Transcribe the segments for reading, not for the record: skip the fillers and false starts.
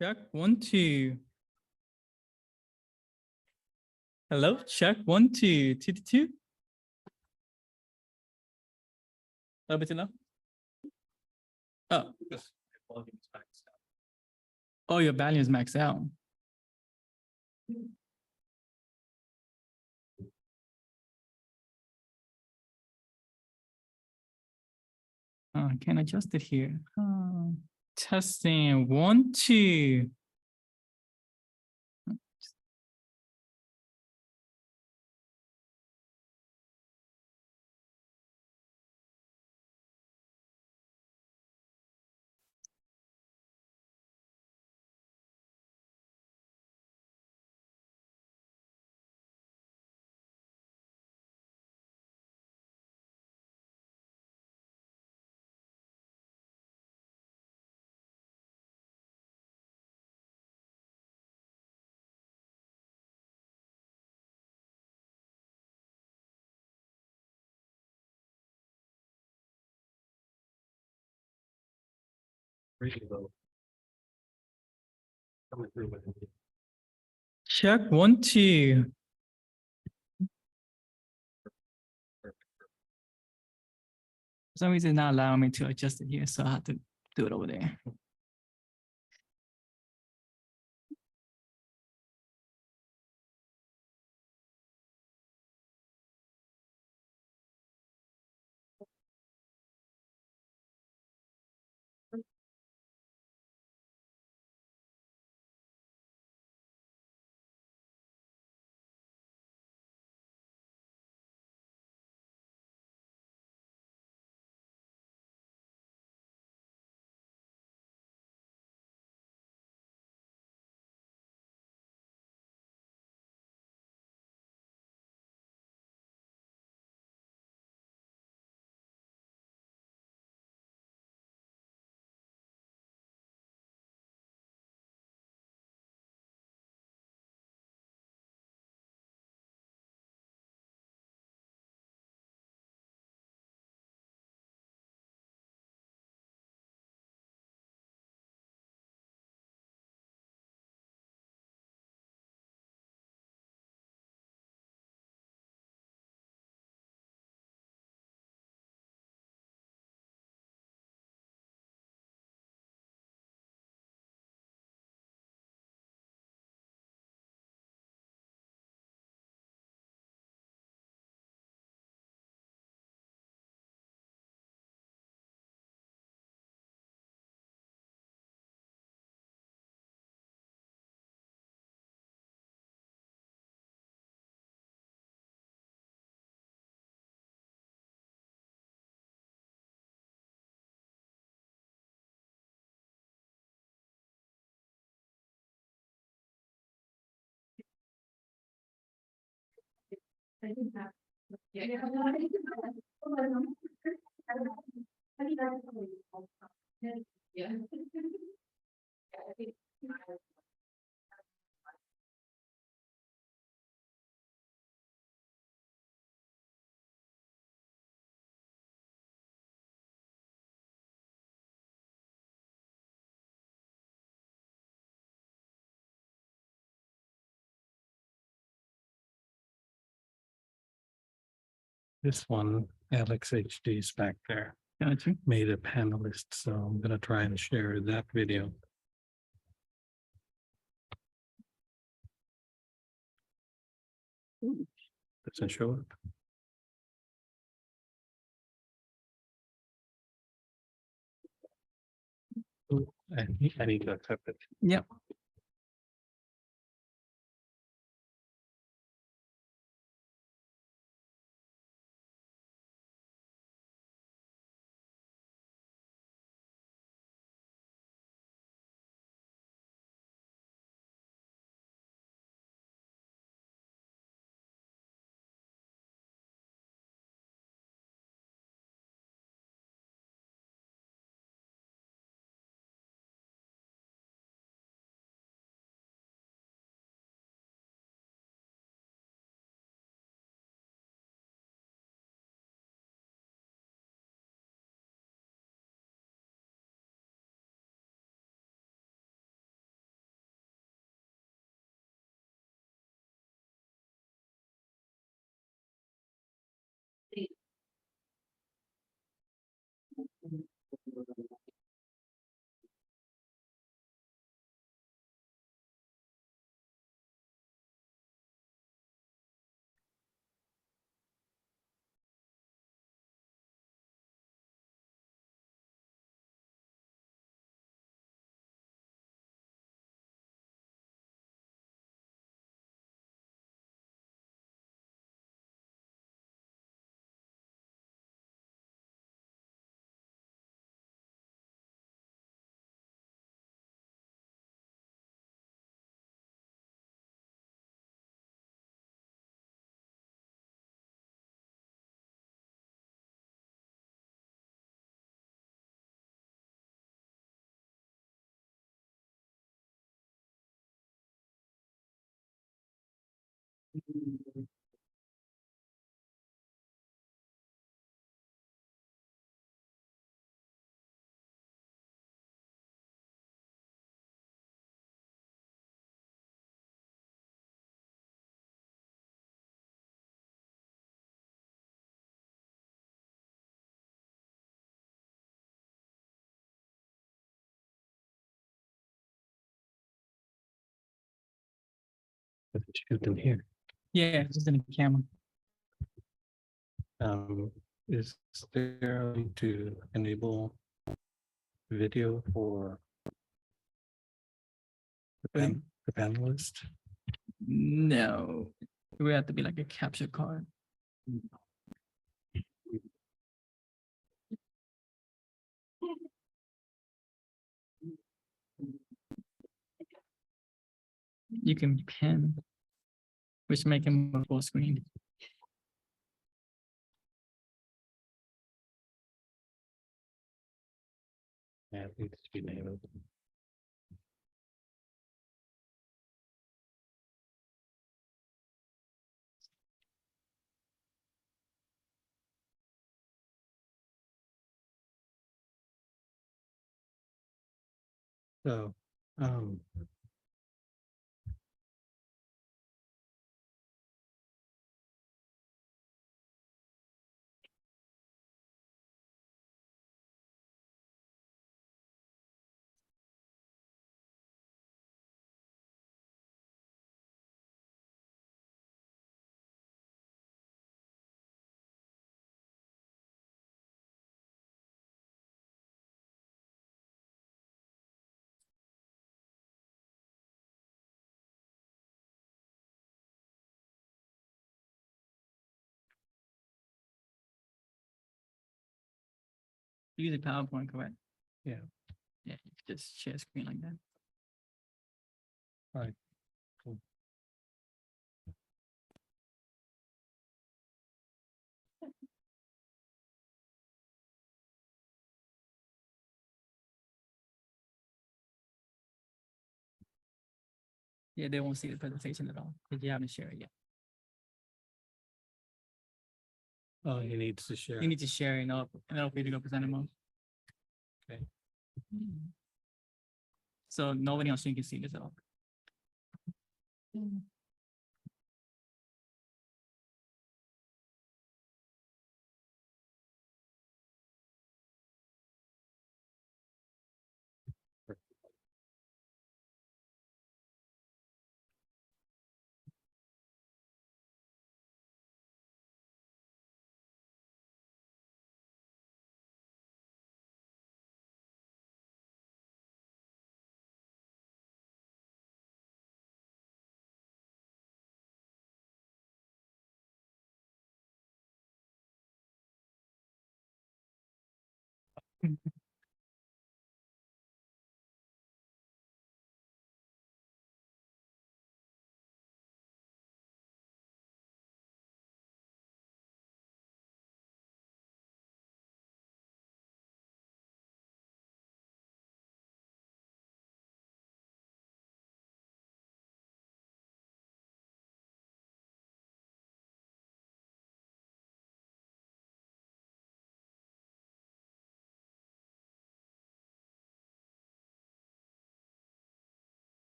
Check 1 2. Hello, check 1 2 2 2. A bit enough. Oh, oh, your value is maxed out. I can't adjust it here. Testing 1 2. Check 1 2. For some reason, it's not allowing me to adjust it here, so I have to do it over there. This one, Alex HD is back there, Gotcha. made a panelist, so I'm gonna try and share that video. Doesn't show up. Ooh, I need to accept it. Yep. But it should in here. Yeah, just in the camera. Is there a way to enable video for the panelist? No, we have to be like a capture card. You can pin, which make him a full screen. Yeah, it needs to be enabled. So, Use a PowerPoint, correct? Yeah. Yeah, you could just share screen like that. Right. Cool. Yeah, they won't see the presentation at all because you haven't shared it yet. Oh, he needs to share. You need to share it in order for you to go present them all. Okay. So nobody else can see this at all.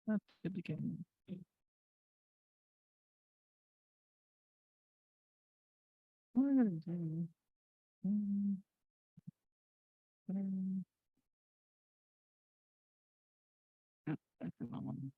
That's duplicating. What am I gonna do? That's the wrong one.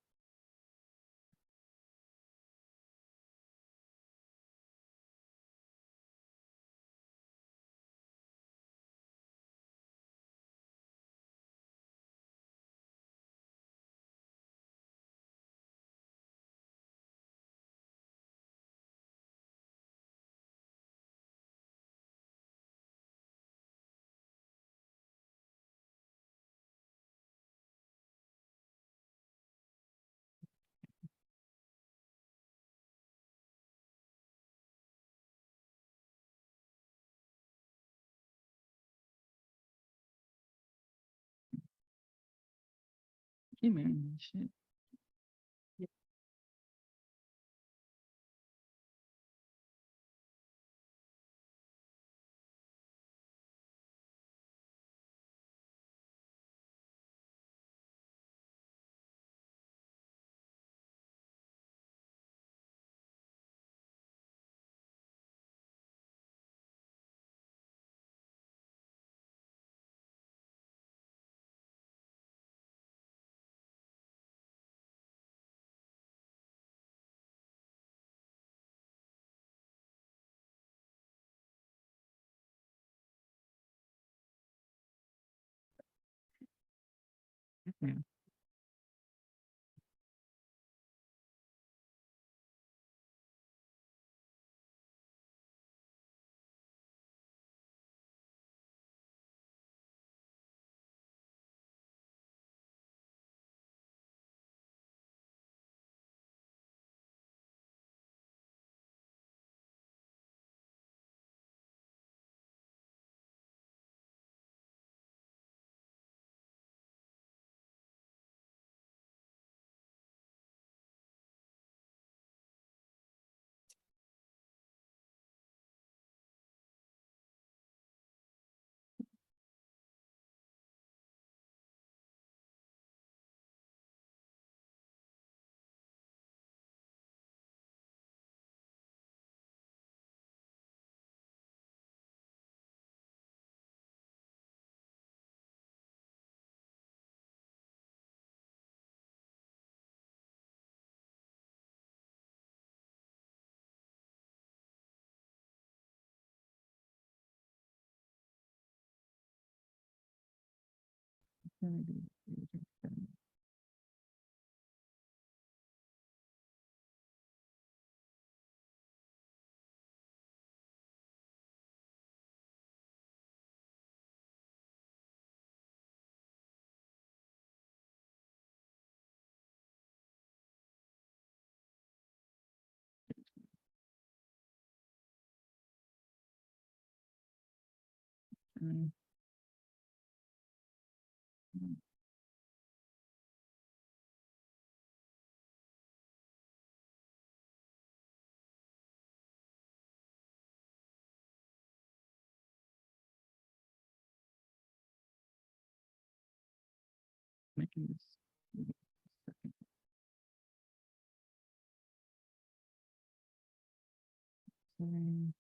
Hey man, shit. Yeah. Mm. Making this. Mm.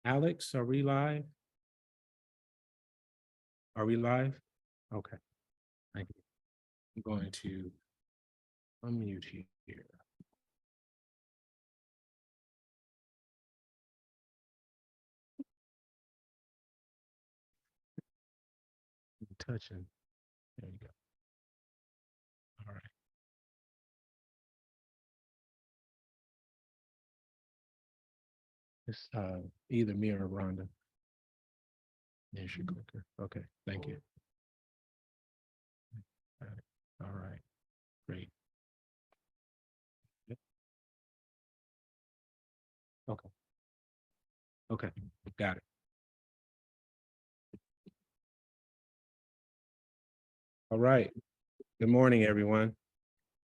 Alex, are we live? Are we live? Okay. Thank you. I'm going to unmute here. Touching. There you go. All right. It's either me or Rhonda. There's your clicker. Okay, thank you. All right, great. Okay. Okay, got it. All right. Good morning, everyone.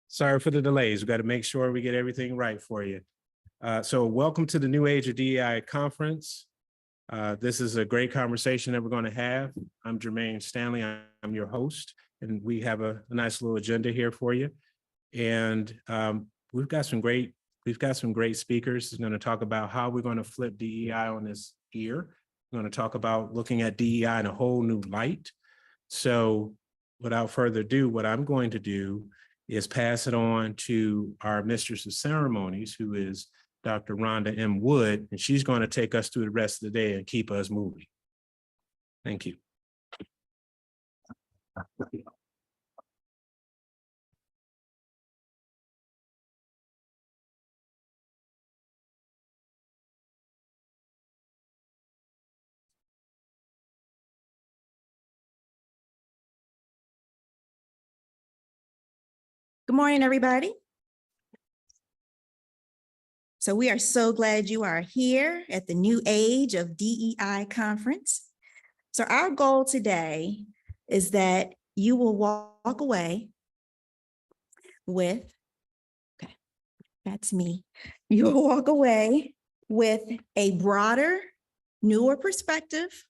Sorry for the delays. We've got to make sure we get everything right for you. So welcome to the New Age of DEI conference. This is a great conversation that we're going to have. I'm Jermaine Stanley. I'm your host, and we have a nice little agenda here for you. And we've got some great speakers. We're going to talk about how we're going to flip DEI on this ear. We're going to talk about looking at DEI in a whole new light. So without further ado, what I'm going to do is pass it on to our mistress of ceremonies, who is Dr. Rhonda M. Wood, and she's going to take us through the rest of the day and keep us moving. Thank you. Good morning, everybody. So we are so glad you are here at the New Age of DEI conference. So our goal today is that you will walk away with, okay, that's me. You will walk away with a broader, newer perspective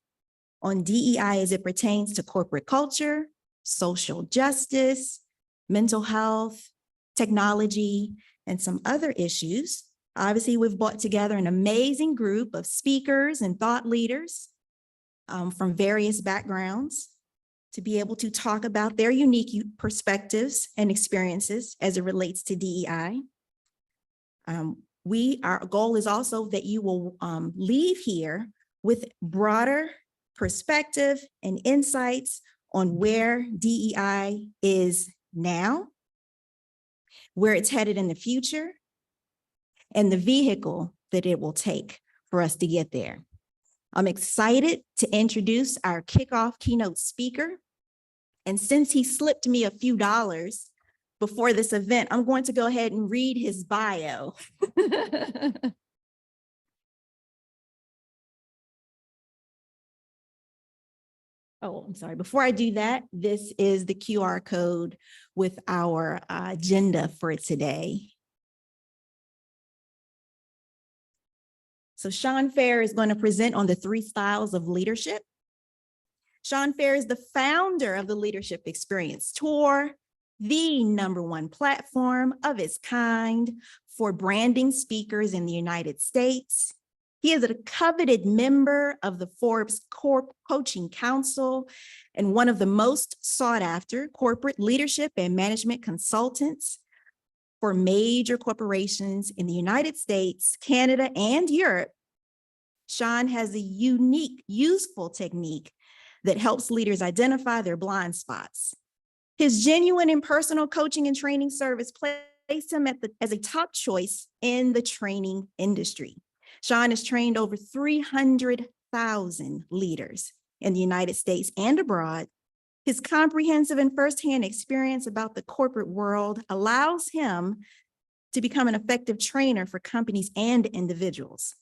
on DEI as it pertains to corporate culture, social justice, mental health, technology, and some other issues. Obviously, we've brought together an amazing group of speakers and thought leaders from various backgrounds to be able to talk about their unique perspectives and experiences as it relates to DEI. Our goal is also that you will leave here with broader perspective and insights on where DEI is now, where it's headed in the future, and the vehicle that it will take for us to get there. I'm excited to introduce our kickoff keynote speaker. And since he slipped me a few dollars before this event, I'm going to go ahead and read his bio. Oh, I'm sorry. Before I do that, this is the QR code with our agenda for today. So Sean Fair is going to present on the 3 styles of leadership. Sean Fair is the founder of the Leadership Experience Tour, the #1 platform of its kind for branding speakers in the United States. He is a coveted member of the Forbes Coaching Council and one of the most sought after corporate leadership and management consultants for major corporations in the United States, Canada, and Europe. Sean has a unique, useful technique that helps leaders identify their blind spots. His genuine and personal coaching and training service placed him as a top choice in the training industry. Sean has trained over 300,000 leaders in the United States and abroad. His comprehensive and firsthand experience about the corporate world allows him to become an effective trainer for companies and individuals.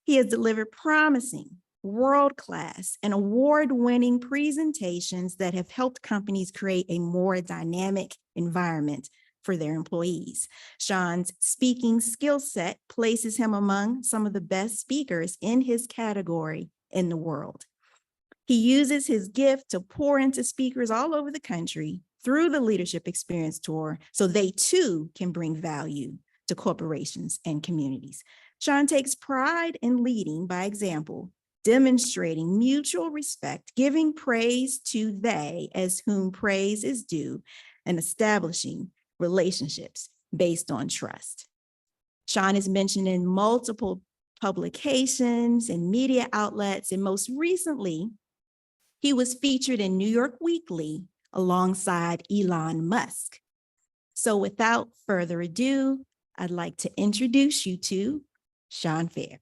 He has delivered promising, world-class, and award-winning presentations that have helped companies create a more dynamic environment for their employees. Sean's speaking skill set places him among some of the best speakers in his category in the world. He uses his gift to pour into speakers all over the country through the Leadership Experience Tour so they too can bring value to corporations and communities. Sean takes pride in leading by example, demonstrating mutual respect, giving praise to they as whom praise is due, and establishing relationships based on trust. Sean is mentioned in multiple publications and media outlets, and most recently, he was featured in New York Weekly alongside Elon Musk. So without further ado, I'd like to introduce you to Sean Fair.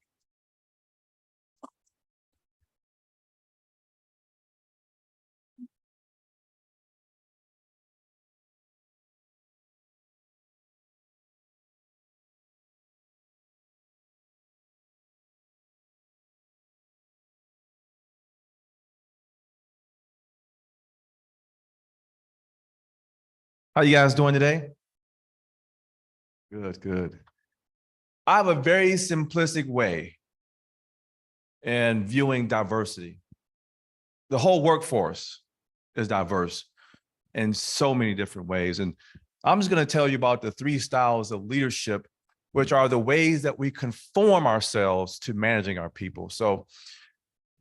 How you guys doing today? Good, good. I have a very simplistic way in viewing diversity. The whole workforce is diverse in so many different ways. And I'm just going to tell you about the 3 styles of leadership, which are the ways that we conform ourselves to managing our people. So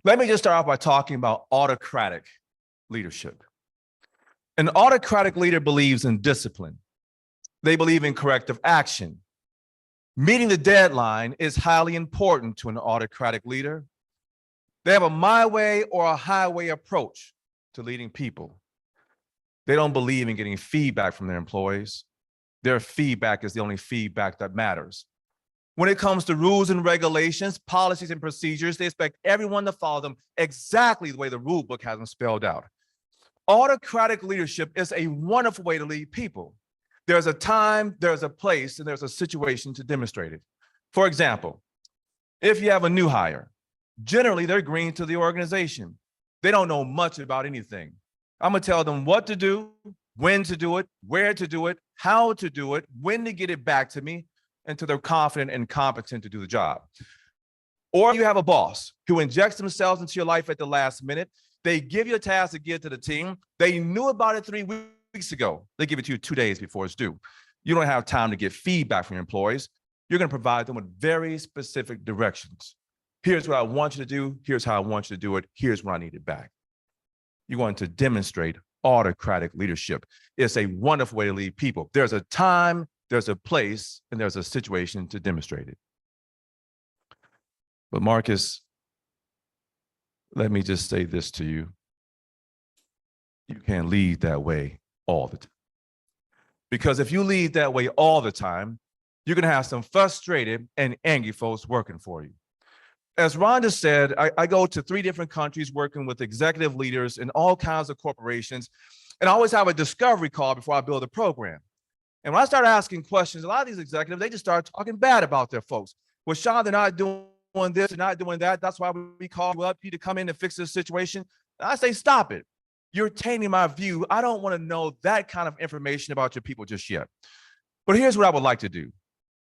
let me just start off by talking about autocratic leadership. An autocratic leader believes in discipline. They believe in corrective action. Meeting the deadline is highly important to an autocratic leader. They have a my way or a highway approach to leading people. They don't believe in getting feedback from their employees. Their feedback is the only feedback that matters. When it comes to rules and regulations, policies and procedures, they expect everyone to follow them exactly the way the rule book has them spelled out. Autocratic leadership is a wonderful way to lead people. There's a time, there's a place, and there's a situation to demonstrate it. For example, if you have a new hire, generally they're green to the organization. They don't know much about anything. I'm gonna tell them what to do, when to do it, where to do it, how to do it, when to get it back to me, until they're confident and competent to do the job. Or you have a boss who injects themselves into your life at the last minute. They give you a task to get to the team. They knew about it 3 weeks ago. They give it to you 2 days before it's due. You don't have time to get feedback from your employees. You're going to provide them with very specific directions. Here's what I want you to do. Here's how I want you to do it. Here's when I need it back. You're going to demonstrate autocratic leadership. It's a wonderful way to lead people. There's a time, there's a place, and there's a situation to demonstrate it. But Marcus, let me just say this to you. You can't lead that way all the time. Because if you lead that way all the time, you're going to have some frustrated and angry folks working for you. As Rhonda said, I go to 3 different countries working with executive leaders in all kinds of corporations, and I always have a discovery call before I build a program. And when I start asking questions, a lot of these executives, they just start talking bad about their folks. Well, Sean, they're not doing this, they're not doing that. That's why we call you up, you to come in and fix this situation. And I say, stop it. You're tainting my view. I don't want to know that kind of information about your people just yet. But here's what I would like to do.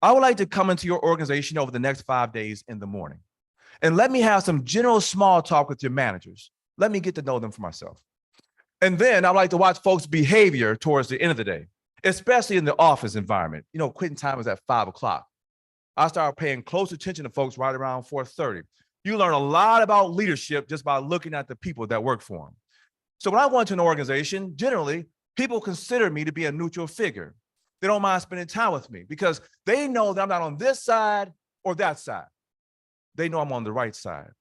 I would like to come into your organization over the next 5 days in the morning. And let me have some general small talk with your managers. Let me get to know them for myself. And then I'd like to watch folks' behavior towards the end of the day, especially in the office environment. You know, quitting time is at 5 o'clock. I start paying close attention to folks right around 4:30. You learn a lot about leadership just by looking at the people that work for them. So when I go into an organization, generally, people consider me to be a neutral figure. They don't mind spending time with me because they know that I'm not on this side or that side. They know I'm on the right side.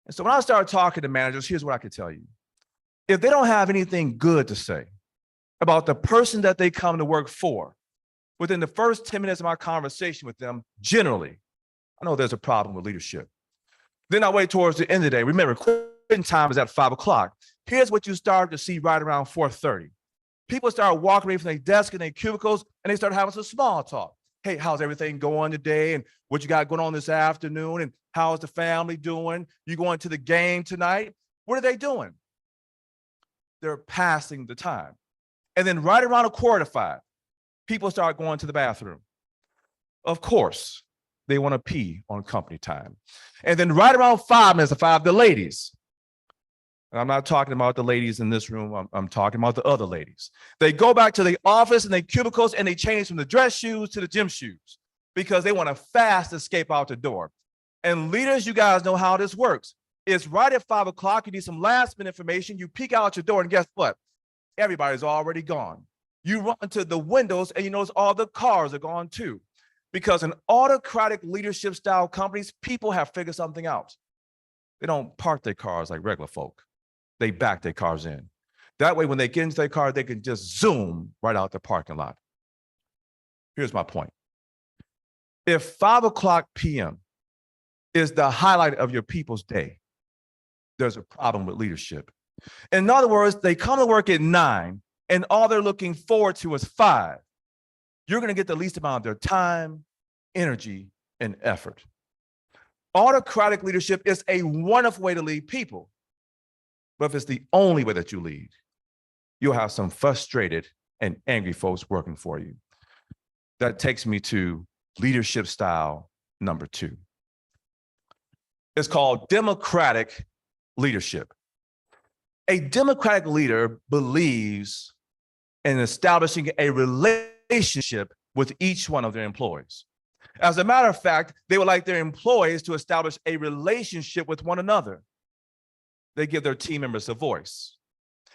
And so when I start talking to managers, here's what I can tell you. If they don't have anything good to say about the person that they come to work for, within the first 10 minutes of my conversation with them, generally, I know there's a problem with leadership. Then I wait towards the end of the day. Remember, quitting time is at 5 o'clock. Here's what you start to see right around 4:30. People start walking away from their desk and their cubicles, and they start having some small talk. Hey, how's everything going today? And what you got going on this afternoon? And how's the family doing? You going to the game tonight? What are they doing? They're passing the time. And then right around 4:45, people start going to the bathroom. Of course, they want to pee on company time. And then right around 5 minutes to 5, the ladies. And I'm not talking about the ladies in this room. I'm talking about the other ladies. They go back to the office and they cubicles and they change from the dress shoes to the gym shoes. because they want a fast escape out the door. And leaders, you guys know how this works. It's right at 5 o'clock. You need some last minute information. You peek out your door and guess what? Everybody's already gone. You run to the windows and you notice all the cars are gone too. Because in autocratic leadership style companies, people have figured something out. They don't park their cars like regular folk. They back their cars in. That way, when they get into their car, they can just zoom right out the parking lot. Here's my point. If 5 o'clock p.m. is the highlight of your people's day, there's a problem with leadership. In other words, they come to work at 9 and all they're looking forward to is 5. You're going to get the least amount of their time, energy, and effort. Autocratic leadership is a wonderful way to lead people. But if it's the only way that you lead, you'll have some frustrated and angry folks working for you. That takes me to leadership style number 2. It's called democratic leadership. A democratic leader believes in establishing a relationship with each one of their employees. As a matter of fact, they would like their employees to establish a relationship with one another. They give their team members a voice.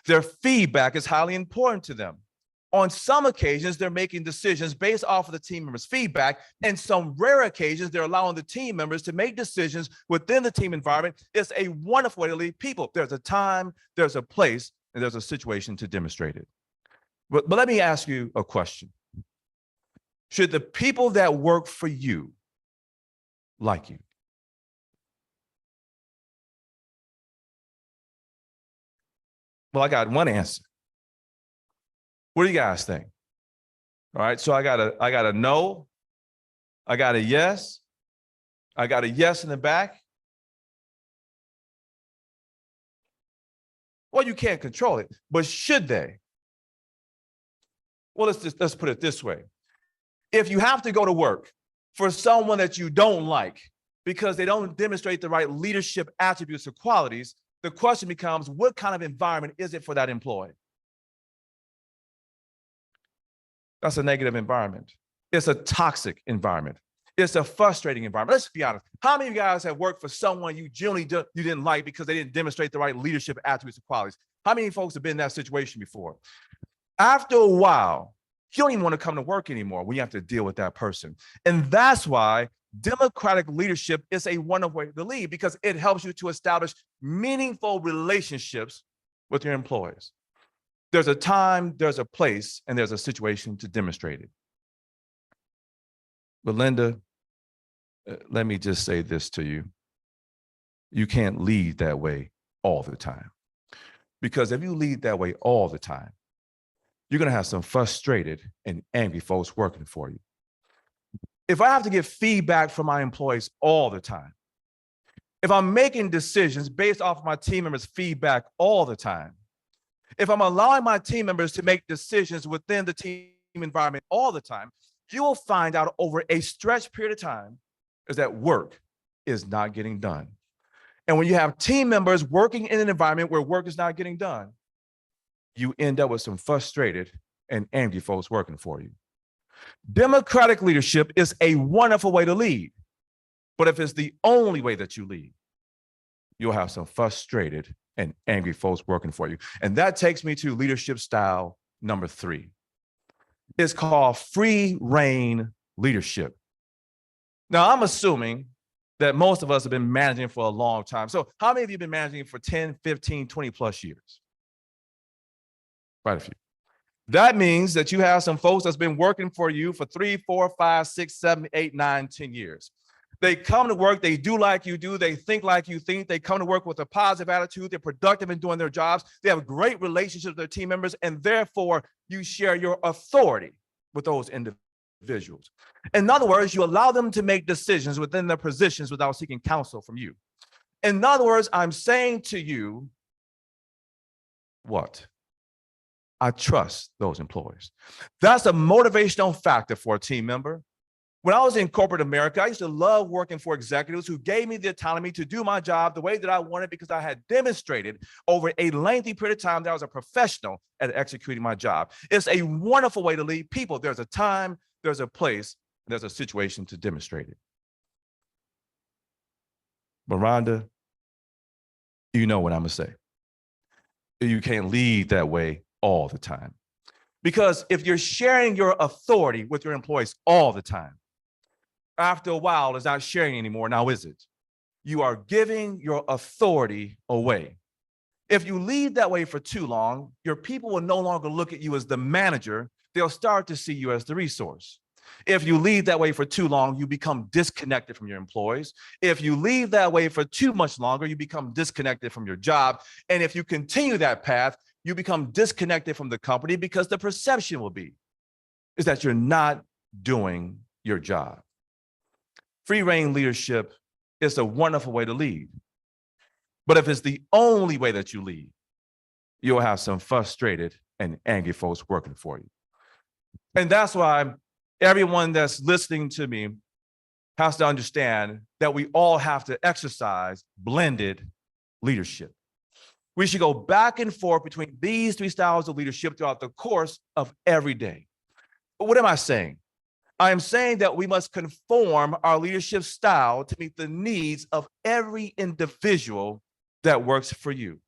Their feedback is highly important to them. On some occasions, they're making decisions based off of the team members' feedback. And some rare occasions, they're allowing the team members to make decisions within the team environment. It's a wonderful way to lead people. There's a time, there's a place, and there's a situation to demonstrate it. But let me ask you a question. Should the people that work for you like you? Well, I got one answer. What do you guys think? All right, so I got a no, I got a yes, I got a yes in the back. Well, you can't control it, but should they? Well, let's put it this way. If you have to go to work for someone that you don't like because they don't demonstrate the right leadership attributes or qualities, the question becomes, what kind of environment is it for that employee? That's a negative environment. It's a toxic environment. It's a frustrating environment. Let's be honest. How many of you guys have worked for someone you generally you didn't like because they didn't demonstrate the right leadership attributes or qualities? How many folks have been in that situation before? After a while, you don't even want to come to work anymore when you have to deal with that person. And that's why democratic leadership is a wonderful way to lead, because it helps you to establish meaningful relationships with your employees. There's a time, there's a place, and there's a situation to demonstrate it. But Linda, let me just say this to you. You can't lead that way all the time. Because if you lead that way all the time, you're going to have some frustrated and angry folks working for you. If I have to get feedback from my employees all the time, if I'm making decisions based off of my team members' feedback all the time, if I'm allowing my team members to make decisions within the team environment all the time, you will find out over a stretched period of time is that work is not getting done. And when you have team members working in an environment where work is not getting done, you end up with some frustrated and angry folks working for you. Democratic leadership is a wonderful way to lead, but if it's the only way that you lead, you'll have some frustrated and angry folks working for you. And that takes me to leadership style number 3. It's called free reign leadership. Now, I'm assuming that most of us have been managing for a long time. So how many of you have been managing for 10, 15, 20 plus years? Quite a few. That means that you have some folks that's been working for you for 3, 4, 5, 6, 7, 8, 9, 10 years. They come to work, they do like you do, they think like you think, they come to work with a positive attitude, they're productive in doing their jobs, they have a great relationship with their team members, and therefore you share your authority with those individuals. In other words, you allow them to make decisions within their positions without seeking counsel from you. In other words, I'm saying to you, what? I trust those employees. That's a motivational factor for a team member. When I was in corporate America, I used to love working for executives who gave me the autonomy to do my job the way that I wanted, because I had demonstrated over a lengthy period of time that I was a professional at executing my job. It's a wonderful way to lead people. There's a time, there's a place, there's a situation to demonstrate it. Miranda, you know what I'm gonna say. You can't lead that way all the time. Because if you're sharing your authority with your employees all the time, after a while, it's not sharing anymore, now is it? You are giving your authority away. If you lead that way for too long, your people will no longer look at you as the manager, they'll start to see you as the resource. If you lead that way for too long, you become disconnected from your employees. If you lead that way for too much longer, you become disconnected from your job. And if you continue that path, you become disconnected from the company because the perception will be is that you're not doing your job. Free reign leadership is a wonderful way to lead. But if it's the only way that you lead, you'll have some frustrated and angry folks working for you. And that's why everyone that's listening to me has to understand that we all have to exercise blended leadership. We should go back and forth between these three styles of leadership throughout the course of every day. But what am I saying? I am saying that we must conform our leadership style to meet the needs of every individual that works for you.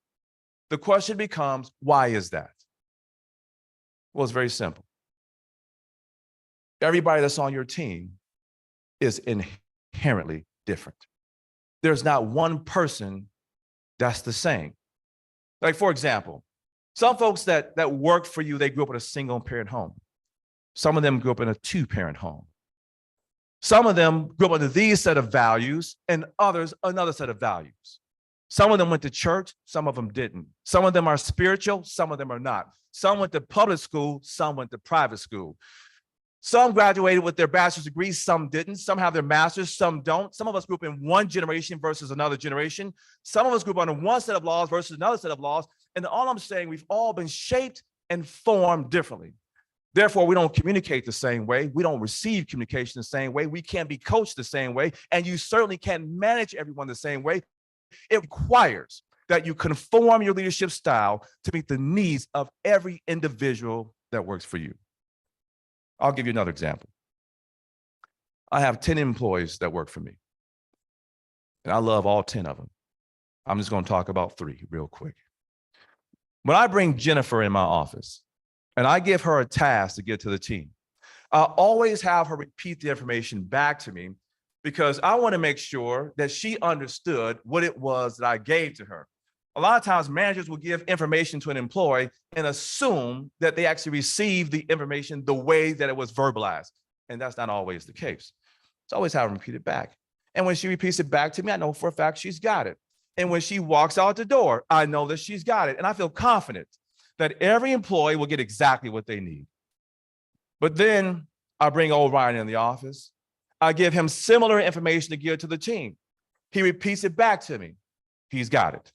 The question becomes, why is that? Well, it's very simple. Everybody that's on your team is inherently different. There's not one person that's the same. Like, for example, some folks that work for you, they grew up in a single parent home. Some of them grew up in a two-parent home. Some of them grew up under these set of values and others another set of values. Some of them went to church, some of them didn't. Some of them are spiritual, some of them are not. Some went to public school, some went to private school. Some graduated with their bachelor's degrees, some didn't. Some have their master's, some don't. Some of us grew up in one generation versus another generation. Some of us grew up under one set of laws versus another set of laws. And all I'm saying, we've all been shaped and formed differently. Therefore, we don't communicate the same way. We don't receive communication the same way. We can't be coached the same way. And you certainly can't manage everyone the same way. It requires that you conform your leadership style to meet the needs of every individual that works for you. I'll give you another example. I have 10 employees that work for me, and I love all 10 of them. I'm just going to talk about 3 real quick. When I bring Jennifer in my office and I give her a task to get to the team, I always have her repeat the information back to me because I want to make sure that she understood what it was that I gave to her. A lot of times managers will give information to an employee and assume that they actually received the information the way that it was verbalized. And that's not always the case. So I always have them repeat it back. And when she repeats it back to me, I know for a fact she's got it. And when she walks out the door, I know that she's got it. And I feel confident that every employee will get exactly what they need. But then I bring old Ryan in the office. I give him similar information to give to the team. He repeats it back to me. He's got it.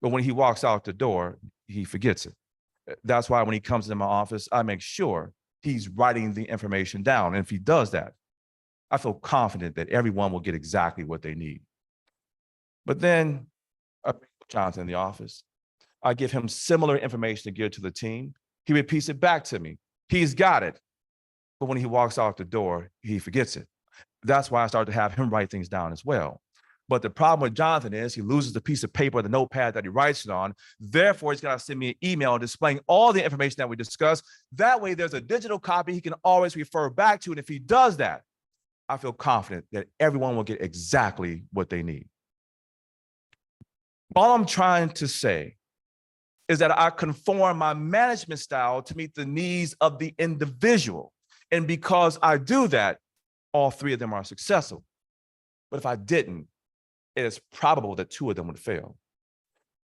But when he walks out the door, he forgets it. That's why when he comes into my office, I make sure he's writing the information down. And if he does that, I feel confident that everyone will get exactly what they need. But then I bring Jonathan in the office. I give him similar information to give to the team. He repeats it back to me. He's got it. But when he walks out the door, he forgets it. That's why I started to have him write things down as well. But the problem with Jonathan is he loses the piece of paper, the notepad that he writes it on. Therefore, he's got to send me an email displaying all the information that we discussed. That way, there's a digital copy he can always refer back to. And if he does that, I feel confident that everyone will get exactly what they need. All I'm trying to say is that I conform my management style to meet the needs of the individual. And because I do that, all 3 of them are successful. But if I didn't, it is probable that 2 of them would fail.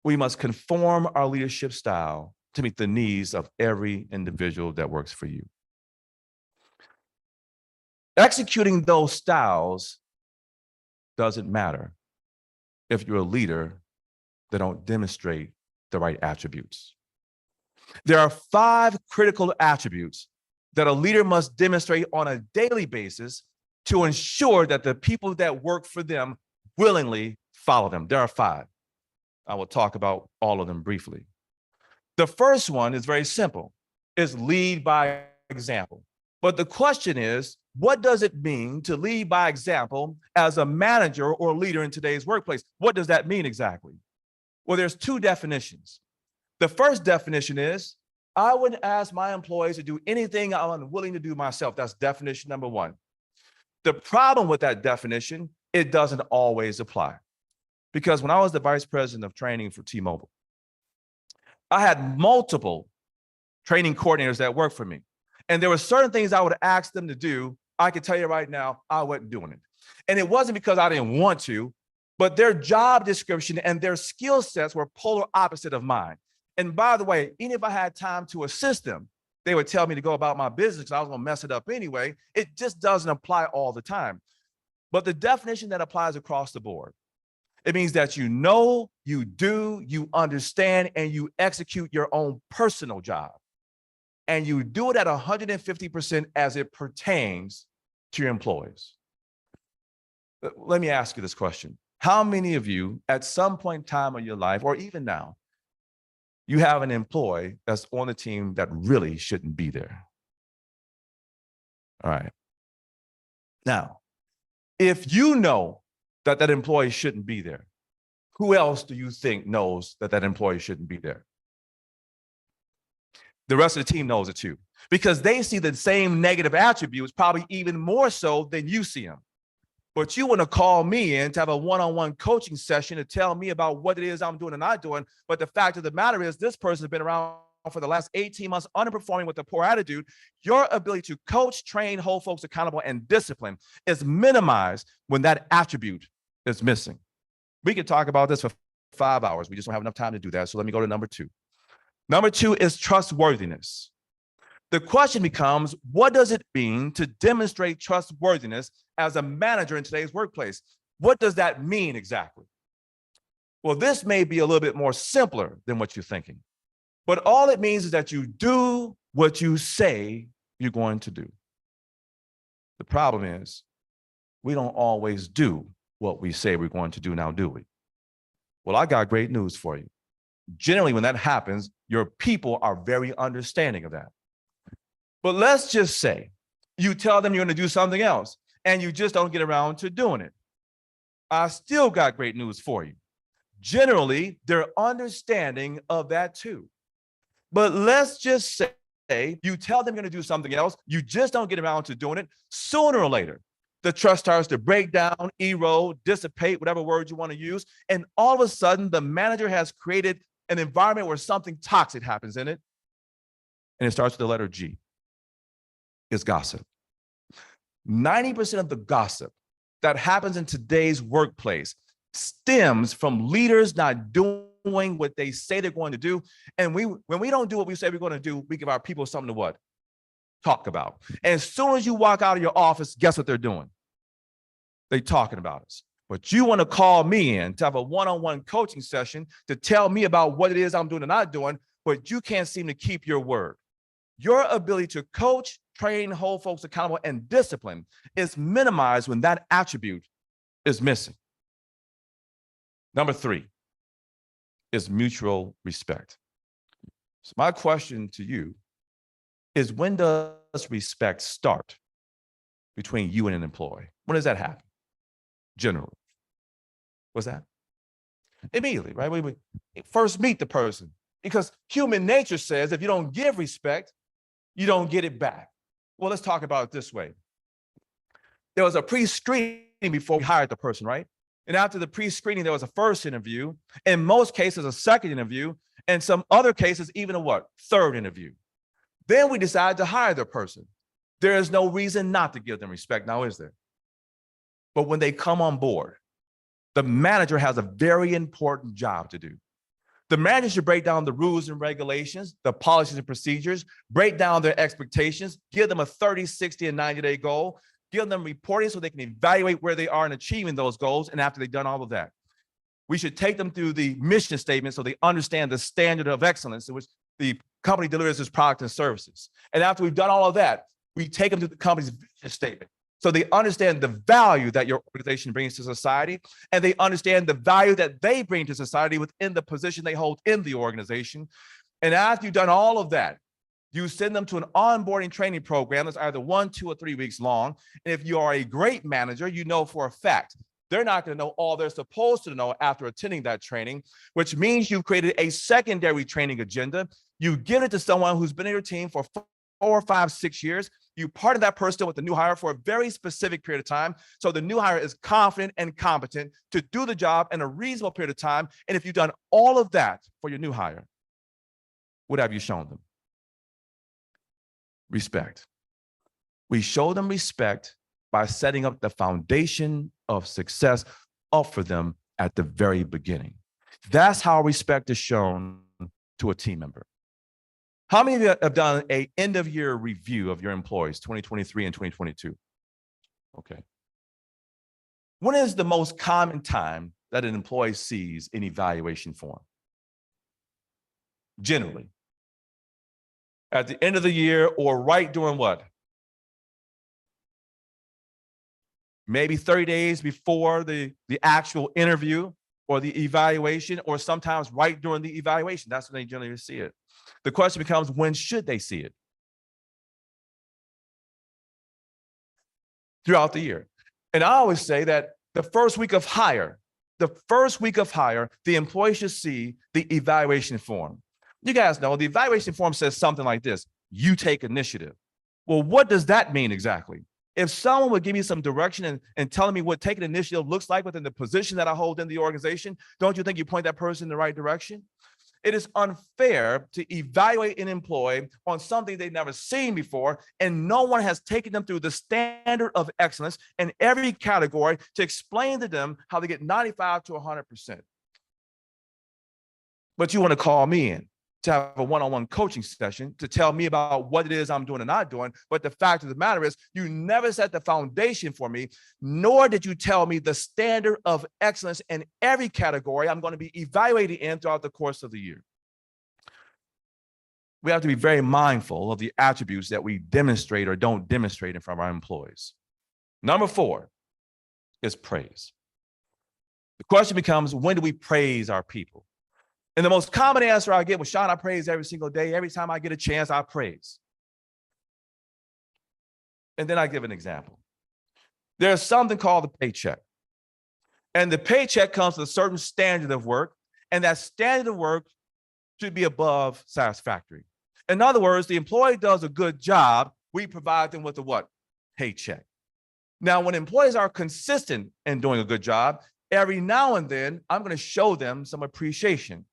We must conform our leadership style to meet the needs of every individual that works for you. Executing those styles doesn't matter if you're a leader that don't demonstrate the right attributes. There are 5 critical attributes that a leader must demonstrate on a daily basis to ensure that the people that work for them willingly follow them. There are 5. I will talk about all of them briefly. The first one is very simple, is lead by example. But the question is, what does it mean to lead by example as a manager or leader in today's workplace? What does that mean exactly? Well, there's two definitions. The first definition is, I wouldn't ask my employees to do anything I'm unwilling to do myself. That's definition number one. The problem with that definition, it doesn't always apply. Because when I was the vice president of training for T-Mobile, I had multiple training coordinators that worked for me. And there were certain things I would ask them to do. I can tell you right now, I wasn't doing it. And it wasn't because I didn't want to, but their job description and their skill sets were polar opposite of mine. And by the way, even if I had time to assist them, they would tell me to go about my business because I was going to mess it up anyway. It just doesn't apply all the time. But the definition that applies across the board, it means that you know, you do, you understand, and you execute your own personal job. And you do it at 150% as it pertains to your employees. Let me ask you this question. How many of you at some point in time in your life, or even now, you have an employee that's on the team that really shouldn't be there? All right. Now, if you know that that employee shouldn't be there, who else do you think knows that that employee shouldn't be there? The rest of the team knows it too, because they see the same negative attributes, probably even more so than you see them. But you want to call me in to have a one-on-one coaching session to tell me about what it is I'm doing and not doing. But the fact of the matter is, this person has been around for the last 18 months underperforming with a poor attitude. Your ability to coach, train, hold folks accountable, and discipline is minimized when that attribute is missing. We could talk about this for 5 hours. We just don't have enough time to do that. So let me go to number two. Number two is trustworthiness. The question becomes, what does it mean to demonstrate trustworthiness as a manager in today's workplace? What does that mean exactly? Well, this may be a little bit more simpler than what you're thinking, but all it means is that you do what you say you're going to do. The problem is, we don't always do what we say we're going to do now, do we? Well, I got great news for you. Generally, when that happens, your people are very understanding of that. But let's just say you tell them you're going to do something else and you just don't get around to doing it. I still got great news for you. Generally, they're understanding of that too. But let's just say you tell them you're going to do something else, you just don't get around to doing it. Sooner or later, the trust starts to break down, erode, dissipate, whatever word you want to use. And all of a sudden, the manager has created an environment where something toxic happens in it. And it starts with the letter G. It's gossip. 90% of the gossip that happens in today's workplace stems from leaders not doing what they say they're going to do. And when we don't do what we say we're going to do, we give our people something to what? Talk about. And as soon as you walk out of your office, guess what they're doing? They're talking about us. But you want to call me in to have a one-on-one coaching session to tell me about what it is I'm doing and not doing, but you can't seem to keep your word. Your ability to coach, train, hold folks accountable, and discipline is minimized when that attribute is missing. Number three is mutual respect. So my question to you is, when does respect start between you and an employee? When does that happen? Generally. What's that? Immediately, right? We first meet the person, because human nature says if you don't give respect, you don't get it back. Well, let's talk about it this way. There was a pre-screening before we hired the person, right? And after the pre-screening, there was a first interview. In most cases, a second interview. And some other cases, even a what? Third interview. Then we decided to hire the person. There is no reason not to give them respect now, is there? But when they come on board, the manager has a very important job to do. The manager should break down the rules and regulations, the policies and procedures, break down their expectations, give them a 30, 60, and 90-day goal, give them reporting so they can evaluate where they are in achieving those goals. And after they've done all of that, we should take them through the mission statement so they understand the standard of excellence in which the company delivers its products and services. And after we've done all of that, we take them to the company's vision statement so they understand the value that your organization brings to society, and they understand the value that they bring to society within the position they hold in the organization. And after you've done all of that, You send them to an onboarding training program that's either 1, 2, or 3 weeks long. And if you are a great manager, you know for a fact they're not going to know all they're supposed to know after attending that training, which means you've created a secondary training agenda. You give it to someone who's been in your team for 4, 5, 6 years. You partner that person with the new hire for a very specific period of time. So the new hire is confident and competent to do the job in a reasonable period of time. And if you've done all of that for your new hire, what have you shown them? Respect. We show them respect by setting up the foundation of success up for them at the very beginning. That's how respect is shown to a team member. How many of you have done an end-of-year review of your employees, 2023 and 2022? Okay. When is the most common time that an employee sees an evaluation form? Generally. At the end of the year or right during what? Maybe 30 days before the actual interview or the evaluation, or sometimes right during the evaluation. That's when they generally see it. The question becomes, when should they see it? Throughout the year. And I always say that the first week of hire, the employee should see the evaluation form. You guys know the evaluation form says something like this: you take initiative. Well, what does that mean exactly? If someone would give me some direction and telling me what taking initiative looks like within the position that I hold in the organization, don't you think you point that person in the right direction? It is unfair to evaluate an employee on something they've never seen before, and no one has taken them through the standard of excellence in every category to explain to them how they get 95 to 100%. But you want to call me in to have a one-on-one coaching session to tell me about what it is I'm doing and not doing. But the fact of the matter is, you never set the foundation for me, nor did you tell me the standard of excellence in every category I'm going to be evaluated in throughout the course of the year. We have to be very mindful of the attributes that we demonstrate or don't demonstrate in front of our employees. Number 4 is praise. The question becomes, when do we praise our people? And the most common answer I get was, Sean, I praise every single day. Every time I get a chance, I praise. And then I give an example. There's something called the paycheck. And the paycheck comes with a certain standard of work, and that standard of work should be above satisfactory. In other words, the employee does a good job, we provide them with a what? Paycheck. Now, when employees are consistent in doing a good job, every now and then, I'm going to show them some appreciation.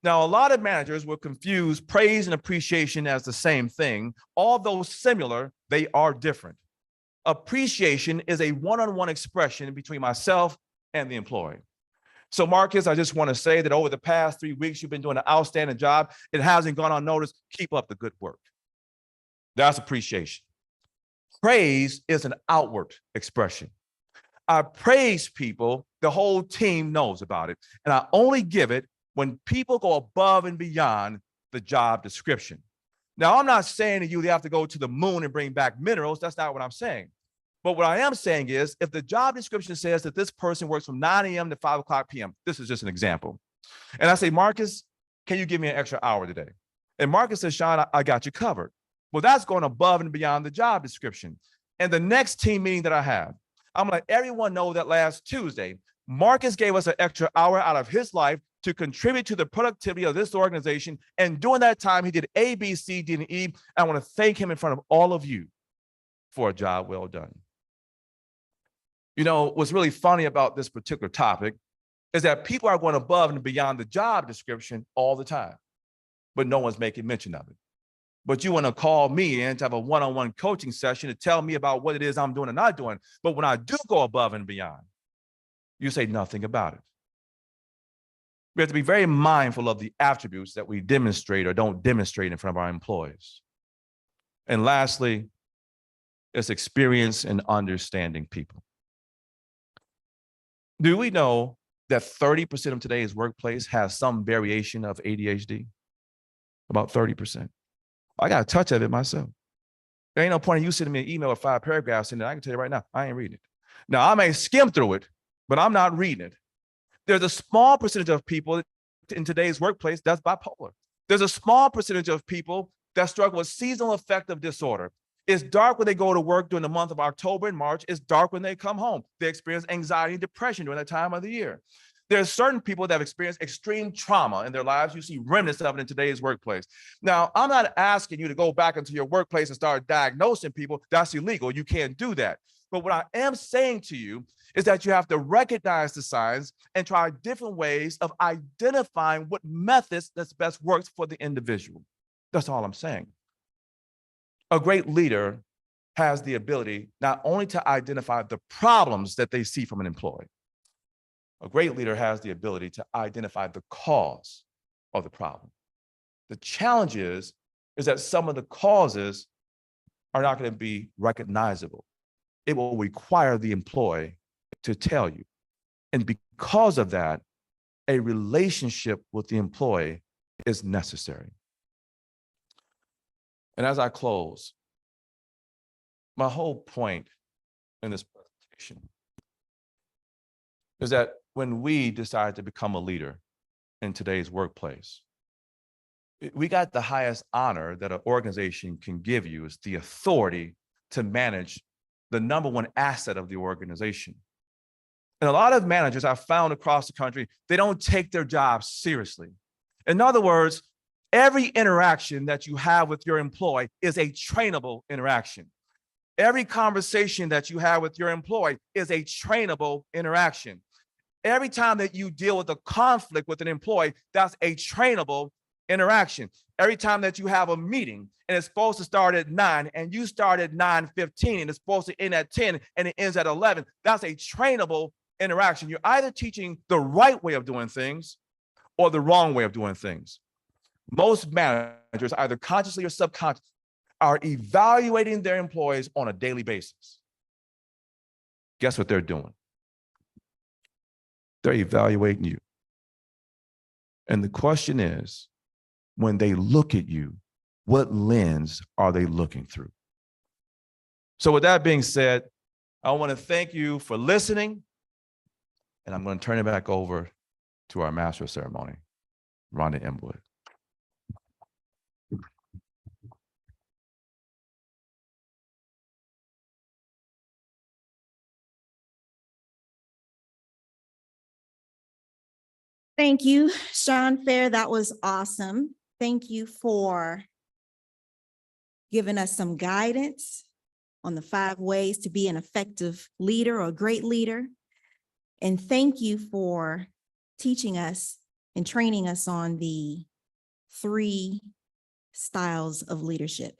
Now, a lot of managers will confuse praise and appreciation as the same thing. Although similar, they are different. Appreciation is a one-on-one expression between myself and the employee. So, Marcus, I just want to say that over the past 3 weeks, you've been doing an outstanding job. It hasn't gone unnoticed. Keep up the good work. That's appreciation. Praise is an outward expression. I praise people, the whole team knows about it, and I only give it when people go above and beyond the job description. Now, I'm not saying to you they have to go to the moon and bring back minerals. That's not what I'm saying. But what I am saying is, if the job description says that this person works from 9 a.m. to 5 o'clock p.m., this is just an example. And I say, Marcus, can you give me an extra hour today? And Marcus says, Sean, I got you covered. Well, that's going above and beyond the job description. And the next team meeting that I have, I'm gonna let everyone know that last Tuesday, Marcus gave us an extra hour out of his life to contribute to the productivity of this organization. And during that time, he did A, B, C, D, and E. I want to thank him in front of all of you for a job well done. You know, what's really funny about this particular topic is that people are going above and beyond the job description all the time, but no one's making mention of it. But you want to call me in to have a one-on-one coaching session to tell me about what it is I'm doing and not doing. But when I do go above and beyond, you say nothing about it. We have to be very mindful of the attributes that we demonstrate or don't demonstrate in front of our employees. And lastly, it's experience in understanding people. Do we know that 30% of today's workplace has some variation of ADHD? About 30%. I got a touch of it myself. There ain't no point in you sending me an email with 5 paragraphs in it. I can tell you right now, I ain't reading it. Now, I may skim through it, but I'm not reading it. There's a small percentage of people in today's workplace that's bipolar. There's a small percentage of people that struggle with seasonal affective disorder. It's dark when they go to work during the month of October and March. It's dark when they come home. They experience anxiety and depression during that time of the year. There's certain people that have experienced extreme trauma in their lives. You see remnants of it in today's workplace. Now, I'm not asking you to go back into your workplace and start diagnosing people. That's illegal. You can't do that. But what I am saying to you is that you have to recognize the signs and try different ways of identifying what methods that's best works for the individual. That's all I'm saying. A great leader has the ability not only to identify the problems that they see from an employee. A great leader has the ability to identify the cause of the problem. The challenge is that some of the causes are not going to be recognizable. It will require the employee to tell you. And because of that, a relationship with the employee is necessary. And as I close, my whole point in this presentation is that when we decide to become a leader in today's workplace, we got the highest honor that an organization can give you is the authority to manage the number one asset of the organization. And a lot of managers I've found across the country, they don't take their job seriously. In other words, every interaction that you have with your employee is a trainable interaction. Every conversation that you have with your employee is a trainable interaction. Every time that you deal with a conflict with an employee, that's a trainable interaction. Every time that you have a meeting and it's supposed to start at 9 and you start at 9:15 and it's supposed to end at 10 and it ends at 11, that's a trainable interaction. You're either teaching the right way of doing things or the wrong way of doing things. Most managers, either consciously or subconsciously, are evaluating their employees on a daily basis. Guess what they're doing? They're evaluating you. And the question is, when they look at you, what lens are they looking through? So with that being said, I want to thank you for listening. And I'm going to turn it back over to our master of ceremony, Rhonda Emwood. Thank you, Sean Fair. That was awesome. Thank you for giving us some guidance on the 5 ways to be an effective leader or a great leader. And thank you for teaching us and training us on the 3 styles of leadership,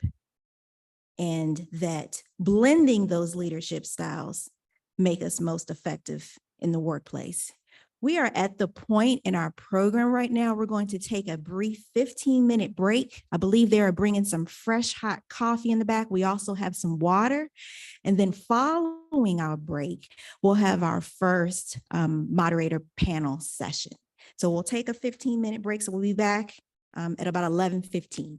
and that blending those leadership styles make us most effective in the workplace. We are at the point in our program right now, we're going to take a brief 15-minute break. I believe they are bringing some fresh hot coffee in the back. We also have some water. And then following our break, we'll have our first moderator panel session. So we'll take a 15-minute break. So we'll be back at about 11:15.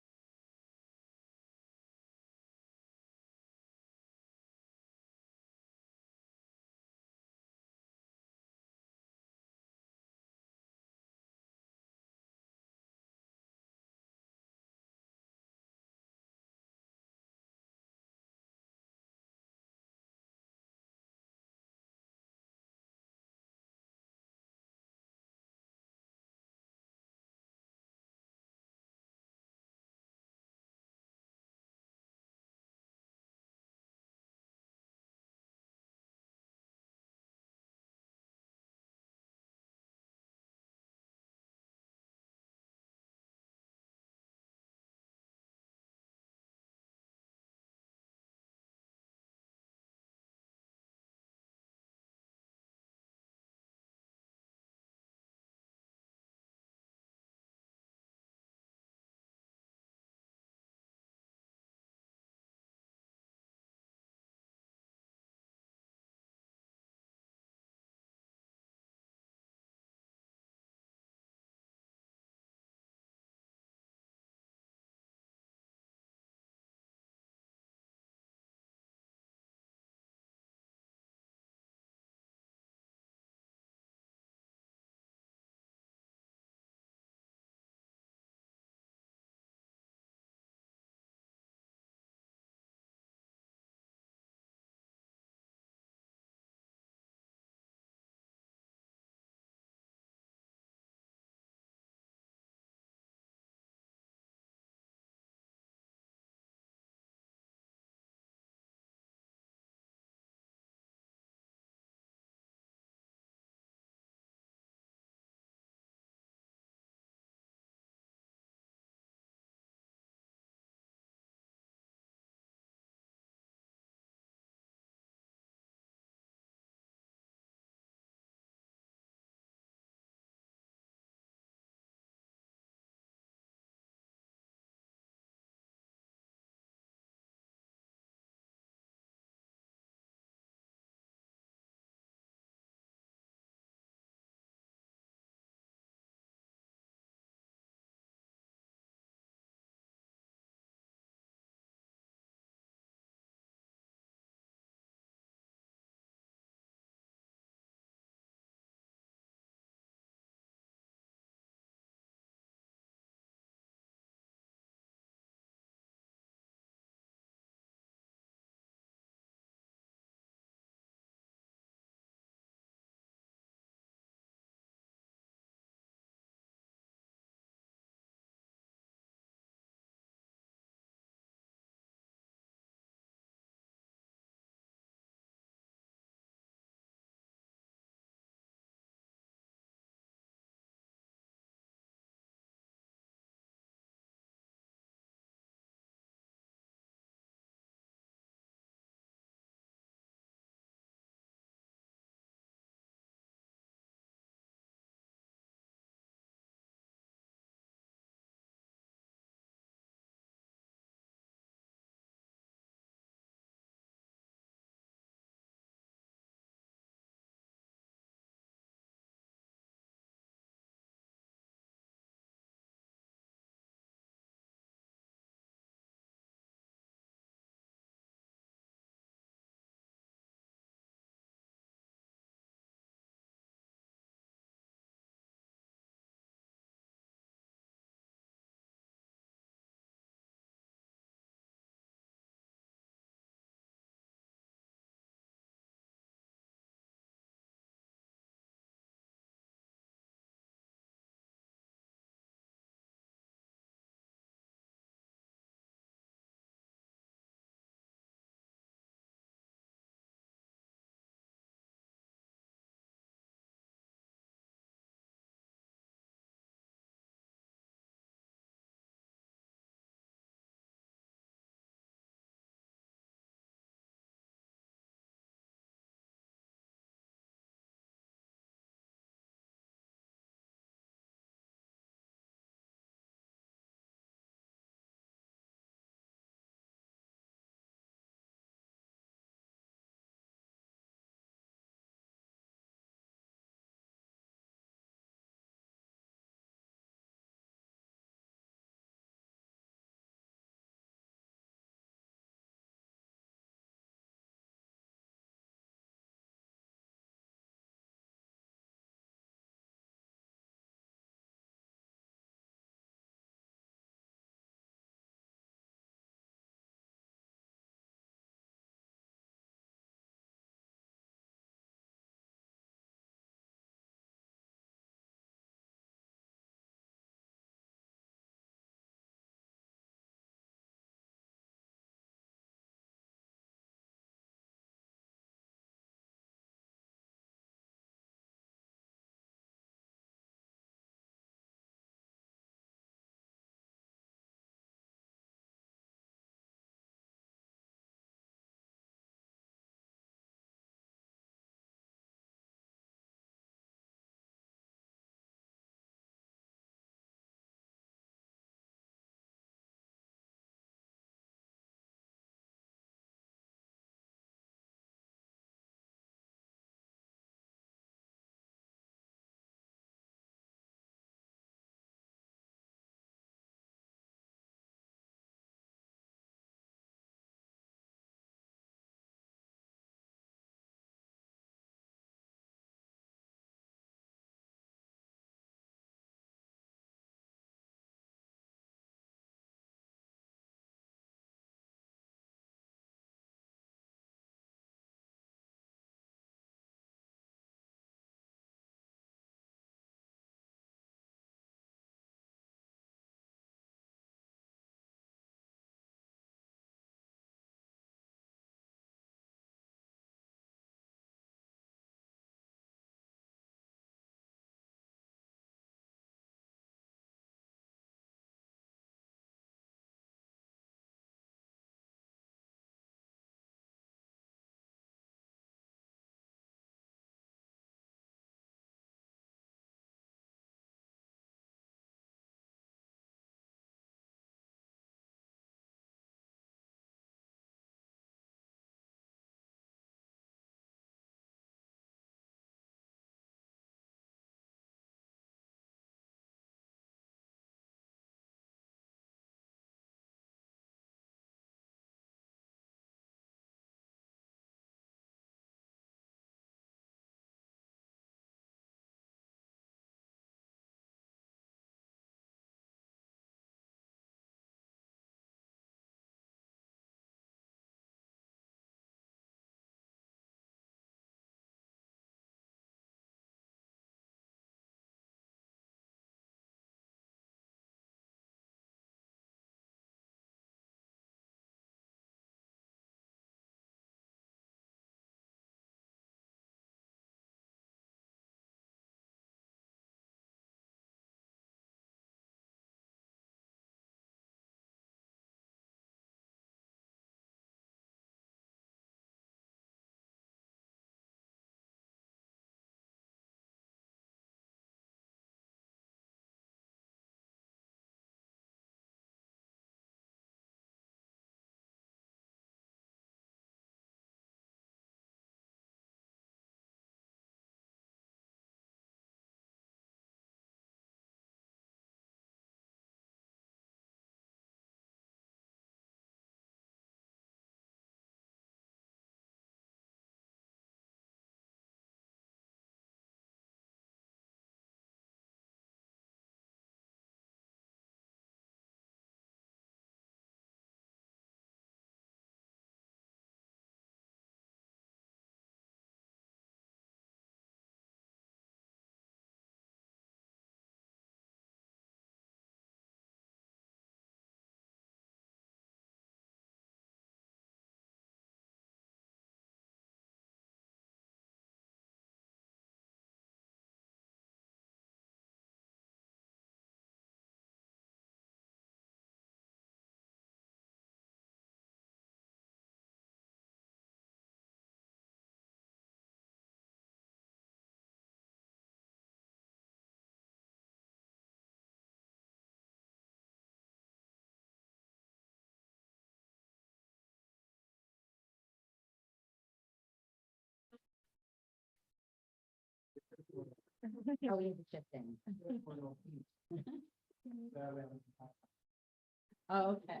Okay.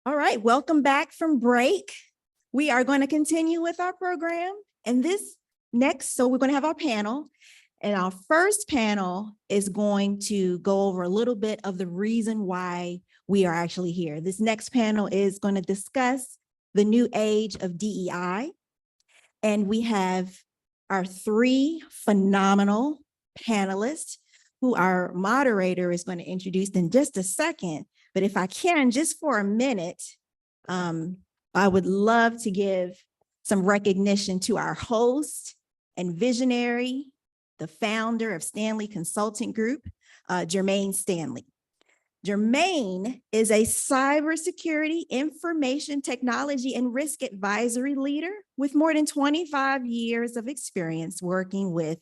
All right, welcome back from break. We are going to continue with our program. And this next, so we're going to have our panel. And our first panel is going to go over a little bit of the reason why we are actually here. This next panel is going to discuss the new age of DEI. And we have our three phenomenal panelists who our moderator is going to introduce in just a second. But if I can, just for a minute, I would love to give some recognition to our host and visionary, the founder of Stanley Consulting Group, Jermaine Stanley. Jermaine is a cybersecurity, information technology, and risk advisory leader with more than 25 years of experience working with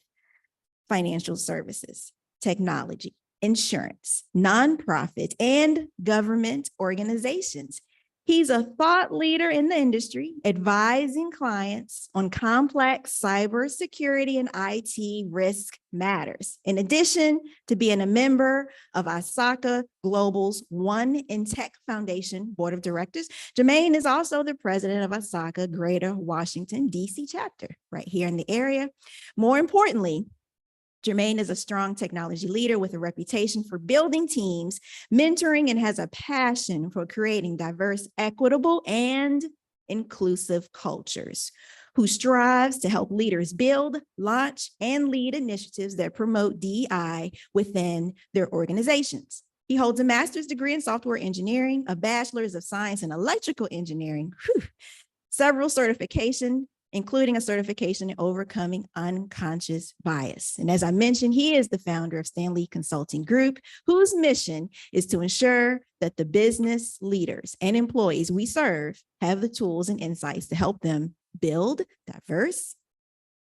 financial services, technology, insurance, nonprofit, and government organizations. He's a thought leader in the industry, advising clients on complex cybersecurity and IT risk matters. In addition to being a member of ISACA Global's One in Tech Foundation Board of Directors, Jermaine is also the president of ISACA Greater Washington, DC chapter, right here in the area. More importantly, Jermaine is a strong technology leader with a reputation for building teams, mentoring, and has a passion for creating diverse, equitable, and inclusive cultures, who strives to help leaders build, launch, and lead initiatives that promote DEI within their organizations. He holds a master's degree in software engineering, a bachelor's of science in electrical engineering, several certifications, including a certification in overcoming unconscious bias. And as I mentioned, he is the founder of Stanley Consulting Group, whose mission is to ensure that the business leaders and employees we serve have the tools and insights to help them build diverse,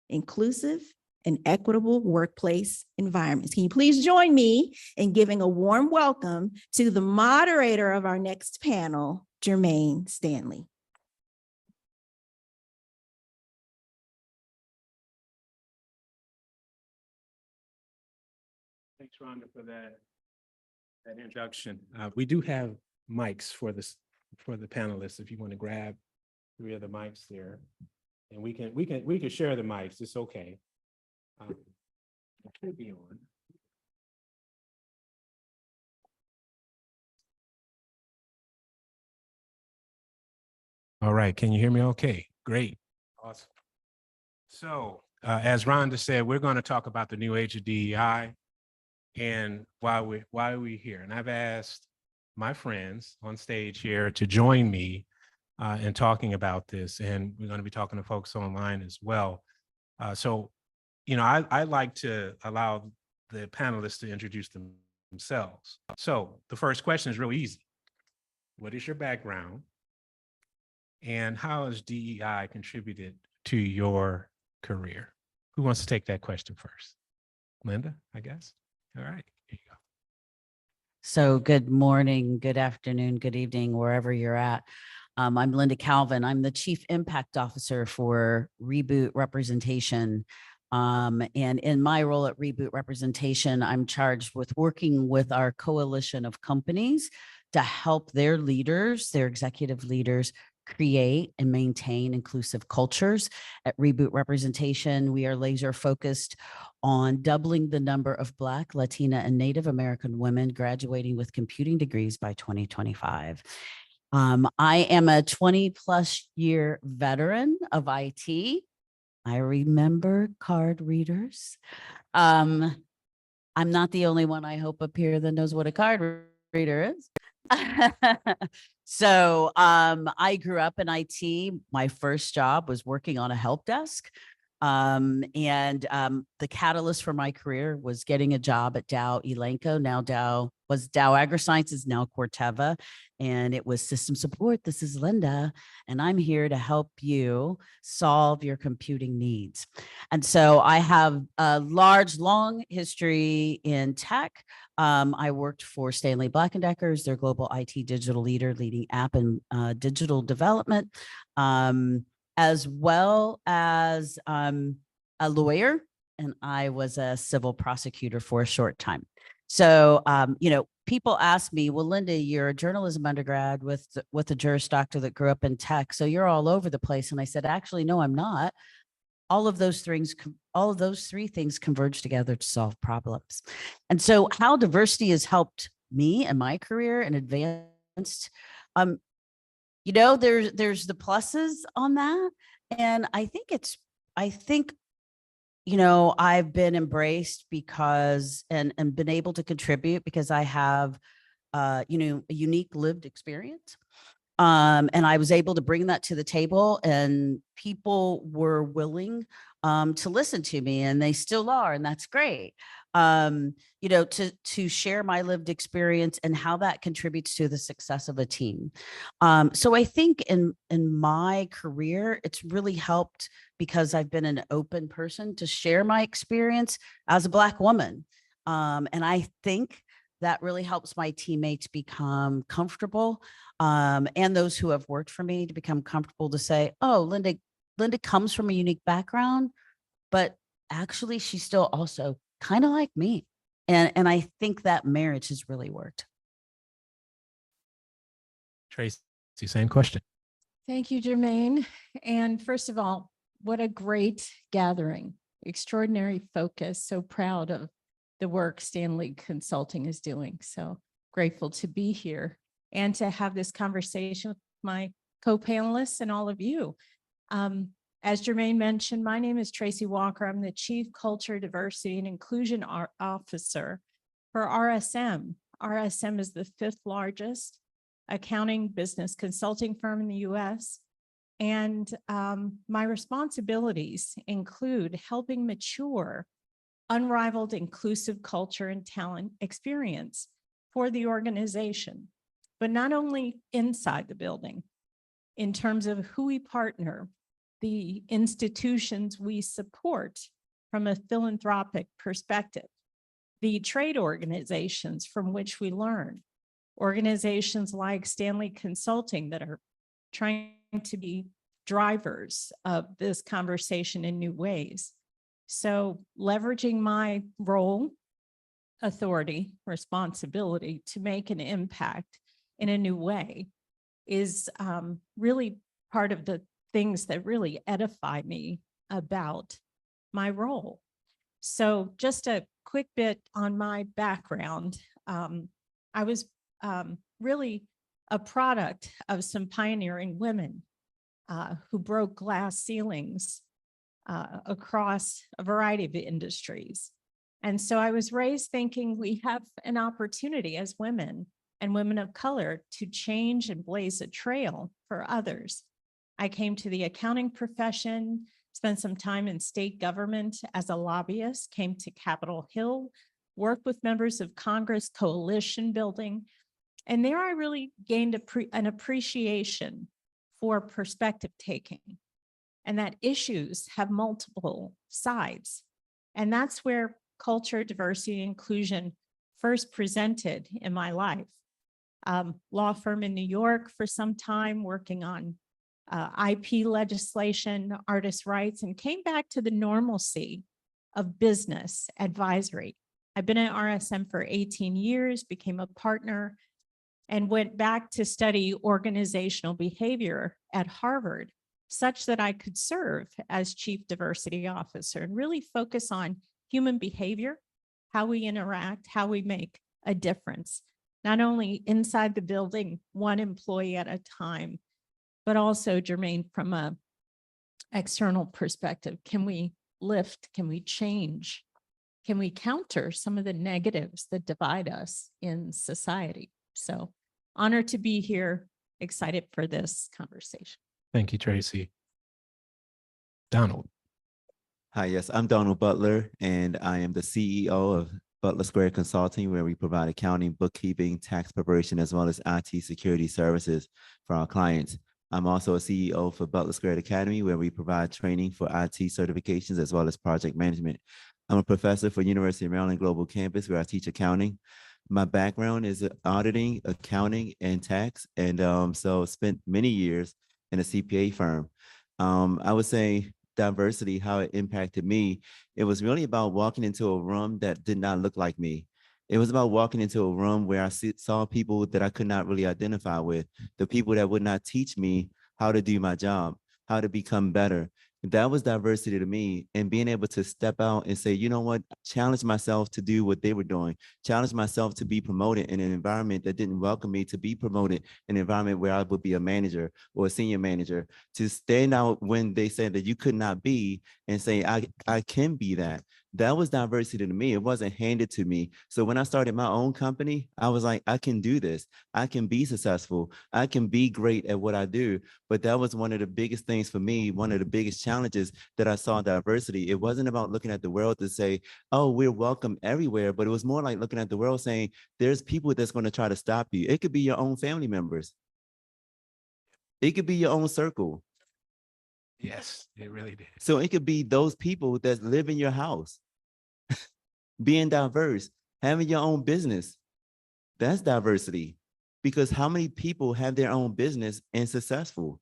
inclusive, and equitable workplace environments. Can you please join me in giving a warm welcome to the moderator of our next panel, Jermaine Stanley. Thanks, Rhonda, for that introduction. We do have mics for the panelists. If you want to grab 3 of the mics there, and we can share the mics. It's okay. It should be on. All right. Can you hear me? Okay. Great. Awesome. So, as Rhonda said, we're going to talk about the new age of DEI. And why are we here? And I've asked my friends on stage here to join me in talking about this. And we're going to be talking to folks online as well. So, you know, I like to allow the panelists to introduce themselves. So the first question is really easy. What is your background? And how has DEI contributed to your career? Who wants to take that question first? Linda, I guess. All right, here you go. So good morning, good afternoon, good evening, wherever you're at. I'm Linda Calvin. I'm the Chief Impact Officer for Reboot Representation. And in my role at Reboot Representation, I'm charged with working with our coalition of companies to help their leaders, their executive leaders, create and maintain inclusive cultures. At Reboot Representation, we are laser focused on doubling the number of Black, Latina, and Native American women graduating with computing degrees by 2025. I am a 20+ year veteran of IT. I remember card readers. I'm not the only one, I hope, up here that knows what a card reader is. So I grew up in IT. My first job was working on a help desk. The catalyst for my career was getting a job at Dow Elanco. Now Dow AgriSciences, now Corteva, and it was system support. This is Linda, and I'm here to help you solve your computing needs. And so I have a long history in tech. I worked for Stanley Black & Deckers, their global IT digital leader, leading app and digital development, as well as a lawyer, and I was a civil prosecutor for a short time. So, people ask me, well, Linda, you're a journalism undergrad with a Juris Doctor that grew up in tech, so you're all over the place. And I said, actually, no, I'm not. All of those three things converge together to solve problems. And so how diversity has helped me in my career and advanced, there's the pluses on that. And I think I've been embraced because, and been able to contribute because I have, a unique lived experience. And I was able to bring that to the table, and people were willing to listen to me, and they still are, and that's great. To share my lived experience and how that contributes to the success of a team. So I think in my career, it's really helped because I've been an open person to share my experience as a Black woman. And I think that really helps my teammates become comfortable, and those who have worked for me to become comfortable to say, oh, Linda comes from a unique background, but actually she's still also kind of like me. And I think that marriage has really worked. Tracy, same question. Thank you, Jermaine. And first of all, what a great gathering, extraordinary focus. So proud of the work Stanley Consulting is doing. So grateful to be here and to have this conversation with my co-panelists and all of you. As Jermaine mentioned, my name is Tracy Walker. I'm the Chief Culture, Diversity, and Inclusion Officer for RSM. RSM is the 5th largest accounting business consulting firm in the US. And my responsibilities include helping mature unrivaled inclusive culture and talent experience for the organization, but not only inside the building, in terms of who we partner, the institutions we support from a philanthropic perspective, the trade organizations from which we learn, organizations like Stanley Consulting that are trying to be drivers of this conversation in new ways. So leveraging my role, authority, responsibility to make an impact in a new way is really part of the things that really edify me about my role. So just a quick bit on my background. I was really a product of some pioneering women who broke glass ceilings across a variety of industries. And so I was raised thinking we have an opportunity as women and women of color to change and blaze a trail for others. I came to the accounting profession, spent some time in state government as a lobbyist, came to Capitol Hill, worked with members of Congress, coalition building. And there I really gained an appreciation for perspective taking, and that issues have multiple sides. And that's where culture, diversity, and inclusion first presented in my life. Law firm in New York for some time, working on IP legislation, artists' rights, and came back to the normalcy of business advisory. I've been at RSM for 18 years, became a partner, and went back to study organizational behavior at Harvard, such that I could serve as Chief Diversity Officer and really focus on human behavior, how we interact, how we make a difference, not only inside the building, one employee at a time, but also, Jermaine, from an external perspective. Can we lift? Can we change? Can we counter some of the negatives that divide us in society? So honored to be here, excited for this conversation. Thank you, Tracy. Donald. Hi, yes, I'm Donald Butler, and I am the CEO of Butler Square Consulting, where we provide accounting, bookkeeping, tax preparation, as well as IT security services for our clients. I'm also a CEO for Butler Square Academy, where we provide training for IT certifications as well as project management. I'm a professor for University of Maryland Global Campus, where I teach accounting. My background is auditing, accounting, and tax, and so spent many years in a CPA firm. I would say diversity, how it impacted me, it was really about walking into a room that did not look like me. It was about walking into a room where I saw people that I could not really identify with, the people that would not teach me how to do my job, how to become better. That was diversity to me, and being able to step out and say, you know what, challenge myself to do what they were doing, challenge myself to be promoted in an environment that didn't welcome me to be promoted in an environment where I would be a manager or a senior manager, to stand out when they said that you could not be and say, I can be that. That was diversity to me. It wasn't handed to me. So when I started my own company, I was like, I can do this. I can be successful. I can be great at what I do. But that was one of the biggest things for me, one of the biggest challenges that I saw diversity. It wasn't about looking at the world to say, oh, we're welcome everywhere, but it was more like looking at the world saying, there's people that's going to try to stop you. It could be your own family members. It could be your own circle. Yes, it really did. So it could be those people that live in your house. Being diverse, having your own business, that's diversity. Because how many people have their own business and successful?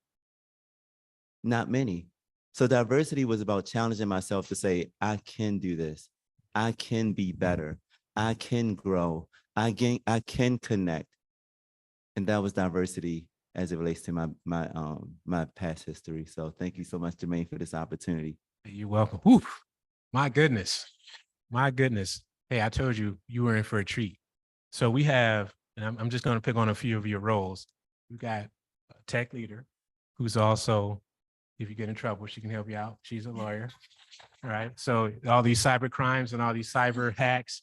Not many. So diversity was about challenging myself to say, I can do this. I can be better. I can grow. I can connect. And that was diversity as it relates to my past history. So thank you so much, Jermaine, for this opportunity. You're welcome. Whew. My goodness. My goodness. Hey, I told you, you were in for a treat. So we have, and I'm just going to pick on a few of your roles. We've got a tech leader who's also, if you get in trouble, she can help you out. She's a lawyer. All right. So all these cyber crimes and all these cyber hacks,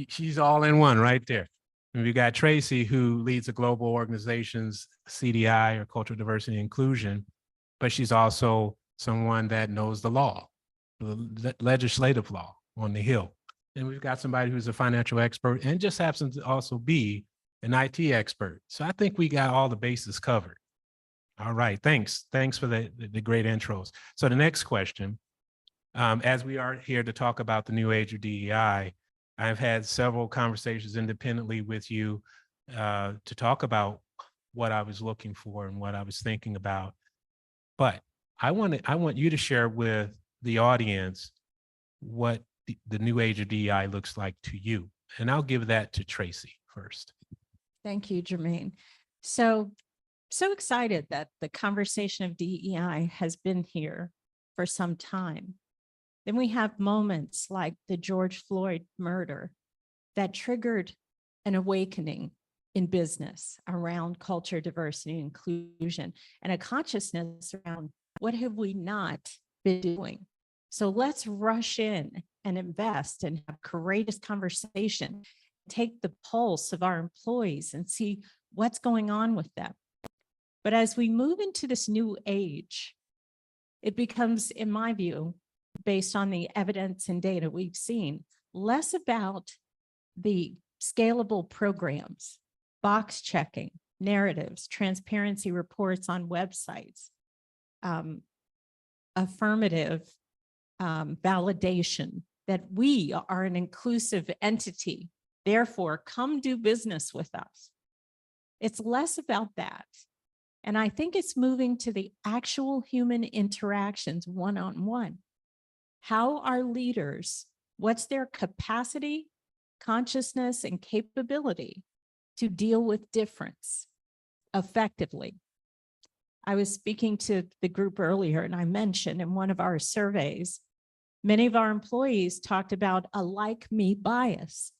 she's all in one right there. And we got Tracy, who leads a global organization's CDI, or Cultural Diversity and Inclusion, but she's also someone that knows the law, the legislative law on the Hill. And we've got somebody who's a financial expert and just happens to also be an IT expert. So I think we got all the bases covered. All right, thanks. Thanks for the great intros. So the next question, as we are here to talk about the new age of DEI, I've had several conversations independently with you to talk about what I was looking for and what I was thinking about. But I want you to share with the audience what the new age of DEI looks like to you. And I'll give that to Tracy first. Thank you, Jermaine. So excited that the conversation of DEI has been here for some time. Then we have moments like the George Floyd murder that triggered an awakening in business around culture, diversity, and inclusion, and a consciousness around what have we not been doing. So let's rush in and invest and have courageous conversation, take the pulse of our employees and see what's going on with them. But as we move into this new age, it becomes, in my view, based on the evidence and data we've seen, less about the scalable programs, box checking, narratives, transparency reports on websites, affirmative validation that we are an inclusive entity. Therefore, come do business with us. It's less about that. And I think it's moving to the actual human interactions one-on-one. How are leaders, what's their capacity, consciousness, and capability to deal with difference effectively? I was speaking to the group earlier, and I mentioned in one of our surveys, many of our employees talked about a like me bias,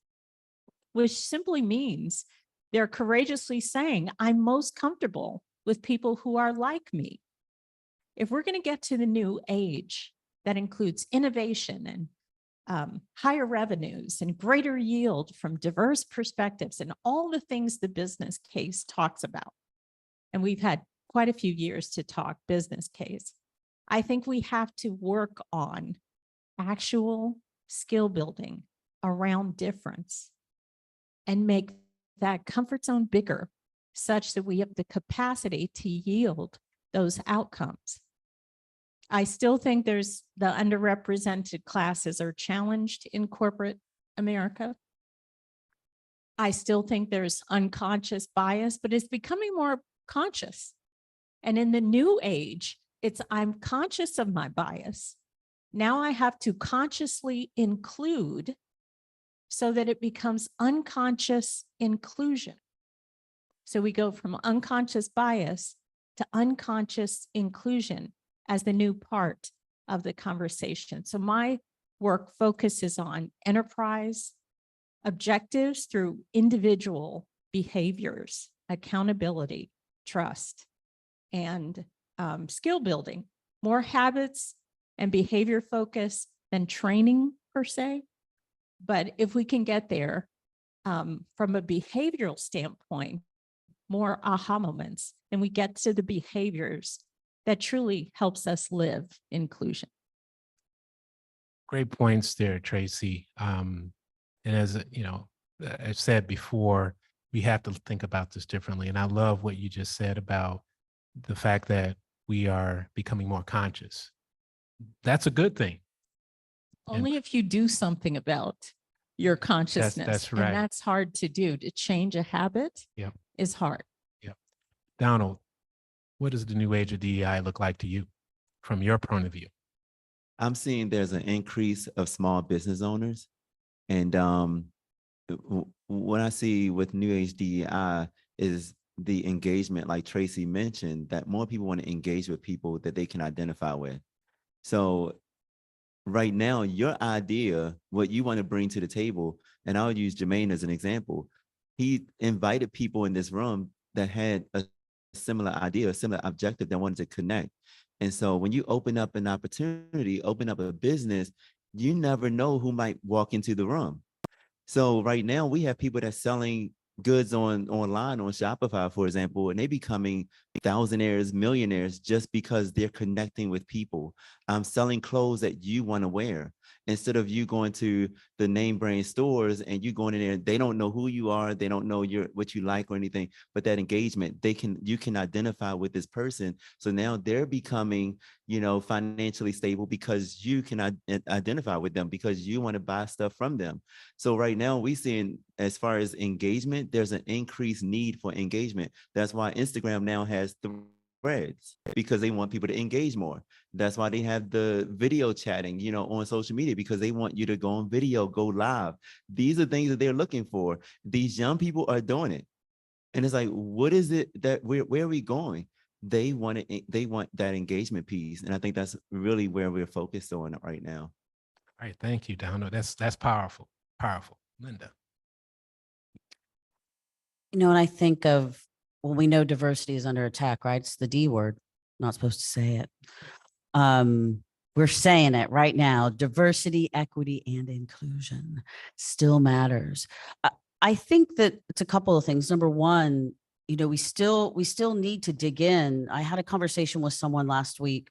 which simply means they're courageously saying, I'm most comfortable with people who are like me. If we're going to get to the new age that includes innovation and higher revenues and greater yield from diverse perspectives and all the things the business case talks about, and we've had quite a few years to talk business case, I think we have to work on actual skill building around difference and make that comfort zone bigger such that we have the capacity to yield those outcomes. I still think there's the underrepresented classes are challenged in corporate America. I still think there's unconscious bias, but it's becoming more conscious. And in the new age, I'm conscious of my bias. Now I have to consciously include so that it becomes unconscious inclusion. So we go from unconscious bias to unconscious inclusion as the new part of the conversation. So my work focuses on enterprise objectives through individual behaviors, accountability, trust, and skill building, more habits and behavior focus than training per se. But if we can get there from a behavioral standpoint, more aha moments, and we get to the behaviors that truly helps us live inclusion. Great points there, Tracy. And as you know, I've said before, we have to think about this differently. And I love what you just said about the fact that we are becoming more conscious. That's a good thing. Only if you do something about your consciousness. That's right. And that's hard to do. To change a habit is hard. Yep. Donald, what does the new age of DEI look like to you from your point of view? I'm seeing there's an increase of small business owners. And what I see with New Age DEI is the engagement, like Tracy mentioned, that more people want to engage with people that they can identify with. So right now, your idea, what you want to bring to the table, and I'll use Jermaine as an example. He invited people in this room that had a similar idea, a similar objective that wanted to connect. And so when you open up an opportunity, open up a business, you never know who might walk into the room. So right now we have people that's selling goods online on Shopify, for example, and they becoming thousandaires, millionaires just because they're connecting with people. Selling clothes that you want to wear. Instead of you going to the name brand stores and you going in there, they don't know who you are, they don't know what you like or anything, but that engagement, you can identify with this person. So now they're becoming, financially stable because you can identify with them, because you want to buy stuff from them. So right now we seeing, as far as engagement, there's an increased need for engagement. That's why Instagram now has threads, because they want people to engage more. That's why they have the video chatting, on social media, because they want you to go on video, go live. These are things that they're looking for. These young people are doing it. And it's like, what is it that where are we going? They want that engagement piece. And I think that's really where we're focused on right now. All right. Thank you, Donald. That's powerful. Powerful. Linda. And I think of, well, we know diversity is under attack, right? It's the D word. Not supposed to say it. We're saying it right now. Diversity, equity, and inclusion still matters. I think that it's a couple of things. Number one, we still need to dig in. I had a conversation with someone last week,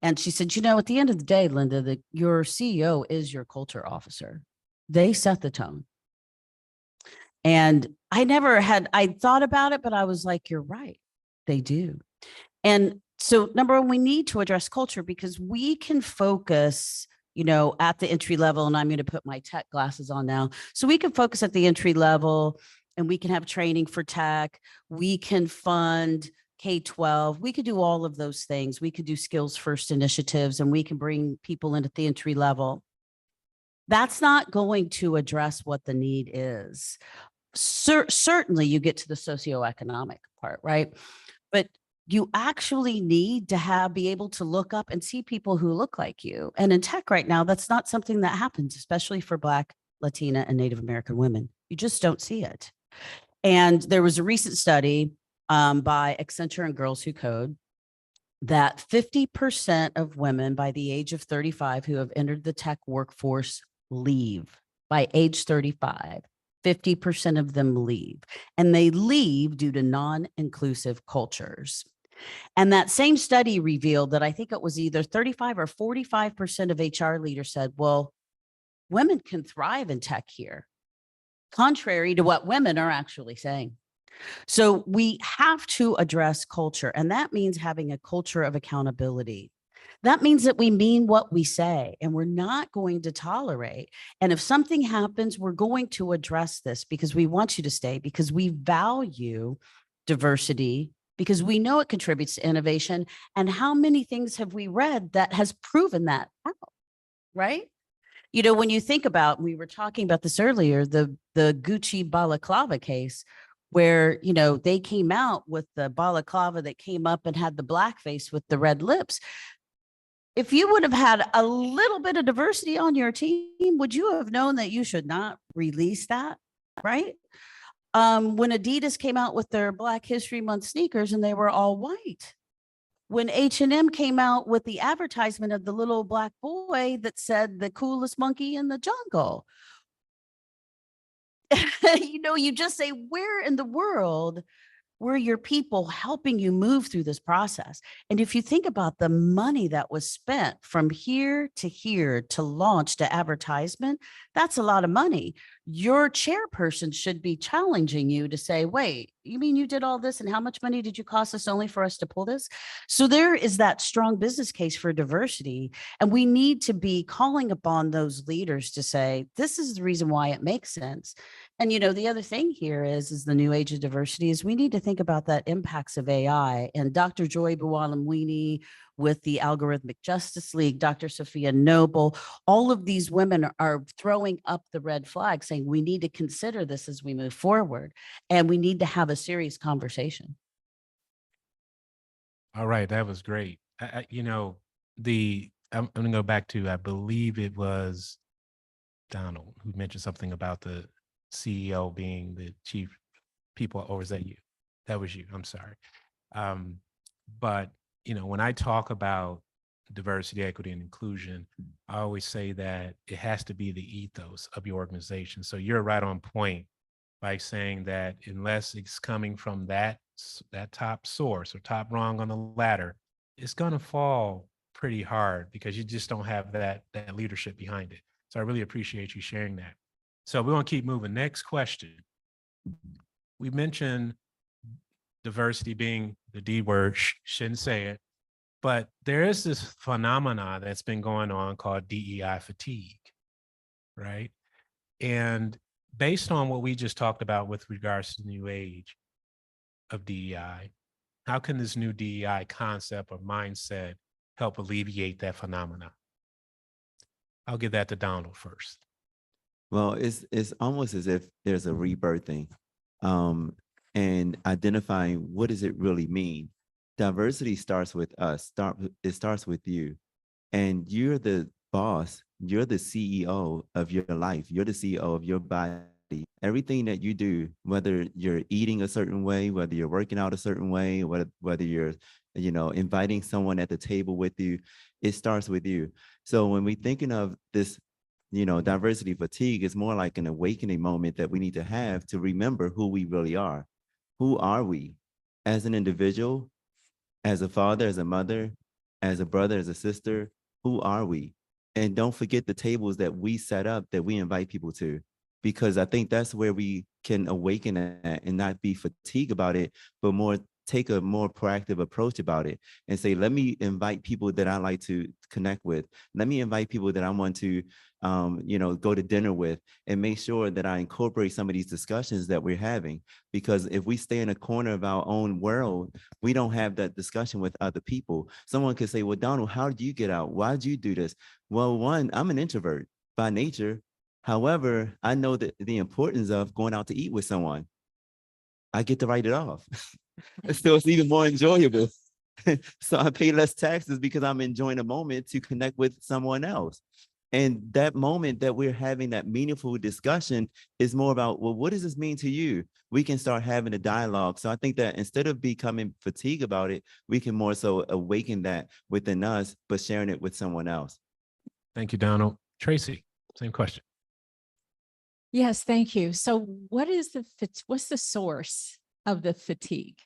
and she said, at the end of the day, Linda, that your CEO is your culture officer. They set the tone. And I thought about it, but I was like, you're right. They do. And so number one, we need to address culture, because we can focus, at the entry level, and I'm going to put my tech glasses on now. So we can focus at the entry level, and we can have training for tech. We can fund K-12. We could do all of those things. We could do skills first initiatives, and we can bring people in at the entry level. That's not going to address what the need is. Certainly you get to the socioeconomic part, right? But you actually need to be able to look up and see people who look like you. And in tech right now, that's not something that happens, especially for Black, Latina, and Native American women. You just don't see it. And there was a recent study by Accenture and Girls Who Code that 50% of women by the age of 35 who have entered the tech workforce leave. By age 35, 50% of them leave. And they leave due to non-inclusive cultures. And that same study revealed that I think it was either 35 or 45% of HR leaders said, well, women can thrive in tech here, contrary to what women are actually saying. So we have to address culture, and that means having a culture of accountability. That means that we mean what we say and we're not going to tolerate. And if something happens, we're going to address this because we want you to stay, because we value diversity, because we know it contributes to innovation. And how many things have we read that has proven that out, right? You know, when you think about, we were talking about this earlier, the Gucci balaclava case, where, you know, they came out with the balaclava that came up and had the blackface with the red lips. If you would have had a little bit of diversity on your team, would you have known that you should not release that, right? When Adidas came out with their Black History Month sneakers and they were all white. When H&M came out with the advertisement of the little black boy that said the coolest monkey in the jungle. You know, you just say, where in the world were your people helping you move through this process? And if you think about the money that was spent from here to launch to advertisement, that's a lot of money. Your chairperson should be challenging you to say, wait, you mean you did all this and how much money did you cost us only for us to pull this? So there is that strong business case for diversity. And we need to be calling upon those leaders to say, this is the reason why it makes sense. And, you know, the other thing here is the new age of diversity is we need to think about that impacts of AI. And Dr. Joy Bualamwini with the Algorithmic Justice League, Dr. Sophia Noble, all of these women are throwing up the red flag saying we need to consider this as we move forward and we need to have a serious conversation. All right, that was great. You know, I'm going to go back to, I believe it was Donald who mentioned something about the CEO being the chief people, or was that you? That was you. I'm sorry. But, you know, when I talk about diversity, equity, and inclusion, I always say that it has to be the ethos of your organization. So you're right on point by saying that unless it's coming from that top source or top rung on the ladder, it's going to fall pretty hard because you just don't have that leadership behind it. So I really appreciate you sharing that. So we're going to keep moving. Next question. We mentioned diversity being the D word, shouldn't say it, but there is this phenomena that's been going on called DEI fatigue, right? And based on what we just talked about with regards to the new age of DEI, how can this new DEI concept or mindset help alleviate that phenomena? I'll give that to Donald first. Well, it's almost as if there's a rebirthing and identifying what does it really mean. Diversity starts with us. It starts with you, and you're the boss. You're the CEO of your life. You're the CEO of your body. Everything that you do, whether you're eating a certain way, whether you're working out a certain way, whether you're, you know, inviting someone at the table with you, it starts with you. So when we're thinking of this, you know, diversity fatigue, is more like an awakening moment that we need to have to remember who we really are. Who are we as an individual, as a father, as a mother, as a brother, as a sister? Who are we? And don't forget the tables that we set up that we invite people to, because I think that's where we can awaken at and not be fatigued about it, but more take a more proactive approach about it and say, let me invite people that I like to connect with. Let me invite people that I want to, you know, go to dinner with, and make sure that I incorporate some of these discussions that we're having. Because if we stay in a corner of our own world, we don't have that discussion with other people. Someone could say, well, Donald, how did you get out? Why did you do this? Well, one, I'm an introvert by nature. However, I know that the importance of going out to eat with someone. I get to write it off. So it's even more enjoyable. So I pay less taxes because I'm enjoying a moment to connect with someone else. And that moment that we're having that meaningful discussion is more about, well, what does this mean to you? We can start having a dialogue. So I think that instead of becoming fatigued about it, we can more so awaken that within us, but sharing it with someone else. Thank you, Donald. Tracy, same question. Yes, thank you. So what's the source of the fatigue?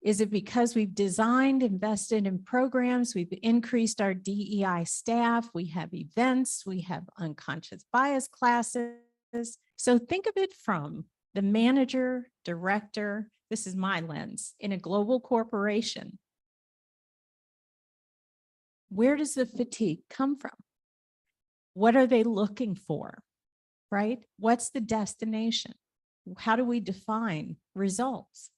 Is it because we've designed, invested in programs, we've increased our DEI staff, we have events, we have unconscious bias classes? So think of it from the manager, director, this is my lens, in a global corporation. Where does the fatigue come from? What are they looking for, right? What's the destination? How do we define results?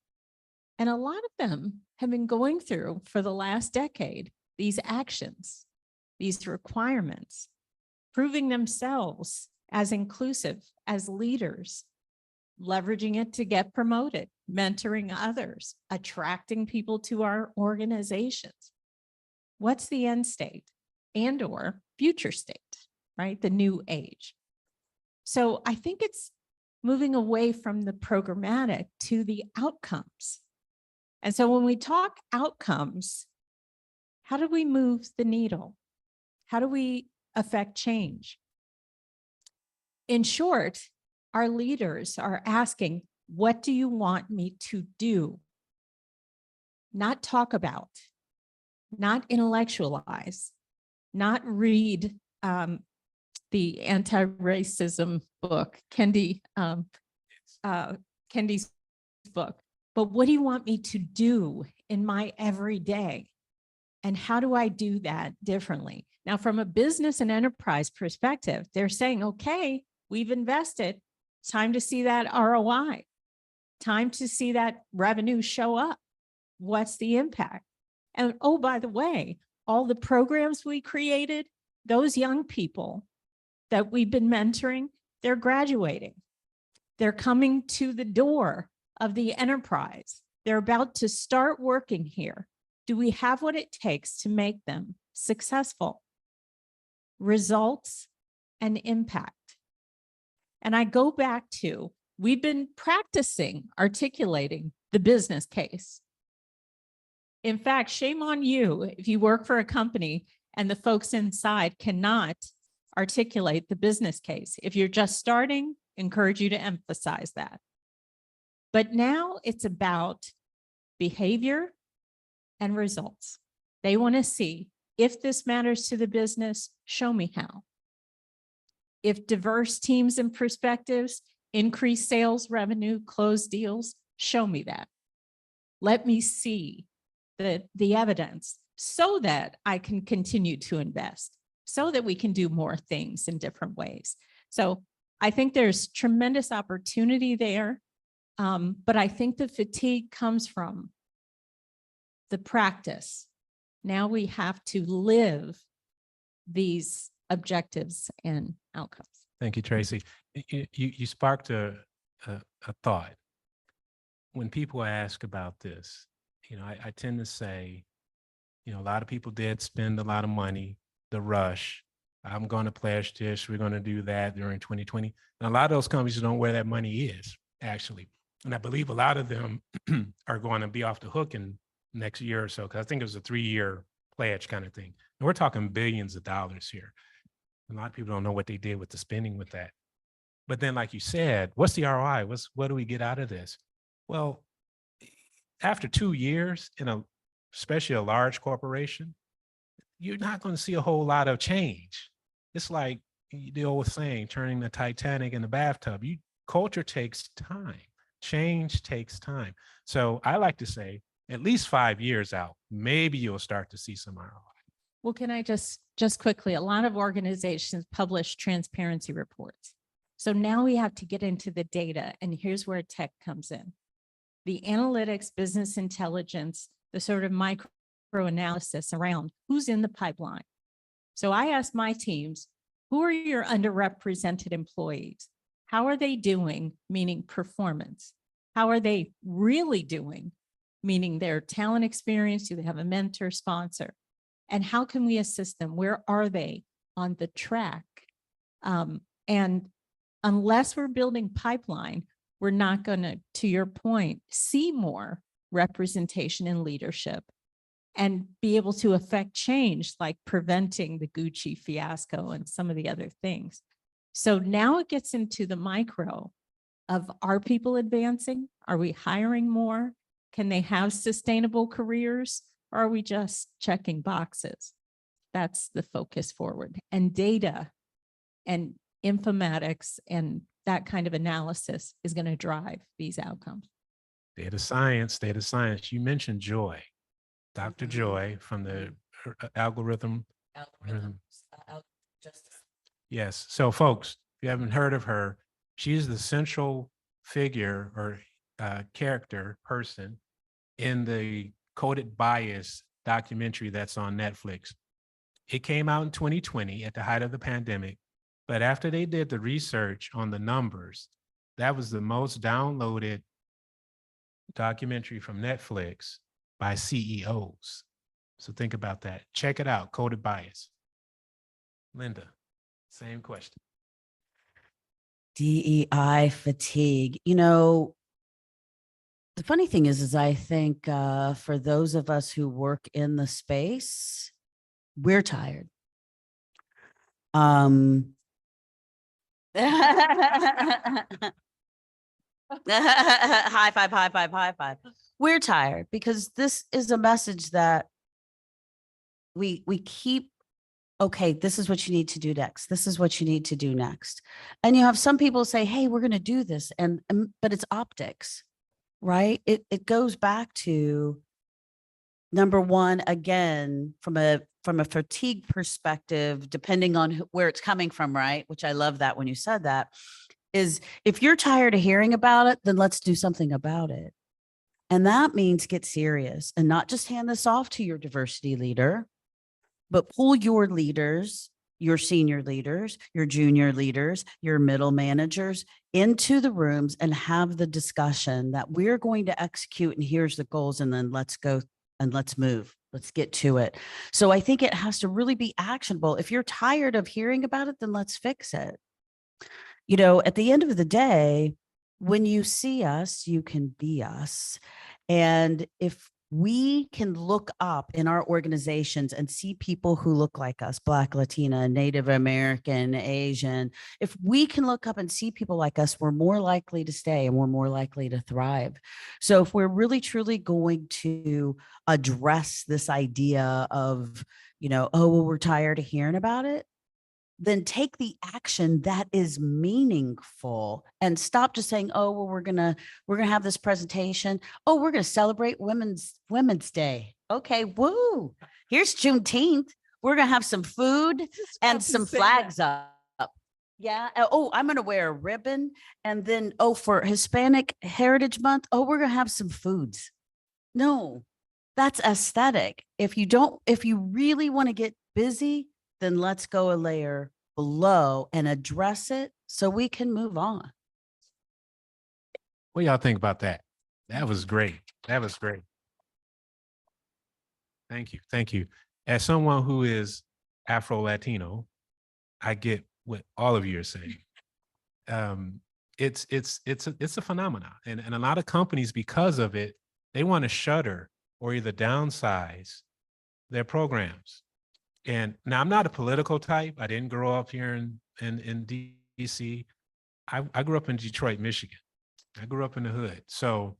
And a lot of them have been going through for the last decade, these actions, these requirements, proving themselves as inclusive, as leaders, leveraging it to get promoted, mentoring others, attracting people to our organizations. What's the end state and or future state, right? The new age. So I think it's moving away from the programmatic to the outcomes. And so when we talk outcomes, how do we move the needle? How do we affect change? In short, our leaders are asking, what do you want me to do? Not talk about, not intellectualize, not read the anti-racism book, Kendi's book. But what do you want me to do in my everyday? And how do I do that differently? Now, from a business and enterprise perspective, they're saying, okay, we've invested. It's time to see that ROI, time to see that revenue show up. What's the impact? And oh, by the way, all the programs we created, those young people that we've been mentoring, they're graduating. They're coming to the door of the enterprise. They're about to start working here. Do we have what it takes to make them successful? Results and impact. And I go back to, we've been practicing articulating the business case. In fact, shame on you if you work for a company and the folks inside cannot articulate the business case. If you're just starting, encourage you to emphasize that. But now it's about behavior and results. They want to see, if this matters to the business, show me how. If diverse teams and perspectives increase sales revenue, close deals, show me that. Let me see the evidence so that I can continue to invest, so that we can do more things in different ways. So I think there's tremendous opportunity there. But I think the fatigue comes from the practice. Now we have to live these objectives and outcomes. Thank you, Tracy. You sparked a thought. When people ask about this, I tend to say, a lot of people did spend a lot of money, the rush. I'm going to pledge this, we're going to do that during 2020. And a lot of those companies don't know where that money is, actually. And I believe a lot of them are going to be off the hook in next year or so, because I think it was a 3-year pledge kind of thing. And we're talking billions of dollars here. A lot of people don't know what they did with the spending with that. But then, like you said, what's the ROI? What do we get out of this? Well, after 2 years, especially a large corporation, you're not going to see a whole lot of change. It's like the old saying, turning the Titanic in the bathtub. Culture takes time. Change takes time. So I like to say, at least 5 years out, maybe you'll start to see some ROI. Well, can I just quickly, a lot of organizations publish transparency reports. So now we have to get into the data, and here's where tech comes in. The analytics, business intelligence, the sort of micro analysis around who's in the pipeline. So I asked my teams, who are your underrepresented employees? How are they doing, meaning performance? How are they really doing, meaning their talent experience? Do they have a mentor, sponsor? And how can we assist them? Where are they on the track? And unless we're building pipeline, we're not going to your point, see more representation in leadership and be able to affect change, like preventing the Gucci fiasco and some of the other things. So now it gets into the micro of, are people advancing? Are we hiring more? Can they have sustainable careers? Or are we just checking boxes? That's the focus forward. And data and informatics and that kind of analysis is going to drive these outcomes. Data science, data science. You mentioned Joy, Dr. Joy from the algorithm. Yes. So folks, if you haven't heard of her, she's the central figure or character person in the Coded Bias documentary that's on Netflix. It came out in 2020 at the height of the pandemic, but after they did the research on the numbers, that was the most downloaded documentary from Netflix by CEOs. So think about that. Check it out, Coded Bias. Linda, same question. DEI fatigue. You know, the funny thing is I think for those of us who work in the space, we're tired. High five, high five, high five. We're tired because this is a message that we keep, okay, this is what you need to do next. This is what you need to do next. And you have some people say, hey, we're going to do this. But it's optics, right? It goes back to number one, again, from a fatigue perspective, depending on where it's coming from, right? Which I love that when you said that, is if you're tired of hearing about it, then let's do something about it. And that means get serious and not just hand this off to your diversity leader, but pull your leaders, your senior leaders, your junior leaders, your middle managers into the rooms and have the discussion that we're going to execute. And here's the goals. And then let's go and let's move. Let's get to it. So I think it has to really be actionable. If you're tired of hearing about it, then let's fix it. You know, at the end of the day, when you see us, you can be us. And if we can look up in our organizations and see people who look like us, Black, Latina, Native American, Asian, if we can look up and see people like us, we're more likely to stay and we're more likely to thrive. So if we're really truly going to address this idea of, you know, oh, well, we're tired of hearing about it, then take the action that is meaningful and stop just saying, oh, well, we're gonna have this presentation. Oh, we're gonna celebrate Women's Day. Okay, woo. Here's Juneteenth. We're gonna have some food and some flags up. Yeah. Oh, I'm gonna wear a ribbon. And then, oh, for Hispanic Heritage Month, oh, we're gonna have some foods. No, that's aesthetic. If you really want to get busy, then let's go a layer below and address it so we can move on. What y'all think about that? That was great. That was great. Thank you. Thank you. As someone who is Afro-Latino, I get what all of you are saying. It's a phenomenon. And a lot of companies, because of it, they want to shutter or either downsize their programs. And now I'm not a political type. I didn't grow up here in DC. I grew up in Detroit, Michigan. I grew up in the hood. So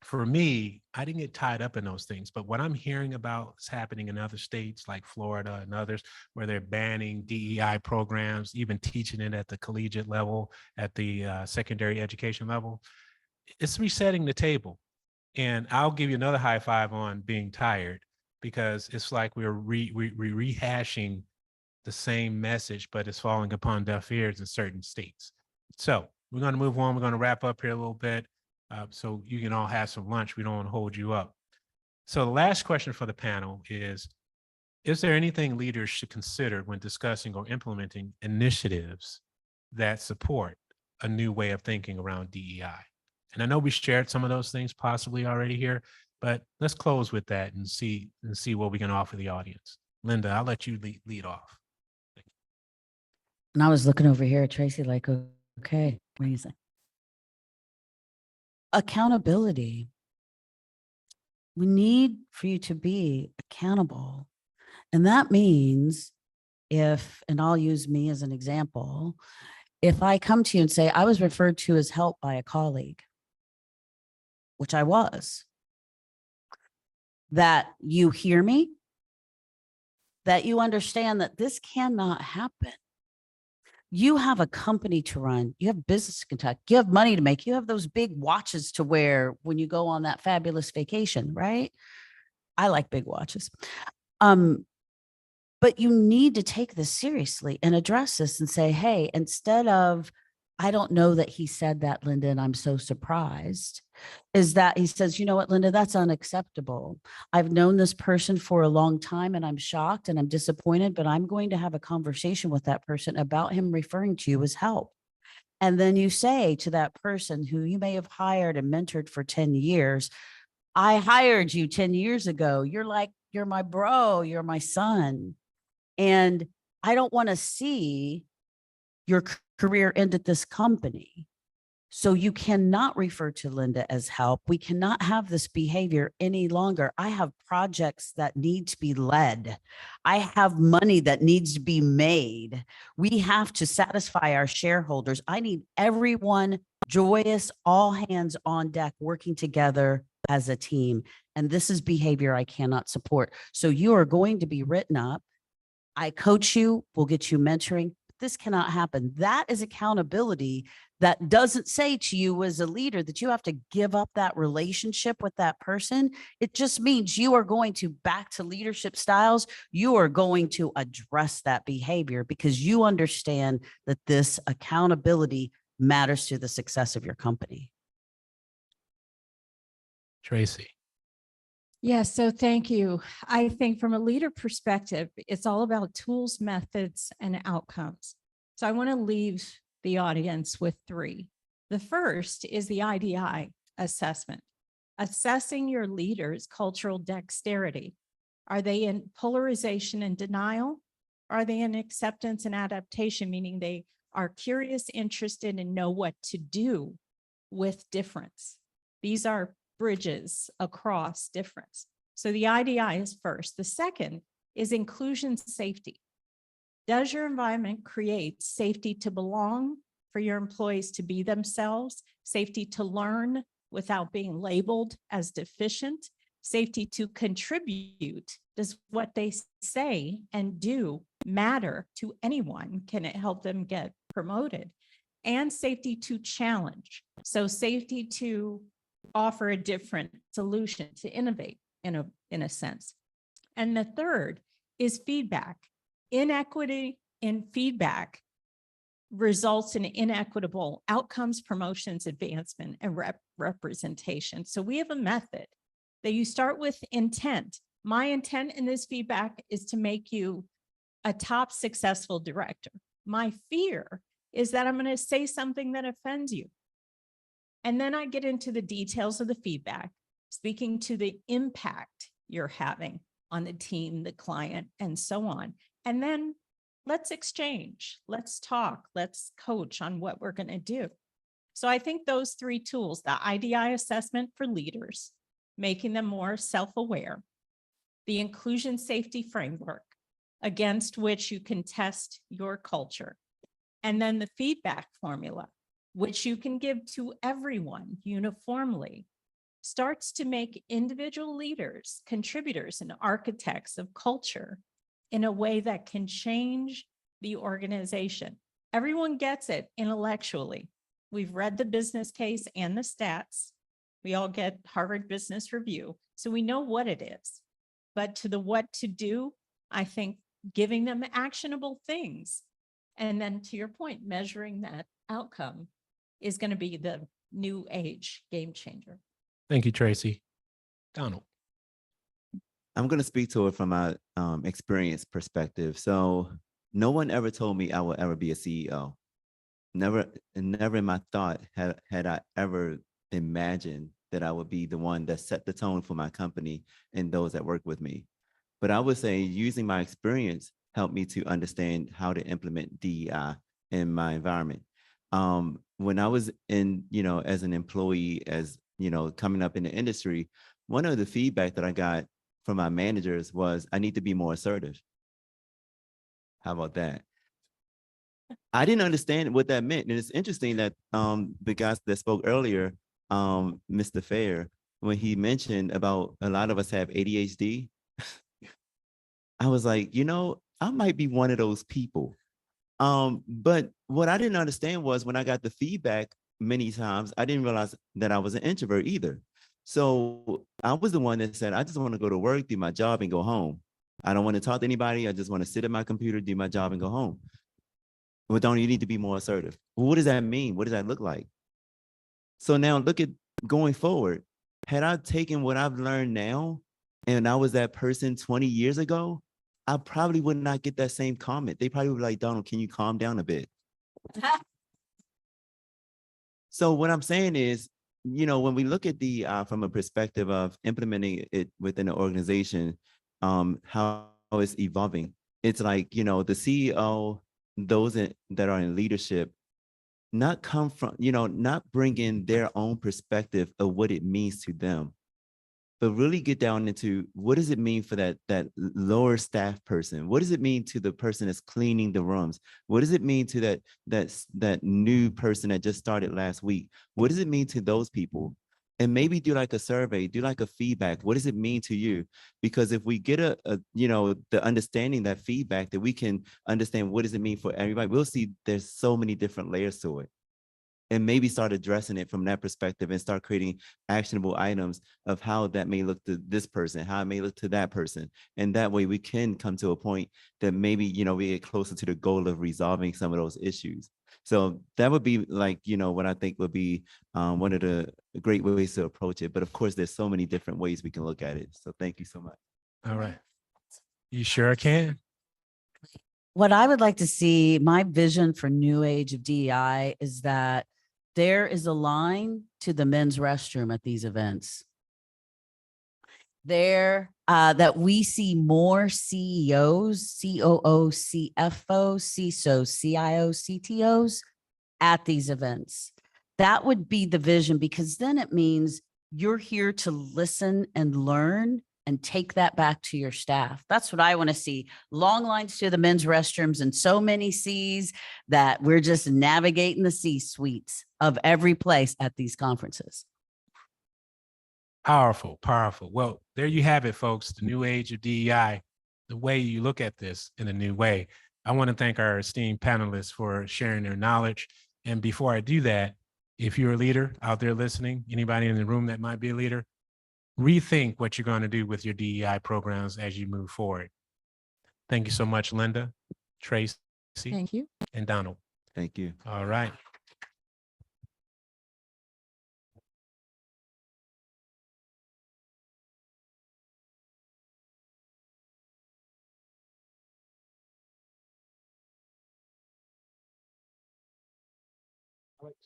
for me, I didn't get tied up in those things. But what I'm hearing about is happening in other states like Florida and others, where they're banning DEI programs, even teaching it at the collegiate level, at the secondary education level. It's resetting the table. And I'll give you another high five on being tired, because it's like we're rehashing the same message, but it's falling upon deaf ears in certain states. So we're going to move on. We're going to wrap up here a little bit so you can all have some lunch. We don't want to hold you up. So the last question for the panel is there anything leaders should consider when discussing or implementing initiatives that support a new way of thinking around DEI? And I know we shared some of those things possibly already here, but let's close with that and see what we can offer the audience. Linda, I'll let you lead off. And I was looking over here at Tracy like, okay, what do you say? Accountability. We need for you to be accountable. And that means and I'll use me as an example, if I come to you and say, I was referred to as help by a colleague, which I was, that you hear me, that you understand that this cannot happen. You have a company to run, you have business to conduct, you have money to make, you have those big watches to wear when you go on that fabulous vacation, right? I like big watches. But you need to take this seriously and address this and say, hey, instead of, I don't know that he said that, Linda, and I'm so surprised, is that he says, you know what, Linda, that's unacceptable. I've known this person for a long time and I'm shocked and I'm disappointed, but I'm going to have a conversation with that person about him referring to you as help. And then you say to that person who you may have hired and mentored for 10 years, I hired you 10 years ago. You're like, you're my bro, you're my son. And I don't want to see your career end at this company. So you cannot refer to Linda as help. We cannot have this behavior any longer. I have projects that need to be led. I have money that needs to be made. We have to satisfy our shareholders. I need everyone joyous, all hands on deck, working together as a team. And this is behavior I cannot support. So you are going to be written up. I coach you, we'll get you mentoring. This cannot happen. That is accountability that doesn't say to you as a leader that you have to give up that relationship with that person. It just means you are going to back to leadership styles. You are going to address that behavior because you understand that this accountability matters to the success of your company. Tracy. Yes, so thank you. I think from a leader perspective, it's all about tools, methods, and outcomes. So I want to leave the audience with 3. The first is the IDI assessment, assessing your leaders' cultural dexterity. Are they in polarization and denial? Are they in acceptance and adaptation, meaning they are curious, interested, and know what to do with difference? These are bridges across difference. So the IDI is first. The second is inclusion safety. Does your environment create safety to belong, for your employees to be themselves, safety to learn without being labeled as deficient, safety to contribute? Does what they say and do matter to anyone? Can it help them get promoted? And safety to challenge. So safety to offer a different solution, to innovate in a sense. And the third is feedback. Inequity in feedback results in inequitable outcomes, promotions, advancement, and representation. So we have a method that you start with intent. My intent in this feedback is to make you a top successful director. My fear is that I'm going to say something that offends you. And then I get into the details of the feedback, speaking to the impact you're having on the team, the client, and so on. And then let's exchange, let's talk, let's coach on what we're going to do. So I think those 3 tools, the IDI assessment for leaders, making them more self-aware, the inclusion safety framework against which you can test your culture, and then the feedback formula, which you can give to everyone uniformly, starts to make individual leaders, contributors, and architects of culture in a way that can change the organization. Everyone gets it intellectually. We've read the business case and the stats. We all get Harvard Business Review, so we know what it is. But to the what to do, I think giving them actionable things, and then to your point, measuring that outcome is going to be the new age game changer. Thank you, Tracy. Donald. I'm going to speak to it from a experience perspective. So no one ever told me I will ever be a CEO. Never in my thought had I ever imagined that I would be the one that set the tone for my company and those that work with me. But I would say using my experience helped me to understand how to implement DEI in my environment. When I was in, as an employee, coming up in the industry, one of the feedback that I got from my managers was I need to be more assertive. How about that? I didn't understand what that meant. And it's interesting that the guys that spoke earlier Mr. Fair, when he mentioned about a lot of us have ADHD, I was like, I might be one of those people. But what I didn't understand was when I got the feedback many times, I didn't realize that I was an introvert either. So I was the one that said, I just want to go to work, do my job, and go home. I don't want to talk to anybody. I just want to sit at my computer, do my job, and go home. Well, don't you need to be more assertive? Well, what does that mean? What does that look like? So now look at going forward. Had I taken what I've learned now and I was that person 20 years ago, I probably would not get that same comment. They probably would be like, Donald, can you calm down a bit? So what I'm saying is, when we look at the from a perspective of implementing it within the organization, how it's evolving, it's like, the CEO, those that are in leadership, not come from, not bring in their own perspective of what it means to them, but really get down into what does it mean for that lower staff person? What does it mean to the person that's cleaning the rooms? What does it mean to that new person that just started last week? What does it mean to those people? And maybe do like a survey, do like a feedback. What does it mean to you? Because if we get the understanding, that feedback, that we can understand what does it mean for everybody, we'll see there's so many different layers to it. And maybe start addressing it from that perspective and start creating actionable items of how that may look to this person, how it may look to that person. And that way we can come to a point that maybe, we get closer to the goal of resolving some of those issues. So that would be like, what I think would be one of the great ways to approach it. But of course, there's so many different ways we can look at it. So thank you so much. All right. You sure can? What I would like to see, my vision for new age of DEI is that there is a line to the men's restroom at these events. That we see more CEOs, COOs, CFOs, CISOs, CIOs, CTOs at these events. That would be the vision, because then it means you're here to listen and learn and take that back to your staff. That's what I want to see. Long lines to the men's restrooms and so many C's that we're just navigating the C suites of every place at these conferences. Powerful, powerful. Well, there you have it, folks. The new age of DEI, the way you look at this in a new way. I want to thank our esteemed panelists for sharing their knowledge. And before I do that, if you're a leader out there listening, anybody in the room that might be a leader, rethink what you're going to do with your DEI programs as you move forward. Thank you so much, Linda, Tracy, Thank you. and Donald. Thank you. All right. Alex.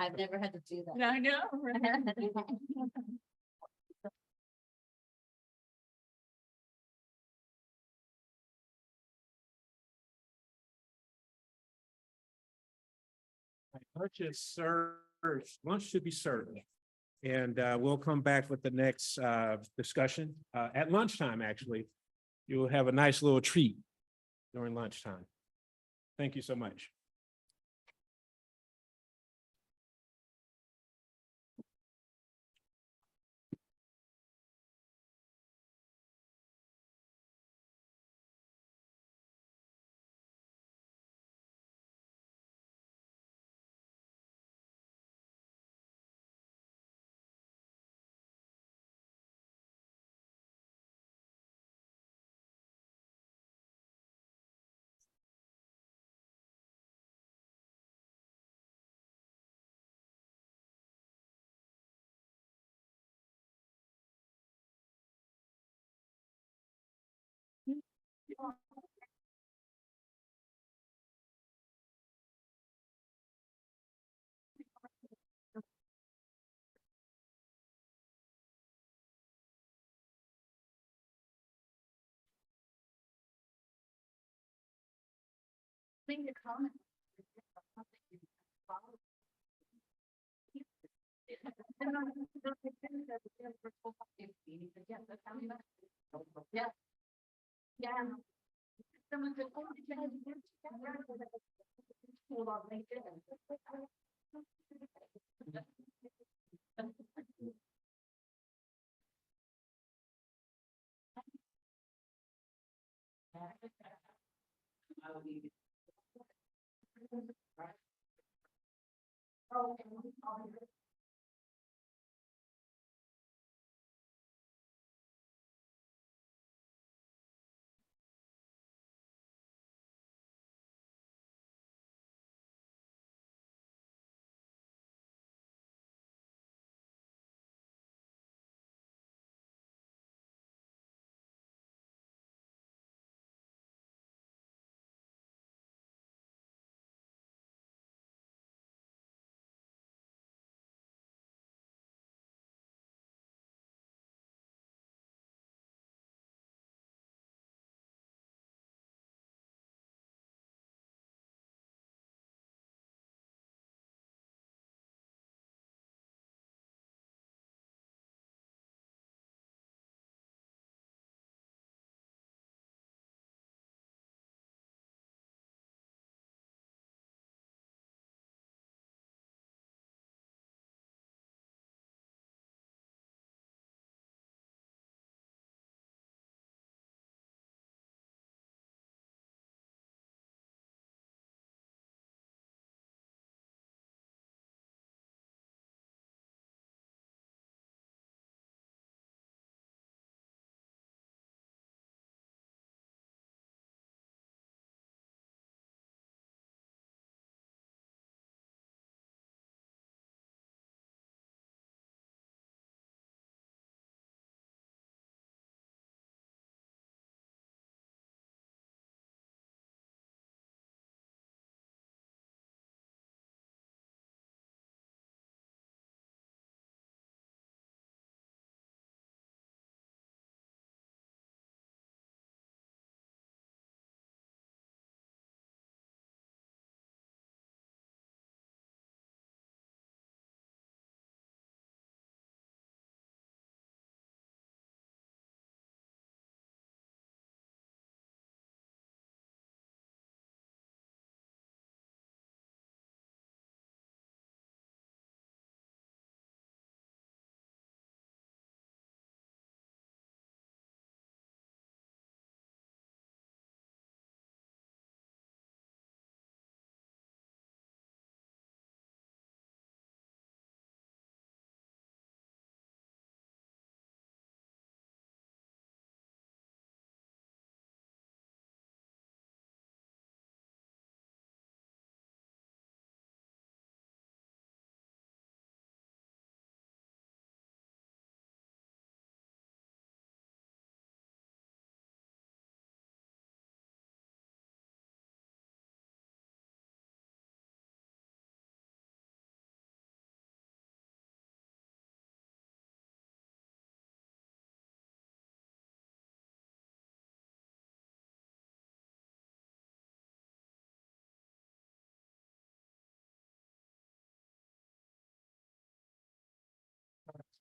I've never had to do that. I know. Lunch is served. Lunch should be served. And we'll come back with the next discussion at lunchtime, actually. You will have a nice little treat during lunchtime. Thank you so much.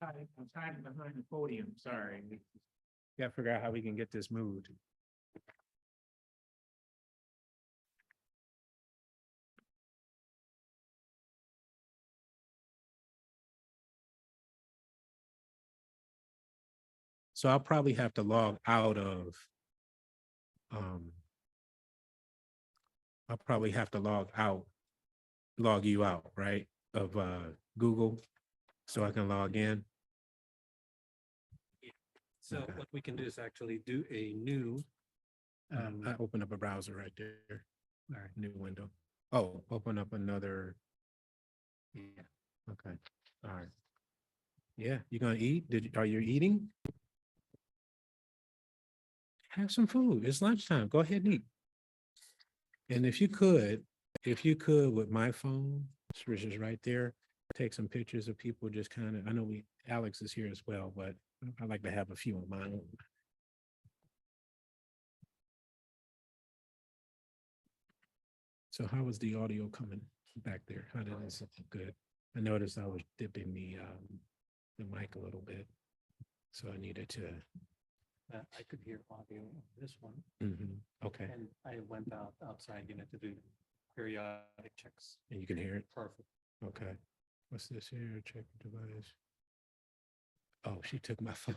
I'm hiding behind the podium, sorry. Gotta figure out how we can get this moved. So I'll probably have to log out of, I'll probably have to log you out, right, of Google, so I can log in. So Okay. what we can do is actually do a new, I open up a browser right there, all right, new window. Oh, open up another, yeah. okay, all right. Yeah, you gonna eat? Are you eating? Have some food. It's lunchtime. Go ahead and eat. And if you could with my phone, which is right there, take some pictures of people just kind of, I know Alex is here as well, but I like to have a few of my own. So how was the audio coming back there? How did this look good? I noticed I was dipping the mic a little bit. So I needed to, I could hear audio on this one, okay, and I went outside, to do periodic checks. and you can hear it? Perfect. Okay. What's this here? Check device. Oh, she took my phone.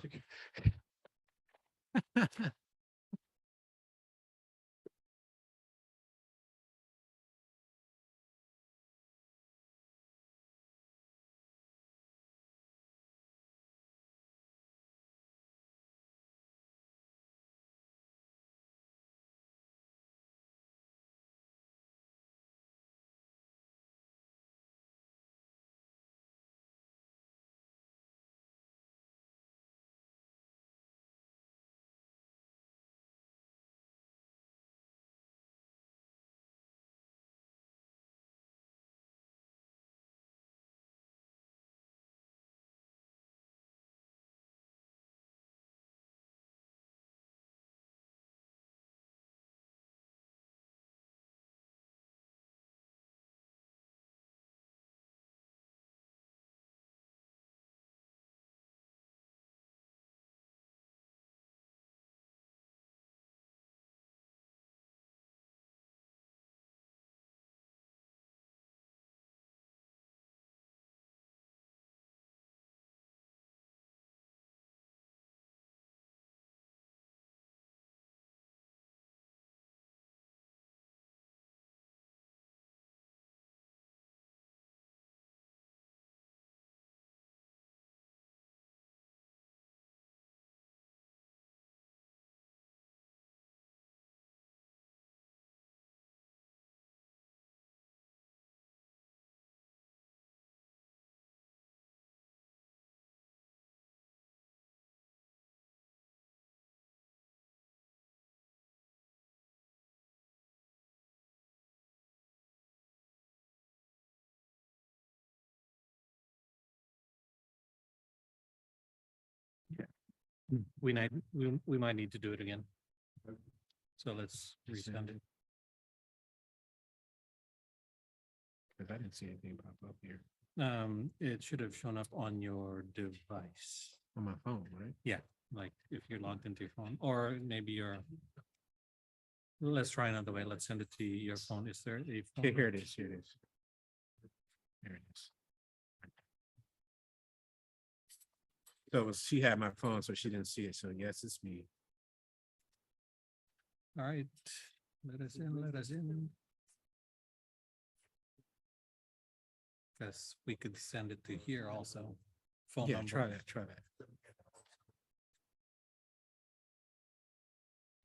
We might need to do it again. So let's resend it. Because I didn't see anything pop up here It should have shown up on your device. on my phone, right? Yeah, like if you're logged into your phone, or maybe your. Let's try another way. Let's send it to your phone. Is there a phone? Here it is, here it is. There it is. So she had my phone, so she didn't see it. So yes, it's me. All right, let us in, let us in. Guess we could send it to here also. Phone Yeah, number. try that, try that.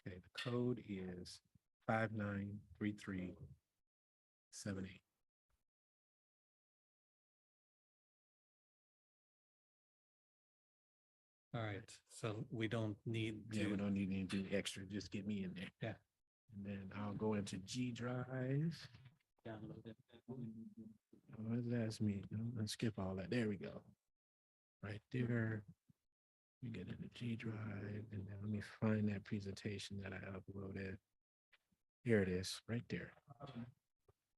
Okay, the code is 593378. All right, so we don't need Yeah, we to, don't need anything extra. Just get me in there. Yeah. And then I'll go into G Drive. download it. Oh, that's me. Let's skip all that. There we go. Right there. You get into G Drive, and then let me find that presentation that I uploaded. Here it is, right there.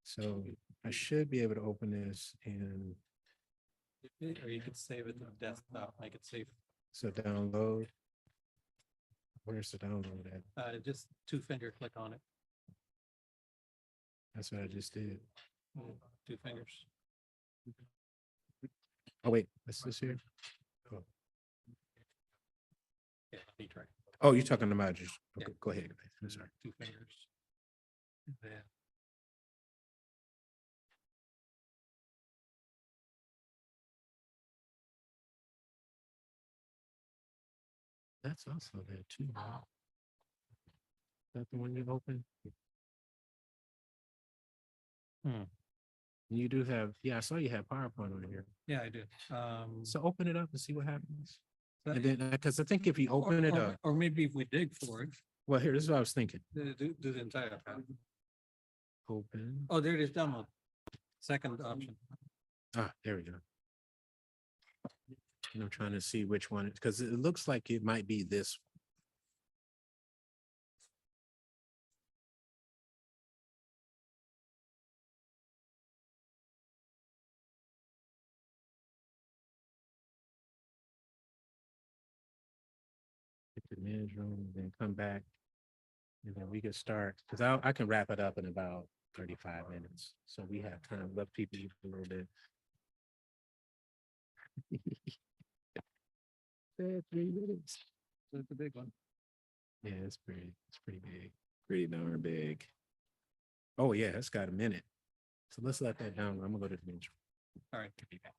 So I should be able to open this and Or you could save it to desktop, make it safe. so download. Where's the download at? Just 2-finger click on it. That's what I just did. 2 fingers. Oh, wait, what's this here? Oh, Yeah, let me try. oh, you're talking about just, okay, Yeah. go ahead. I'm sorry. 2 fingers. And then That's also there too. Right? Is that the one you open? You do have, yeah, I saw you have PowerPoint on here. yeah, I do. So open it up and see what happens. that- And then, because I think if you open it up, Or maybe if we dig for it, well, here, this is what I was thinking. do the entire. Open. Oh, there it is, download. Second option. Ah, there we go. And I'm trying to see which one, because it looks like it might be this. men's room, and then come back. And then we can start, because I can wrap it up in about 35 minutes. So we have time, let people eat a little bit. Yeah, 3 minutes. That's a big one. Yeah, it's pretty big, pretty darn big. Oh yeah, it's got a minute. So let's let that down. I'm gonna go to the men's room. All right, could be back.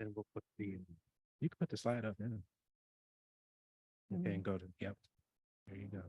Then we'll put the, you can put the slide up now. Okay, and go to, yep, there you go.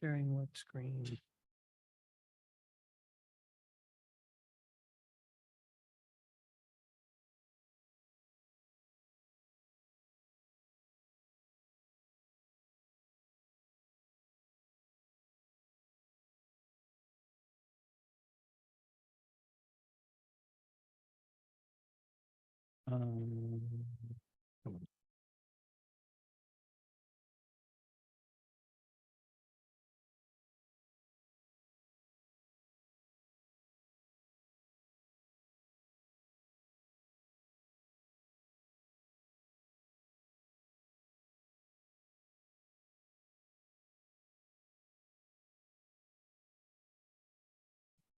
Sharing what screen? Come on.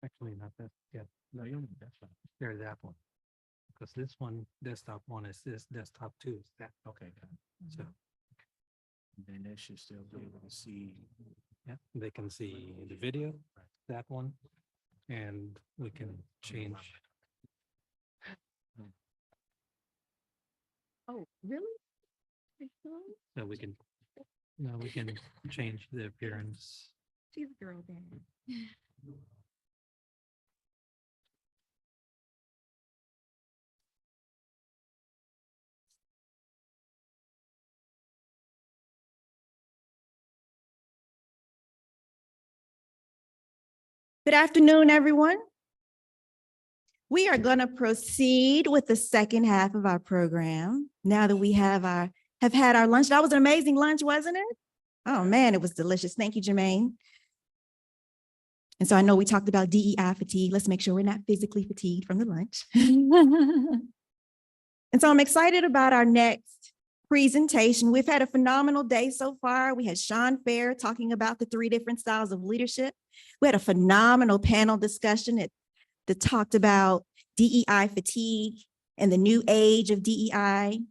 Actually, not that, yeah, no, you don't need that one. There's that one. Because this one, desktop one is this, desktop two is that. Okay, got it. So, Then they should still be able to see. yeah, they can see the video, that one, and we can change. Oh, really? So we can, we can change the appearance. She's a girl then. Good afternoon, everyone. We are going to proceed with the second half of our program. Now that we have had our lunch. That was an amazing lunch, wasn't it? Oh man, it was delicious. Thank you, Jermaine. And so I know we talked about DEI fatigue. Let's make sure we're not physically fatigued from the lunch. And so I'm excited about our next presentation. We've had a phenomenal day so far. We had Sean Fair talking about the 3 different styles of leadership. We had a phenomenal panel discussion that talked about DEI fatigue and the new age of DEI,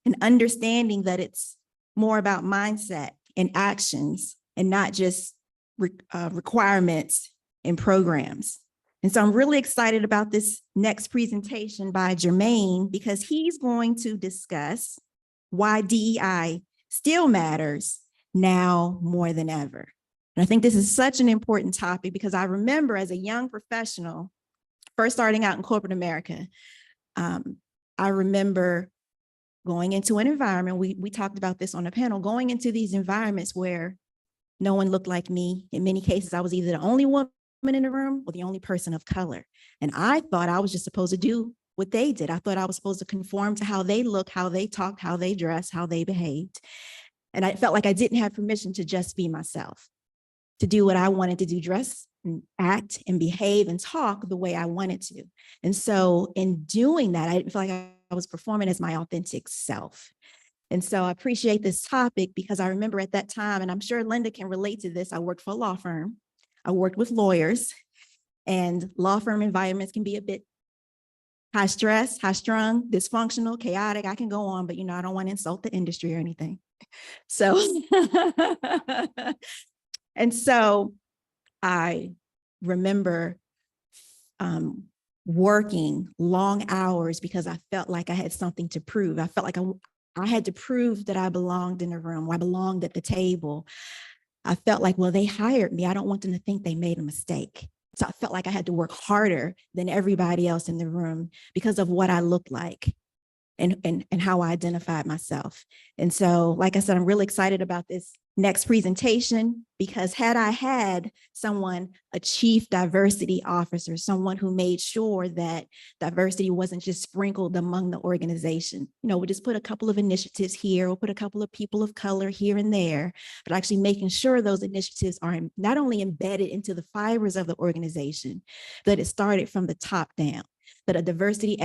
and understanding that it's more about mindset and actions and not just requirements and programs. And so I'm really excited about this next presentation by Jermaine, because he's going to discuss why DEI still matters now more than ever. And I think this is such an important topic because I remember as a young professional, first starting out in corporate America, I remember going into an environment, we talked about this on a panel, going into these environments where no one looked like me. In many cases, I was either the only woman in the room or the only person of color. And I thought I was just supposed to do what they did. I thought I was supposed to conform to how they look, how they talked, how they dressed, how they behaved. And I felt like I didn't have permission to just be myself, to do what I wanted to do, dress and act and behave and talk the way I wanted to. And so in doing that, I didn't feel like I was performing as my authentic self. And so I appreciate this topic because I remember at that time, and I'm sure Linda can relate to this, I worked for a law firm. I worked with lawyers, and law firm environments can be a bit high stress, high strung, dysfunctional, chaotic. I can go on, but I don't want to insult the industry or anything. So, and so I remember working long hours because I felt like I had something to prove. I felt like I had to prove that I belonged in the room, or I belonged at the table. I felt like, well, they hired me. I don't want them to think they made a mistake. So I felt like I had to work harder than everybody else in the room because of what I looked like and how I identified myself. And so, like I said, I'm really excited about this next presentation because had I had someone, a chief diversity officer, someone who made sure that diversity wasn't just sprinkled among the organization, we'll just put a couple of initiatives here, we'll put a couple of people of color here and there, but actually making sure those initiatives are not only embedded into the fibers of the organization, but it started from the top down. That a diversity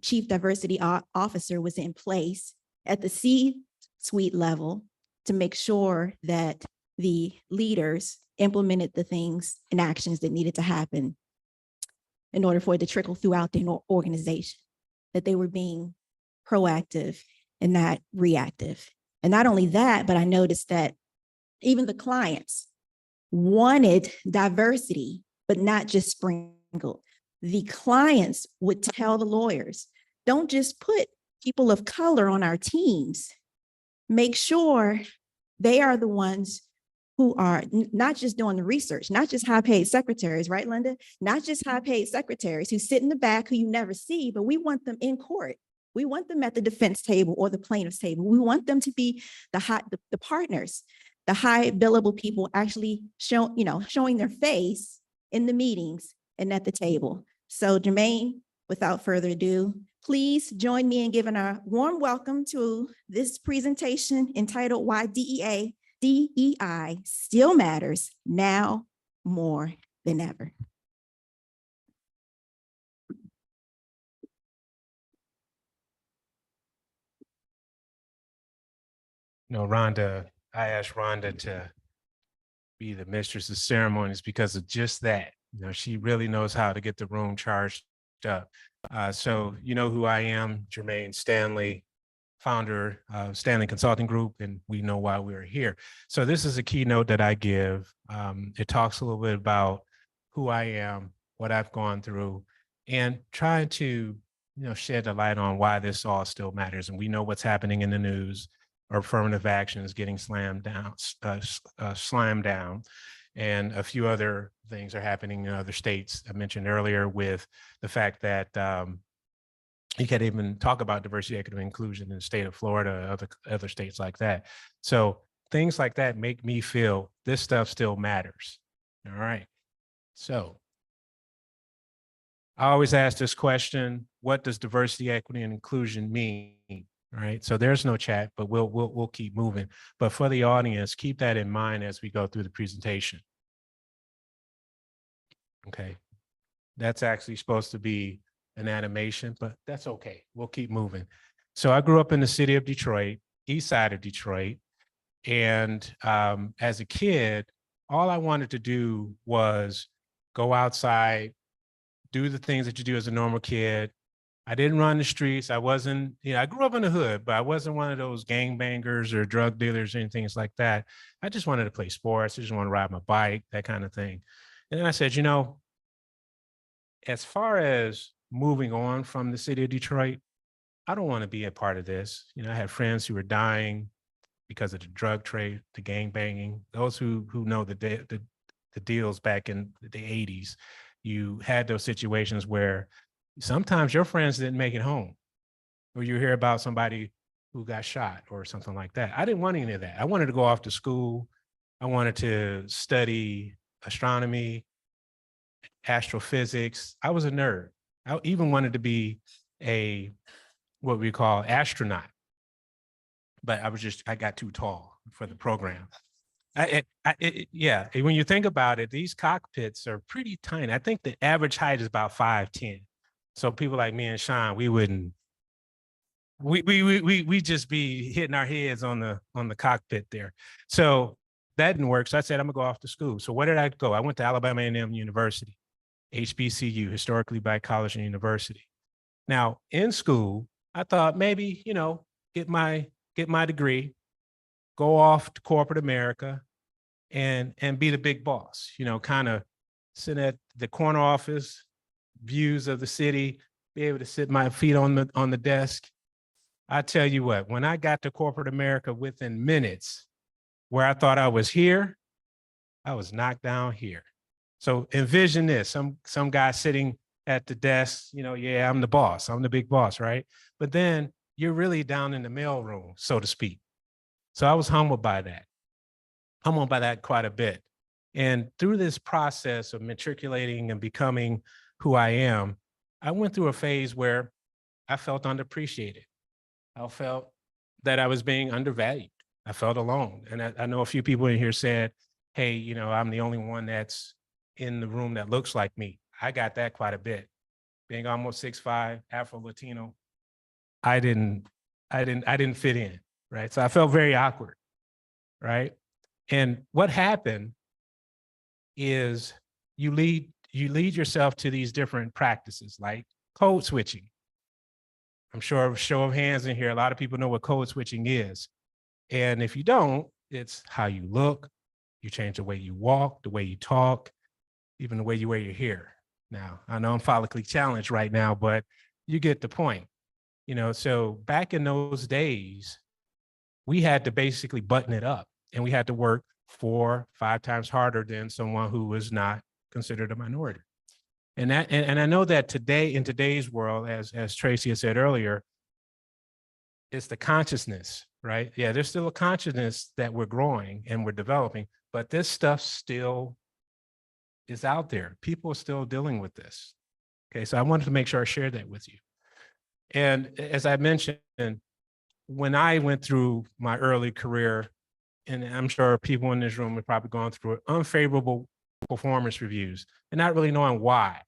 chief diversity officer was in place at the C-suite level to make sure that the leaders implemented the things and actions that needed to happen in order for it to trickle throughout the organization, that they were being proactive and not reactive. And not only that, but I noticed that even the clients wanted diversity, but not just sprinkled. The clients would tell the lawyers, Don't just put people of color on our teams. Make sure they are the ones who are not just doing the research, not just high-paid secretaries, right, Linda? Not just high-paid secretaries who sit in the back who you never see, but we want them in court. We want them at the defense table or the plaintiff's table. We want them to be the partners, the high billable people actually showing their face in the meetings and at the table. So Jermaine, without further ado, please join me in giving a warm welcome to this presentation entitled Why DEI Still Matters Now More Than Ever. Rhonda, I asked Rhonda to be the mistress of ceremonies because of just that. She really knows how to get the room charged up. So you know who I am, Jermaine Stanley, founder of Stanley Consulting Group, and we know why we're here. So this is a keynote that I give. It talks a little bit about who I am, what I've gone through, and trying to shed the light on why this all still matters. And we know what's happening in the news. Affirmative action is getting slammed down, and a few other things are happening in other states. I mentioned earlier with the fact that you can't even talk about diversity, equity, and inclusion in the state of Florida, other states like that. So things like that make me feel this stuff still matters. All right. So I always ask this question: what does diversity, equity, and inclusion mean? All right, so there's no chat, but we'll keep moving. But for the audience, keep that in mind as we go through the presentation. Okay, that's actually supposed to be an animation, but that's okay. We'll keep moving. So I grew up in the city of Detroit, east side of Detroit, and as a kid, all I wanted to do was go outside, do the things that you do as a normal kid. I didn't run the streets. I wasn't, I grew up in the hood, but I wasn't one of those gangbangers or drug dealers or anything like that. I just wanted to play sports. I just wanted to ride my bike, that kind of thing. And then I said, as far as moving on from the city of Detroit, I don't want to be a part of this. I had friends who were dying because of the drug trade, the gang banging. Those who know the deals back in the 80s, you had those situations where sometimes your friends didn't make it home, or you hear about somebody who got shot or something like that. I didn't want any of that. I wanted to go off to school. I wanted to study astronomy, astrophysics. I was a nerd. I even wanted to be what we call astronaut, but I got too tall for the program. When you think about it, these cockpits are pretty tiny. I think the average height is about 5'10". So people like me and Sean, we just be hitting our heads on the cockpit there. So that didn't work. So I said, I'm gonna go off to school. So where did I go? I went to Alabama A&M University, HBCU, Historically Black College and University. Now in school, I thought maybe, get my degree, go off to corporate America and be the big boss, kind of sit at the corner office, views of the city, be able to sit my feet on the desk. I tell you what, when I got to corporate America, within minutes, where I thought I was here, I was knocked down here. So envision this, some guy sitting at the desk, yeah, I'm the boss, I'm the big boss, right? But then you're really down in the mailroom, so to speak. So I was humbled by that quite a bit. And through this process of matriculating and becoming who I am, I went through a phase where I felt underappreciated. I felt that I was being undervalued. I felt alone. And I know a few people in here said, hey, I'm the only one that's in the room that looks like me. I got that quite a bit. Being almost 6'5", Afro-Latino, I didn't fit in, right? So I felt very awkward, right? And what happened is you lead yourself to these different practices like code switching. I'm sure, show of hands in here, a lot of people know what code switching is. And if you don't, it's how you look, you change the way you walk, the way you talk, even the way you wear your hair. Now, I know I'm follically challenged right now, but you get the point. You know, so back in those days, we had to basically button it up, and we had to work 4, 5 times harder than someone who was not considered a minority. And I know that today, in today's world, as Tracy had said earlier, it's the consciousness, right? Yeah, there's still a consciousness that we're growing and we're developing, but this stuff still is out there. People are still dealing with this. Okay, so I wanted to make sure I shared that with you. And as I mentioned, when I went through my early career, and I'm sure people in this room have probably gone through it, unfavorable performance reviews and not really knowing why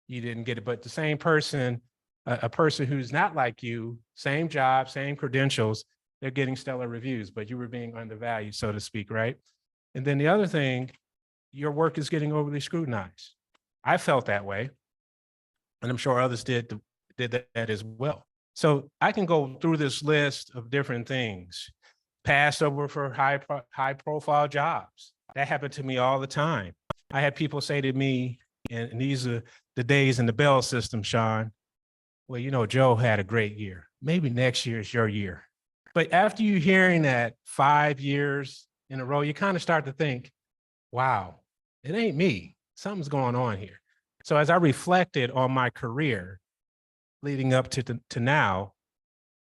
you didn't get it. But the same person, a person who's not like you, same job, same credentials, they're getting stellar reviews, but you were being undervalued, so to speak, right? And then the other thing, your work is getting overly scrutinized. I felt that way, and I'm sure others did that as well. So I can go through this list of different things. Passed over for high profile jobs. That happened to me all the time. I had people say to me, and these are the days in the Bell system, Sean, well, you know, Joe had a great year. Maybe next year is your year. But after you hearing that 5 years in a row, you kind of start to think, wow, it ain't me. Something's going on here. So as I reflected on my career leading up to now,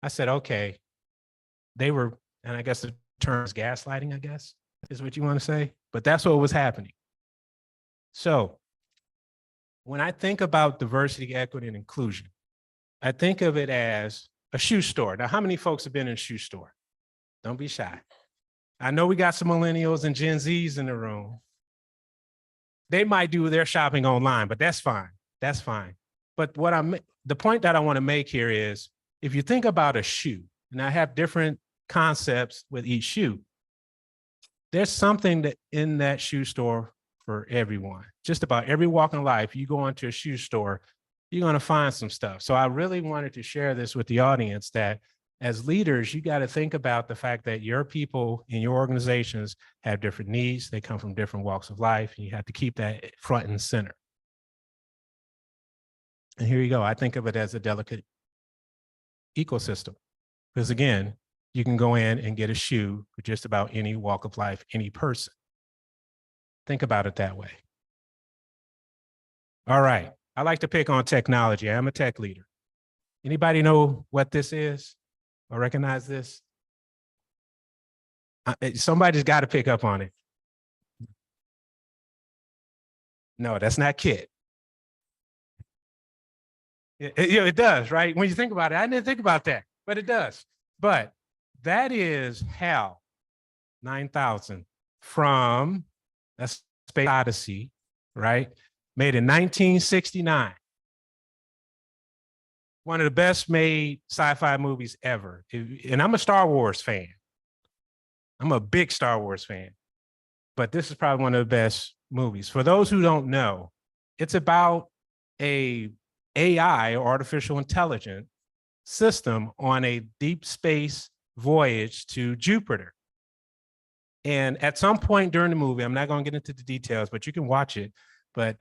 I said, okay, they were, and I guess the term is gaslighting, I guess, is what you want to say, but that's what was happening. So when I think about diversity, equity, and inclusion, I think of it as a shoe store. Now, how many folks have been in a shoe store? Don't be shy. I know we got some millennials and Gen Zs in the room. They might do their shopping online, but that's fine. That's fine. But the point that I want to make here is, if you think about a shoe, and I have different concepts with each shoe, there's something that in that shoe store for everyone. Just about every walk in life, you go into a shoe store, you're going to find some stuff. So I really wanted to share this with the audience, that as leaders, you got to think about the fact that your people in your organizations have different needs. They come from different walks of life, and you have to keep that front and center. And here you go. I think of it as a delicate ecosystem, because again, you can go in and get a shoe for just about any walk of life, any person. Think about it that way. All right. I like to pick on technology. I'm a tech leader. Anybody know what this is or recognize this? Somebody's got to pick up on it. No, that's not Kit. It does, right? When you think about it, I didn't think about that, but it does. But that is HAL 9000 from a Space Odyssey, right? Made in 1969. One of the best made sci-fi movies ever. And I'm a Star Wars fan. I'm a big Star Wars fan. But this is probably one of the best movies. For those who don't know, it's about a AI, or artificial intelligence system, on a deep space voyage to Jupiter. And at some point during the movie, I'm not going to get into the details, but you can watch it. But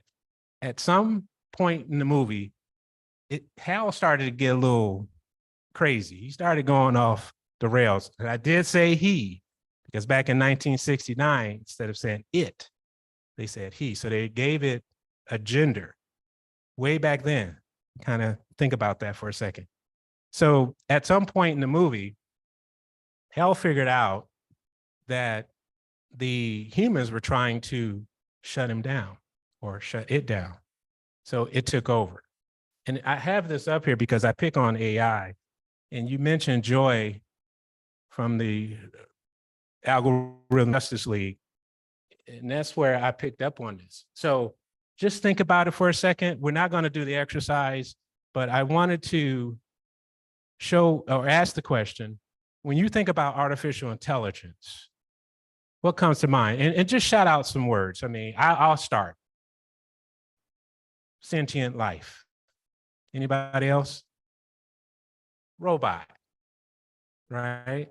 at some point in the movie, Hal started to get a little crazy. He started going off the rails. And I did say he, because back in 1969, instead of saying it, they said he. So they gave it a gender way back then. Kind of think about that for a second. So at some point in the movie, Hal figured out that the humans were trying to shut him down, or shut it down. So it took over. And I have this up here because I pick on AI. And you mentioned Joy from the Algorithm Justice League. And that's where I picked up on this. So just think about it for a second. We're not going to do the exercise, but I wanted to show or ask the question, when you think about artificial intelligence, what comes to mind? And just shout out some words. I mean, I'll start. Sentient life. Anybody else? Robot, right?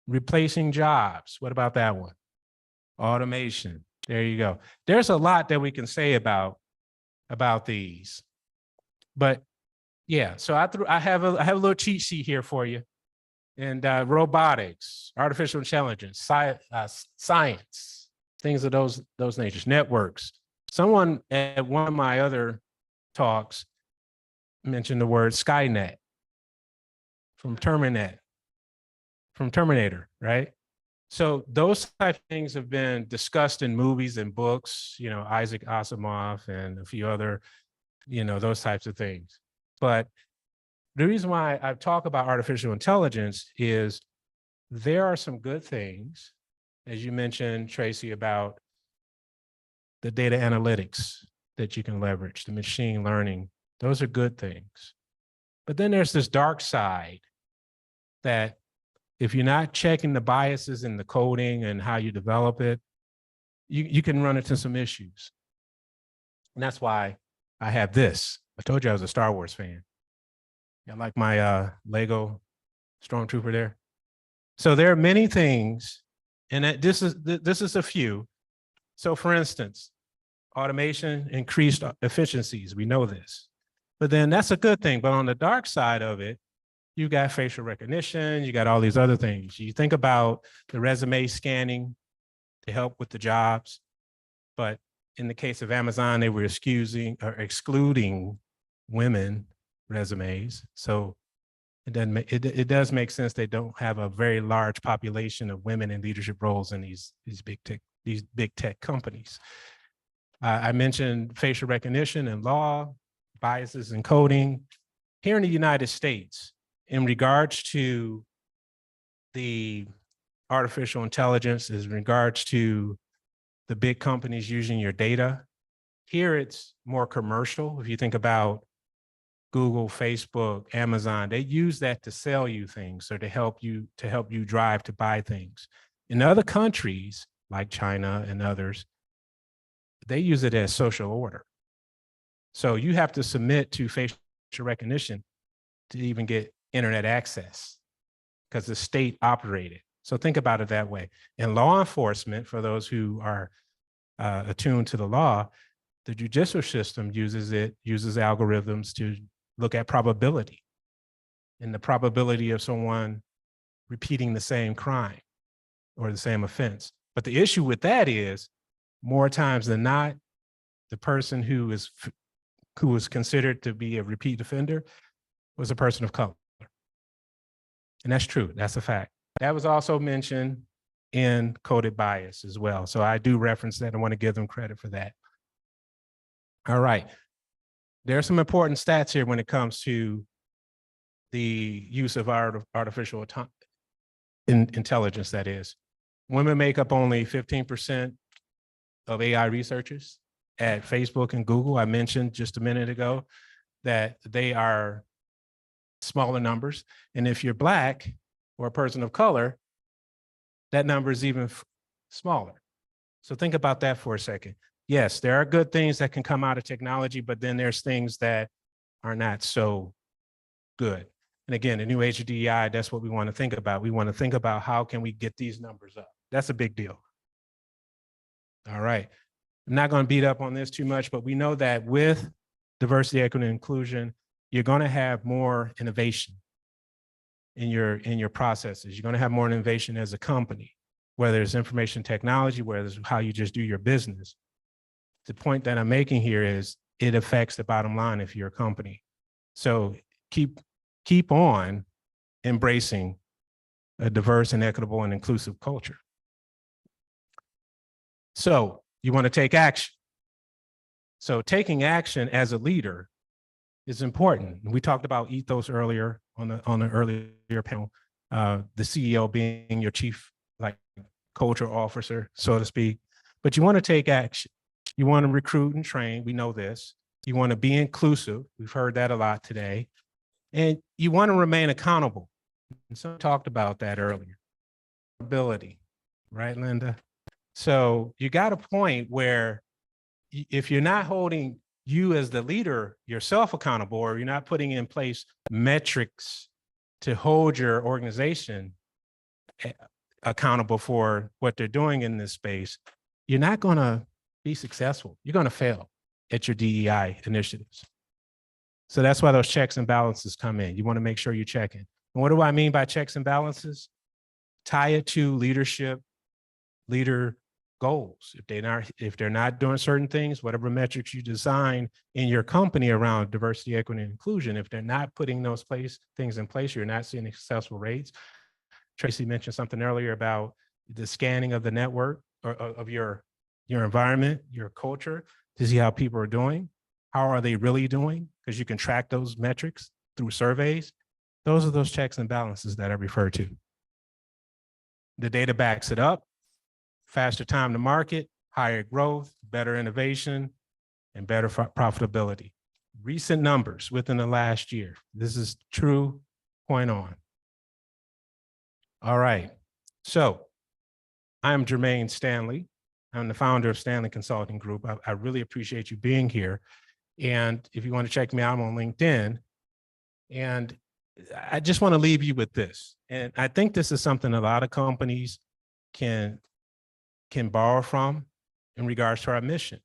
Replacing jobs. What about that one? Automation. There you go. There's a lot that we can say about these. But Yeah, so I have a little cheat sheet here for you. And robotics, artificial intelligence, science, things of those natures, networks. Someone at one of my other talks mentioned the word Skynet from Terminator, right? So those type of things have been discussed in movies and books, you know, Isaac Asimov and a few other, you know, those types of things. But the reason why I talk about artificial intelligence is there are some good things, as you mentioned, Tracy, about the data analytics that you can leverage, the machine learning. Those are good things. But then there's this dark side that if you're not checking the biases in the coding and how you develop it, you can run into some issues. And that's why I have this. I told you I was a Star Wars fan. I like my Lego Stormtrooper there. So there are many things, and this is a few. So for instance, automation increased efficiencies. We know this, but then that's a good thing. But on the dark side of it, you got facial recognition, you got all these other things. You think about the resume scanning to help with the jobs, but in the case of Amazon, they were excluding women resumes. So it does make sense they don't have a very large population of women in leadership roles in these big tech companies. I mentioned facial recognition and law, biases in coding. Here in the United States, in regards to the artificial intelligence, in regards to the big companies using your data, here it's more commercial. If you think about Google, Facebook, Amazon, they use that to sell you things or to help you drive to buy things. In other countries like China and others, they use it as social order. So you have to submit to facial recognition to even get internet access because the state operated. So think about it that way. In law enforcement, for those who are attuned to the law, the judicial system uses algorithms to look at probability and the probability of someone repeating the same crime or the same offense. But the issue with that is more times than not, the person who was considered to be a repeat offender was a person of color. And that's true, that's a fact. That was also mentioned in coded bias as well. So I do reference that. I want to give them credit for that. All right. There are some important stats here when it comes to the use of artificial intelligence, that is. Women make up only 15% of AI researchers at Facebook and Google. I mentioned just a minute ago that they are smaller numbers. And if you're Black or a person of color, that number is even smaller. So think about that for a second. Yes, there are good things that can come out of technology, but then there's things that are not so good. And again, the new age of DEI, that's what we want to think about. We want to think about how can we get these numbers up. That's a big deal. All right. I'm not going to beat up on this too much, but we know that with diversity, equity, and inclusion, you're going to have more innovation in your processes. You're going to have more innovation as a company, whether it's information technology, whether it's how you just do your business. The point that I'm making here is it affects the bottom line if you're a company. So keep on embracing a diverse and equitable and inclusive culture. So you want to take action. So taking action as a leader is important. We talked about ethos earlier on the earlier panel, the CEO being your chief culture officer, so to speak. But you want to take action. You want to recruit and train. We know this. You want to be inclusive. We've heard that a lot today. And you want to remain accountable. And so we talked about that earlier. Ability, right, Linda? So you got a point where if you're not holding you as the leader yourself accountable, or you're not putting in place metrics to hold your organization accountable for what they're doing in this space, you're not going to be successful. You're going to fail at your DEI initiatives. So that's why those checks and balances come in. You want to make sure you're checking. And what do I mean by checks and balances? Tie it to leadership, leader goals. If they're not doing certain things, whatever metrics you design in your company around diversity, equity, and inclusion, if they're not putting those things in place, you're not seeing successful rates. Tracy mentioned something earlier about the scanning of the network or of your environment, your culture, to see how people are doing. How are they really doing? Because you can track those metrics through surveys. Those are those checks and balances that I refer to. The data backs it up. Faster time to market, higher growth, better innovation, and better profitability. Recent numbers within the last year. This is true, point on. All right, so I'm Jermaine Stanley. I'm the founder of Stanley Consulting Group. I really appreciate you being here. And if you want to check me out, I'm on LinkedIn. And I just want to leave you with this. And I think this is something a lot of companies can borrow from in regards to our mission,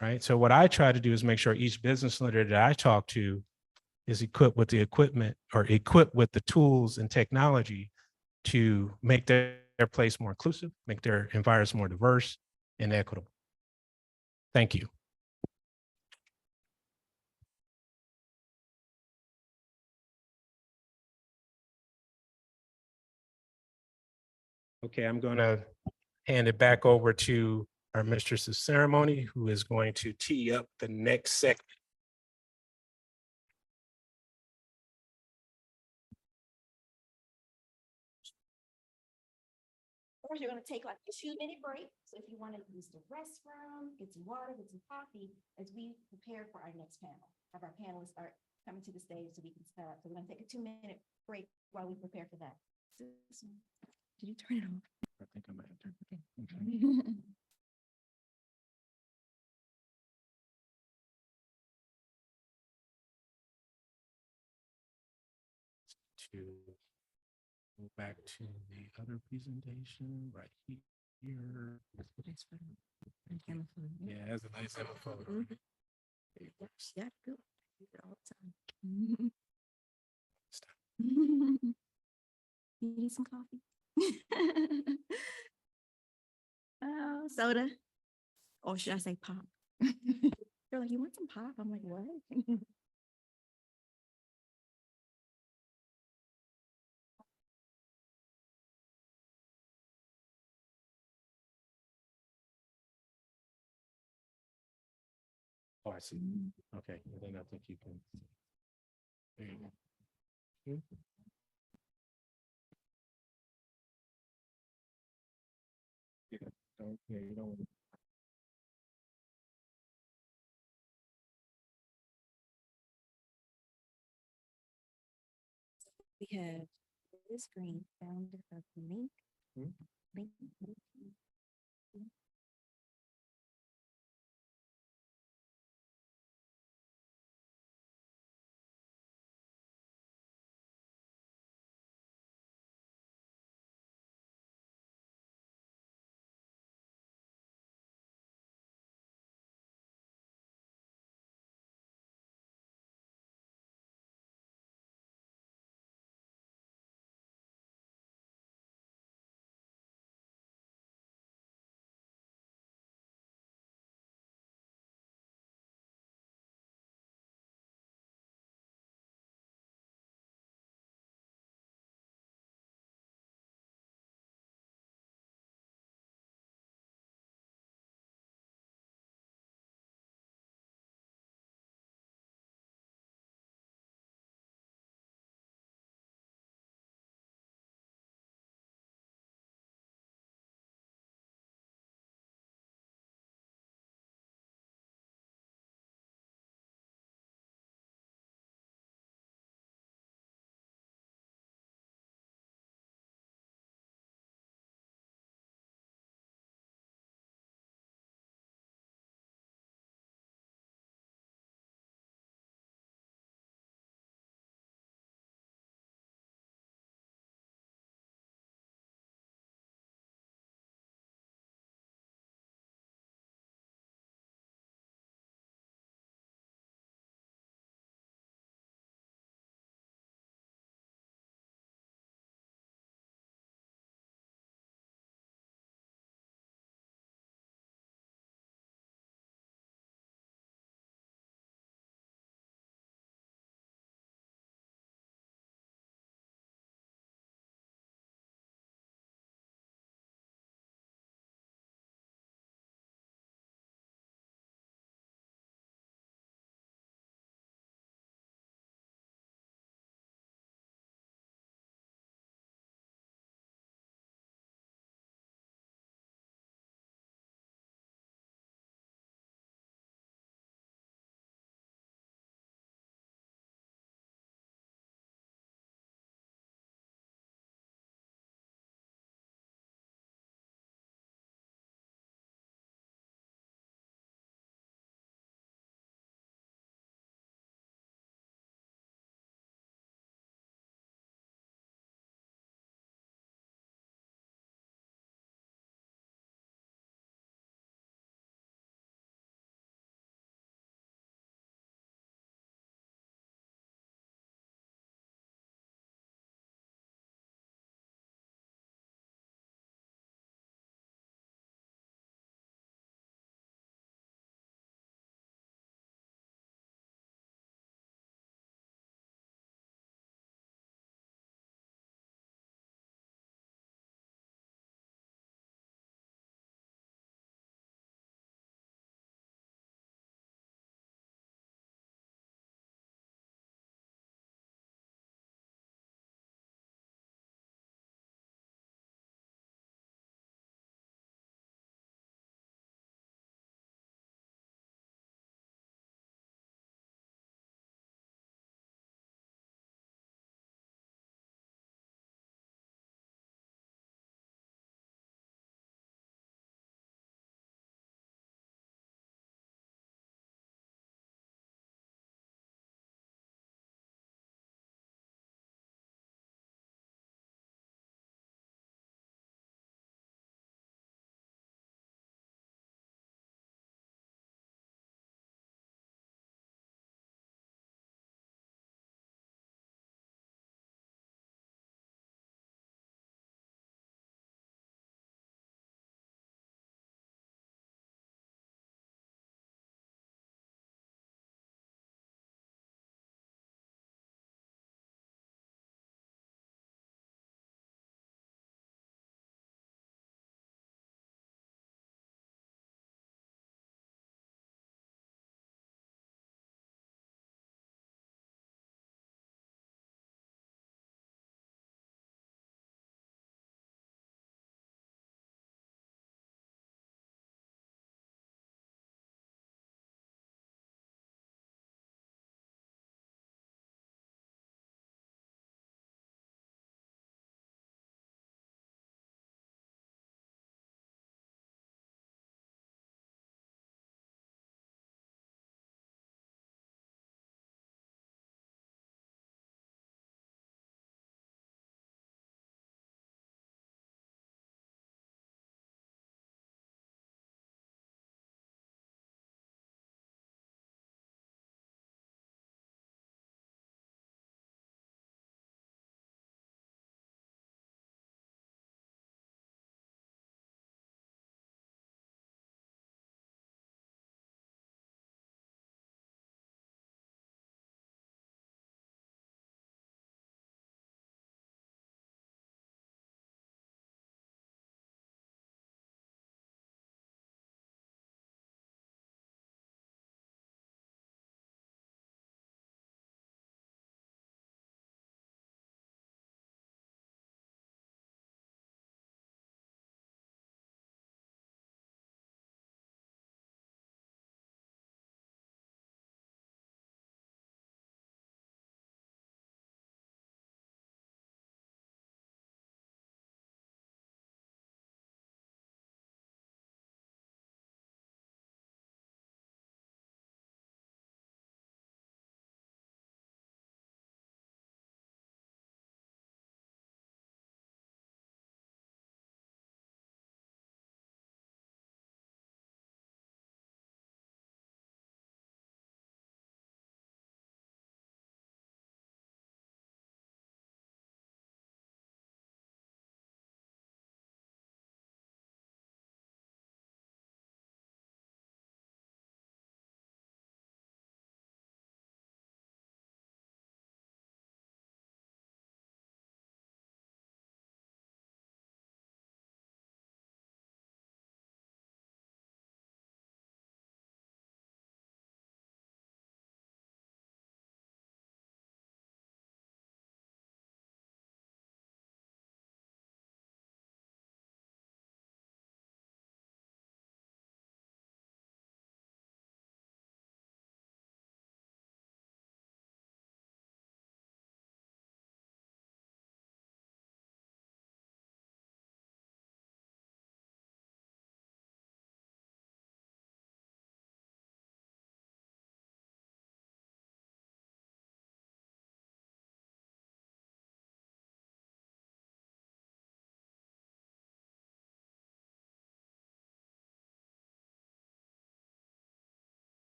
right? So what I try to do is make sure each business leader that I talk to is equipped with the equipment or equipped with the tools and technology to make their place more inclusive, make their environments more diverse and equitable. Thank you. Okay, I'm going to hand it back over to our mistress of ceremony, who is going to tee up the next segment. First, you're gonna take like a 2-minute break. So if you want to use the restroom, get some water, get some coffee, as we prepare for our next panel. Have our panelists start coming to the stage so we can start. So we're gonna take a 2-minute break while we prepare for that. Did you turn it off? I think I might have turned it. Okay. To go back to the other presentation right here. Yeah, it has a nice little photo. It works. Yeah, good. Use it all the time. Stop. You need some coffee? Oh, soda? Or should I say pop? They're like, you want some pop? I'm like, what? Oh, I see. Okay, well, then I think you can. There you go. Yeah, you don't want to. We have this green founder of Link. Link.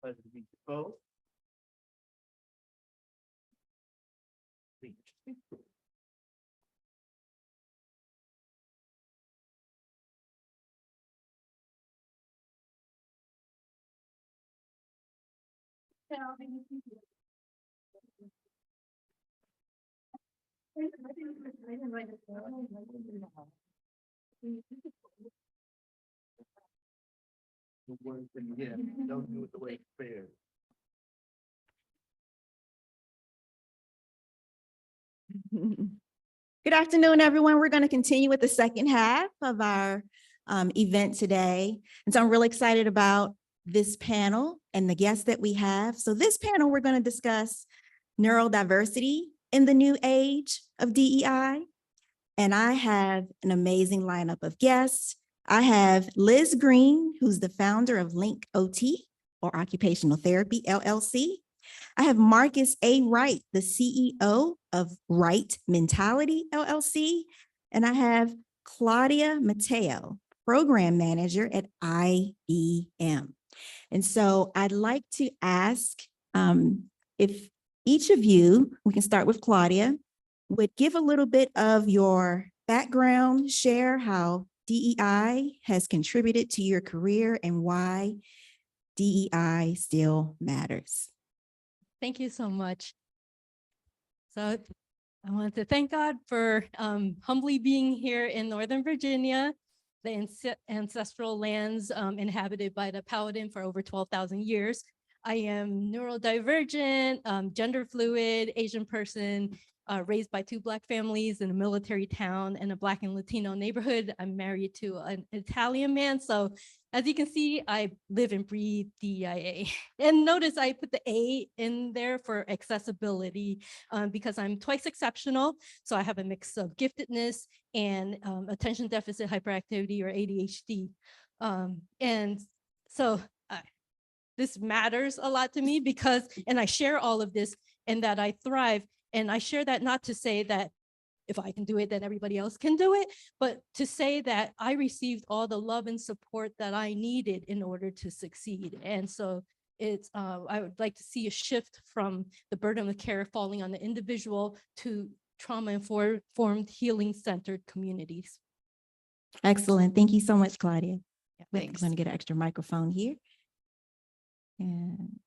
Pleasure to meet you both. Yeah, don't do it the way it's fair. Good afternoon, everyone. We're going to continue with the second half of our event today. And so I'm really excited about this panel and the guests that we have. So this panel, we're going to discuss neurodiversity in the new age of DEI. And I have an amazing lineup of guests. I have Liz Green, who's the founder of Link OT, or Occupational Therapy LLC. I have Marcus A. Wright, the CEO of Right Mentality LLC. And I have Claudia Mateo, Program Manager at IBM. And so I'd like to ask if each of you, we can start with Claudia, would give a little bit of your background, share how DEI has contributed to your career and why DEI still matters. Thank you so much. So I want to thank God for humbly being here in Northern Virginia, the ancestral lands inhabited by the Powhatan for over 12,000 years. I am neurodivergent, gender fluid, Asian person, raised by two Black families in a military town and a Black and Latino neighborhood. I'm married to an Italian man. So as you can see, I live and breathe DEIA. And notice I put the A in there for accessibility because I'm twice exceptional. So I have a mix of giftedness and attention deficit hyperactivity, or ADHD. And so this matters a lot to me because, and I share all of this and that I thrive. And I share that not to say that if I can do it, then everybody else can do it, but to say that I received all the love and support that I needed in order to succeed. And so it's, I would like to see a shift from the burden of care falling on the individual to trauma-informed, healing-centered communities. Excellent. Thank you so much, Claudia. Yeah, We're thanks. going to get an extra microphone here. And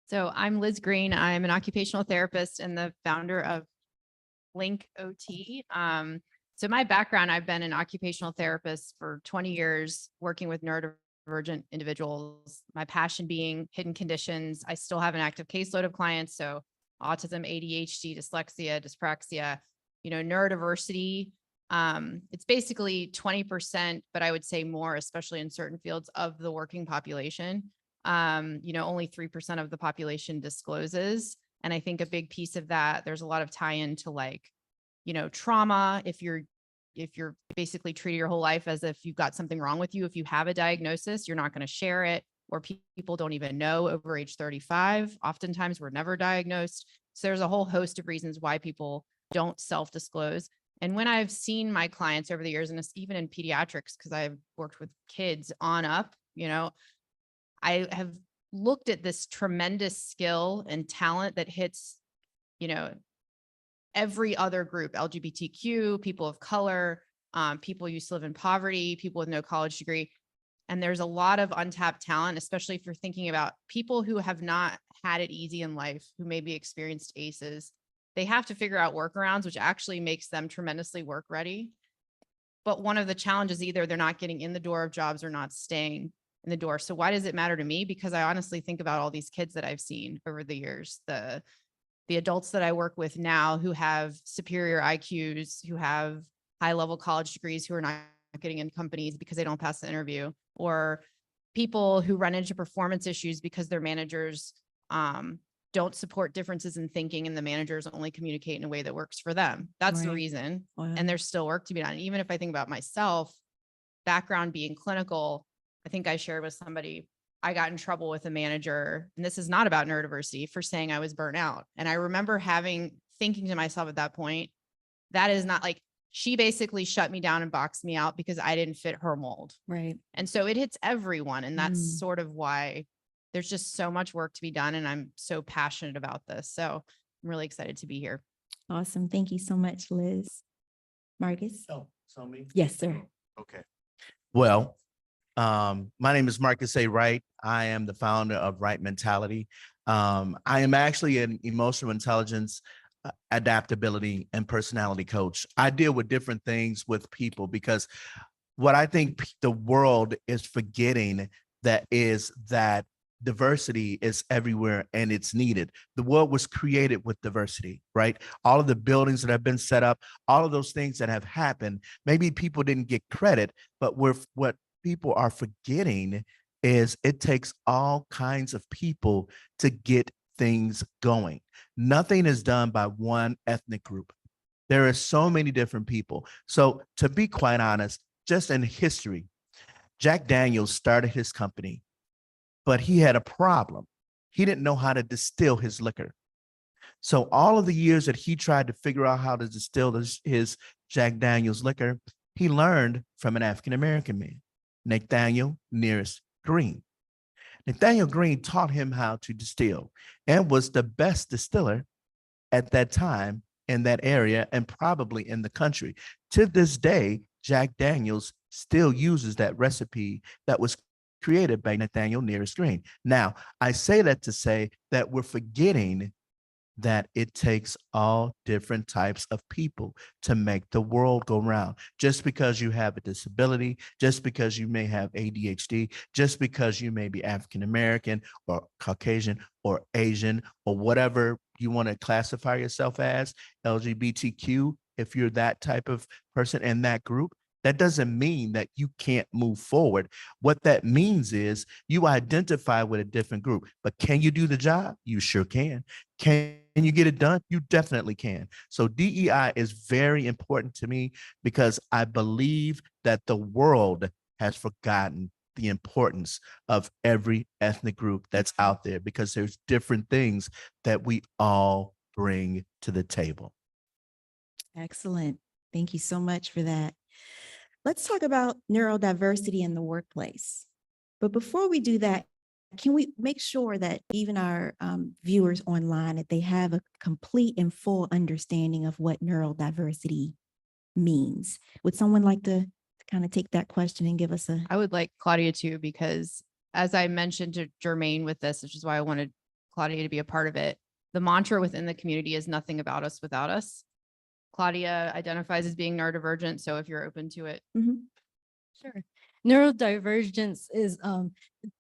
So I'm Liz Green. I'm an occupational therapist and the founder of Link OT. So my background, I've been an occupational therapist for 20 years, working with neurodivergent individuals. My passion being hidden conditions. I still have an active caseload of clients. So autism, ADHD, dyslexia, dyspraxia, neurodiversity. It's basically 20%, but I would say more, especially in certain fields of the working population. Only 3% of the population discloses. And I think a big piece of that, there's a lot of tie-in to trauma. If you're basically treated your whole life as if you've got something wrong with you, if you have a diagnosis, you're not going to share it, or people don't even know over age 35. Oftentimes we're never diagnosed. So there's a whole host of reasons why people don't self-disclose. And when I've seen my clients over the years, and even in pediatrics, because I've worked with kids on up, I have looked at this tremendous skill and talent that hits, every other group, LGBTQ, people of color, people who used to live in poverty, people with no college degree. And there's a lot of untapped talent, especially if you're thinking about people who have not had it easy in life, who maybe experienced ACEs. They have to figure out workarounds, which actually makes them tremendously work ready. But one of the challenges, either they're not getting in the door of jobs or not staying in the door. So why does it matter to me? Because I honestly think about all these kids that I've seen over the years, the adults that I work with now who have superior IQs, who have high-level college degrees, who are not getting in companies because they don't pass the interview, or people who run into performance issues because their managers don't support differences in thinking and the managers only communicate in a way that works for them. That's the reason. Wow. And there's still work to be done. And even if I think about myself, background being clinical, I think I shared with somebody, I got in trouble with a manager, and this is not about neurodiversity, for saying I was burnt out. And I remember thinking to myself at that point, that is not she basically shut me down and boxed me out because I didn't fit her mold. Right. And so it hits everyone. And that's sort of why there's just so much work to be done, and I'm so passionate about this. So I'm really excited to be here. Awesome. Thank you so much, Liz. Marcus? Oh, so me? Yes, sir. Okay. Well, my name is Marcus A. Wright. I am the founder of Right Mentality. I am actually an emotional intelligence, adaptability, and personality coach. I deal with different things with people because what I think the world is forgetting that is that diversity is everywhere and it's needed. The world was created with diversity, right? All of the buildings that have been set up, all of those things that have happened, maybe people didn't get credit, but what people are forgetting is it takes all kinds of people to get things going. Nothing is done by one ethnic group. There are so many different people. So to be quite honest, just in history, Jack Daniels started his company, but he had a problem. He didn't know how to distill his liquor. So all of the years that he tried to figure out how to distill his Jack Daniels liquor, he learned from an African-American man, Nathaniel Nearest Green. Nathaniel Green taught him how to distill and was the best distiller at that time in that area and probably in the country. To this day, Jack Daniels still uses that recipe that was created by Nathaniel Nearest Green. Now, I say that to say that we're forgetting that it takes all different types of people to make the world go round. Just because you have a disability, just because you may have ADHD, just because you may be African-American or Caucasian or Asian or whatever you want to classify yourself as, LGBTQ, if you're that type of person in that group, that doesn't mean that you can't move forward. What that means is you identify with a different group, but can you do the job? You sure can. Can you get it done? You definitely can. So DEI is very important to me because I believe that the world has forgotten the importance of every ethnic group that's out there because there's different things that we all bring to the table. Excellent. Thank you so much for that. Let's talk about neurodiversity in the workplace. But before we do that, can we make sure that even our viewers online, that they have a complete and full understanding of what neurodiversity means? Would someone like to kind of take that question and give us a... I would like Claudia too, because as I mentioned to Jermaine with this, which is why I wanted Claudia to be a part of it, the mantra within the community is nothing about us without us. Claudia identifies as being neurodivergent, so if you're open to it. Sure. Neurodivergence is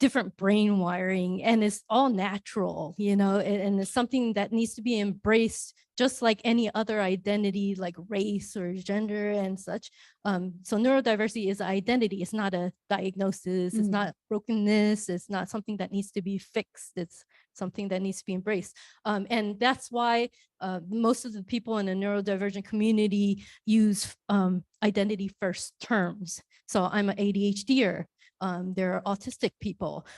different brain wiring, and it's all natural, you know, and it's something that needs to be embraced just like any other identity, like race or gender and such. So neurodiversity is an identity. It's not a diagnosis. It's not brokenness. It's not something that needs to be fixed. It's something that needs to be embraced. And that's why most of the people in the neurodivergent community use identity first terms. So I'm an ADHDer. There are autistic people.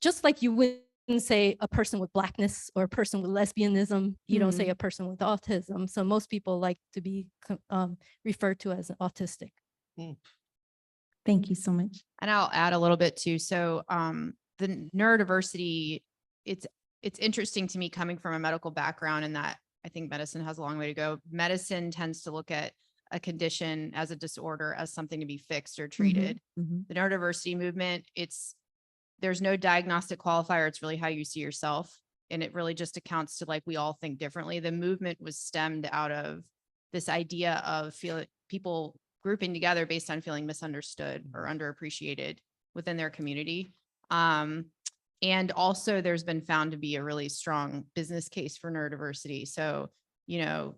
Just like you wouldn't say a person with Blackness or a person with lesbianism, you don't say a person with autism. So most people like to be referred to as autistic. Thank you so much. And I'll add a little bit too. So the neurodiversity, it's interesting to me coming from a medical background, in that I think medicine has a long way to go. Medicine tends to look at a condition as a disorder, as something to be fixed or treated. The neurodiversity movement, there's no diagnostic qualifier. It's really how you see yourself. And it really just accounts to, like, we all think differently. The movement was stemmed out of this idea of people grouping together based on feeling misunderstood or underappreciated within their community. And also there's been found to be a really strong business case for neurodiversity. So, you know,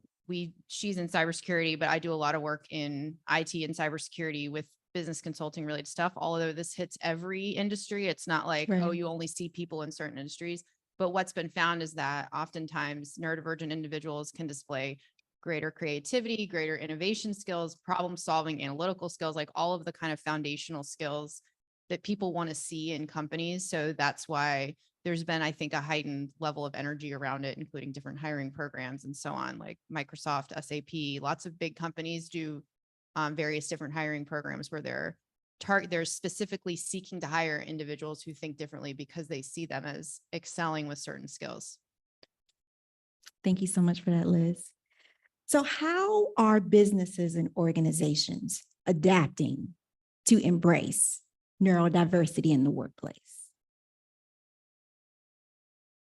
she's in cybersecurity, but I do a lot of work in IT and cybersecurity with business consulting related stuff. Although this hits every industry, it's not like, oh, you only see people in certain industries. But what's been found is that oftentimes neurodivergent individuals can display greater creativity, greater innovation skills, problem solving, analytical skills, like all of the kind of foundational skills that people want to see in companies. So that's why there's been, I think, a heightened level of energy around it, including different hiring programs and so on, like Microsoft, SAP, lots of big companies do various different hiring programs where they're they're specifically seeking to hire individuals who think differently because they see them as excelling with certain skills. Thank you so much for that, Liz. So how are businesses and organizations adapting to embrace neurodiversity in the workplace?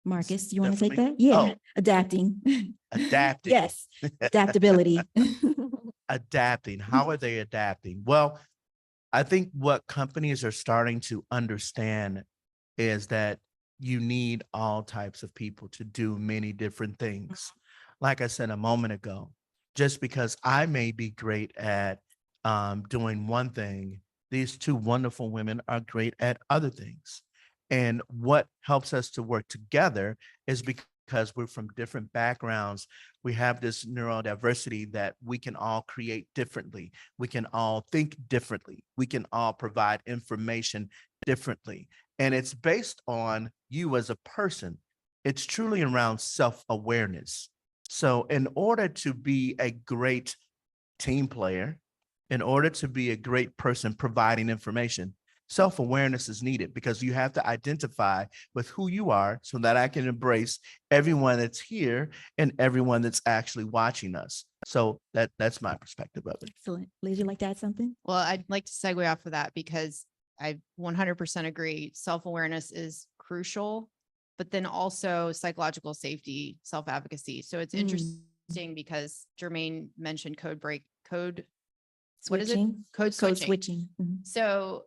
Marcus, do you want to take that? Definitely. Yeah, Oh. adapting. Adapting. Yes, adaptability. Adapting. How are they adapting? Well, I think what companies are starting to understand is that you need all types of people to do many different things. Like I said a moment ago, just because I may be great at doing one thing, these two wonderful women are great at other things. And what helps us to work together is because we're from different backgrounds. We have this neurodiversity that we can all create differently. We can all think differently. We can all provide information differently. And it's based on you as a person. It's truly around self-awareness. So in order to be a great team player, in order to be a great person providing information, self-awareness is needed because you have to identify with who you are so that I can embrace everyone that's here and everyone that's actually watching us. So that's my perspective of it. Excellent. Liz, you'd like to add something? Well, I'd like to segue off of that because I 100% agree. Self-awareness is crucial, but then also psychological safety, self-advocacy. So it's interesting because Jermaine mentioned what is it? Switching. Code Code switching. switching. Mhm. So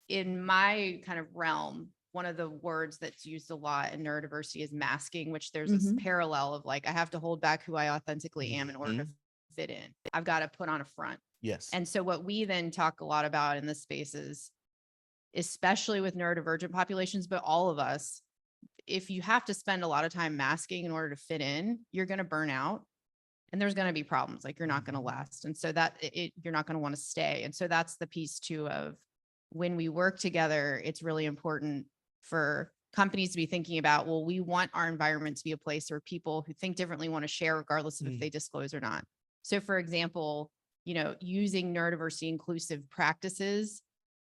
in my kind of realm, one of the words that's used a lot in neurodiversity is masking, which there's this parallel of like, I have to hold back who I authentically am in order to fit in. I've got to put on a front. Yes. And so what we then talk a lot about in this space is, especially with neurodivergent populations, but all of us, if you have to spend a lot of time masking in order to fit in, you're going to burn out. And there's going to be problems, like you're not going to last. And so that you're not going to want to stay. And so that's the piece too of when we work together, it's really important for companies to be thinking about, well, we want our environment to be a place where people who think differently want to share regardless of if they disclose or not. So for example, using neurodiversity inclusive practices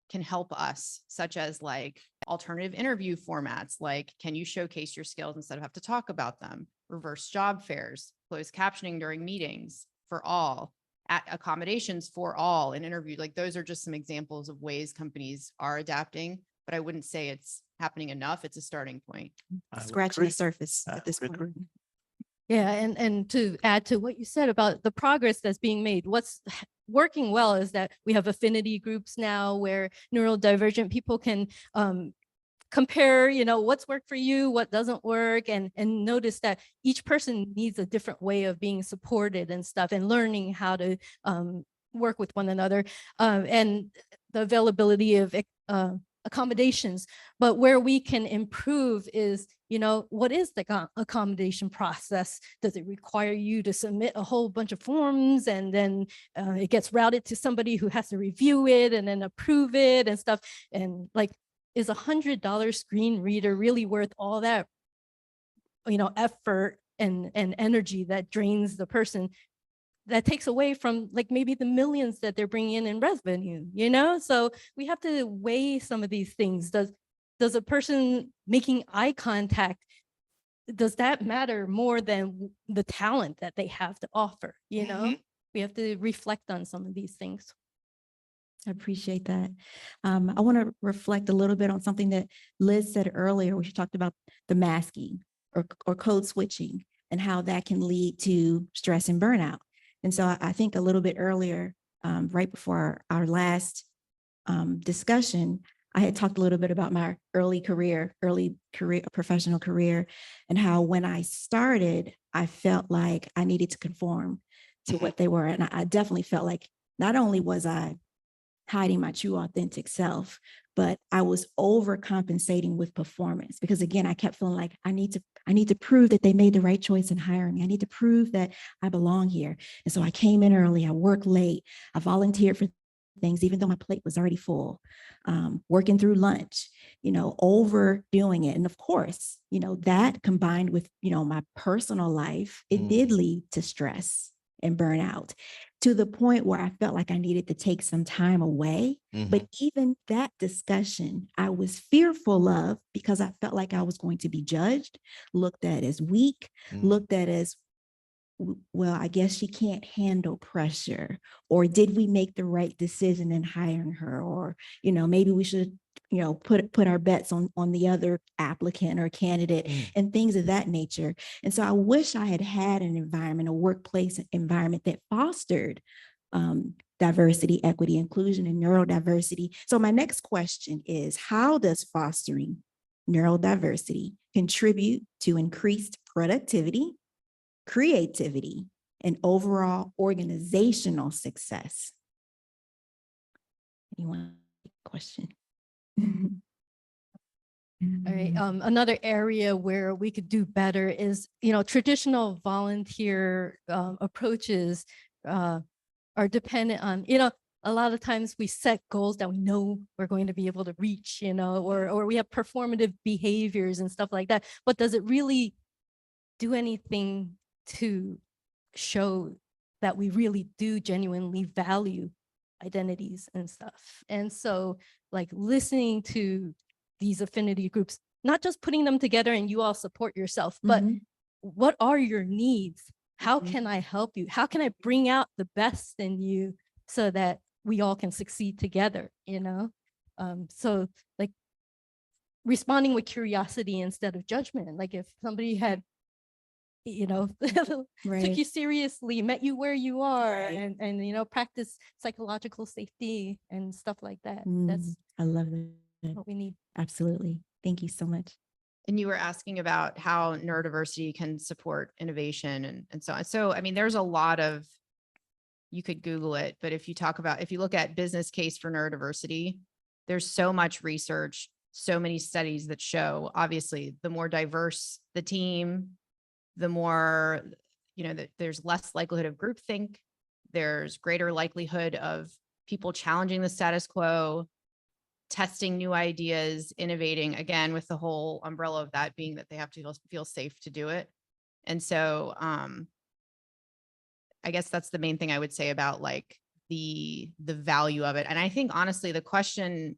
can help us, such as like alternative interview formats, like can you showcase your skills instead of have to talk about them, reverse job fairs, closed captioning during meetings for all, at accommodations for all in interview. Like those are just some examples of ways companies are adapting, but I wouldn't say it's happening enough. It's a starting point. Scratching the surface at this point. Yeah, and to add to what you said about the progress that's being made, what's working well is that we have affinity groups now where neurodivergent people can compare, what's worked for you, what doesn't work, and notice that each person needs a different way of being supported and stuff, and learning how to work with one another, and the availability of accommodations. But where we can improve is, what is the accommodation process? Does it require you to submit a whole bunch of forms and then it gets routed to somebody who has to review it and then approve it and stuff? And like, is $100 screen reader really worth all that, effort and energy that drains the person? That takes away from like maybe the millions that they're bringing in revenue, So we have to weigh some of these things. Does a person making eye contact, does that matter more than the talent that they have to offer? We have to reflect on some of these things. I appreciate that. I want to reflect a little bit on something that Liz said earlier, where she talked about the masking or code switching and how that can lead to stress and burnout. And so I think a little bit earlier, right before our last discussion, I had talked a little bit about my early professional career, and how when I started, I felt like I needed to conform to what they were. And I definitely felt like not only was I hiding my true authentic self, but I was overcompensating with performance, because again, I kept feeling like I need to prove that they made the right choice in hiring me. I need to prove that I belong here. And so I came in early, I worked late, I volunteered for things, even though my plate was already full, working through lunch, overdoing it. And of course, that combined with, my personal life, it did lead to stress and burnout, to the point where I felt like I needed to take some time away. But even that discussion, I was fearful of, because I felt like I was going to be judged, looked at as weak, looked at as, well, I guess she can't handle pressure, or did we make the right decision in hiring her? Or, maybe we should, put our bets on the other applicant or candidate and things of that nature. And so I wish I had had an environment, a workplace environment that fostered diversity, equity, inclusion, and neurodiversity. So my next question is, how does fostering neurodiversity contribute to increased productivity, creativity, and overall organizational success? Anyone? Question? All right. Another area where we could do better is, traditional volunteer approaches are dependent on, a lot of times we set goals that we know we're going to be able to reach, or we have performative behaviors and stuff like that. But does it really do anything to show that we really do genuinely value identities and stuff? And so, like, listening to these affinity groups, not just putting them together and you all support yourself, but what are your needs? How can I help you? How can I bring out the best in you so that we all can succeed together, So, like, responding with curiosity instead of judgment. Like, if somebody had, took you seriously, met you where you are, and practice psychological safety and stuff like that. That's I love that. what we need. Absolutely. Thank you so much. And you were asking about how neurodiversity can support innovation and so on. So, I mean, there's a lot of, you could Google it, but if you look at business case for neurodiversity, there's so much research, so many studies that show, obviously, the more diverse the team, the more, that there's less likelihood of groupthink, there's greater likelihood of people challenging the status quo, testing new ideas, innovating, again, with the whole umbrella of that being that they have to feel safe to do it. And so I guess that's the main thing I would say about, like, the value of it. And I think, honestly, the question,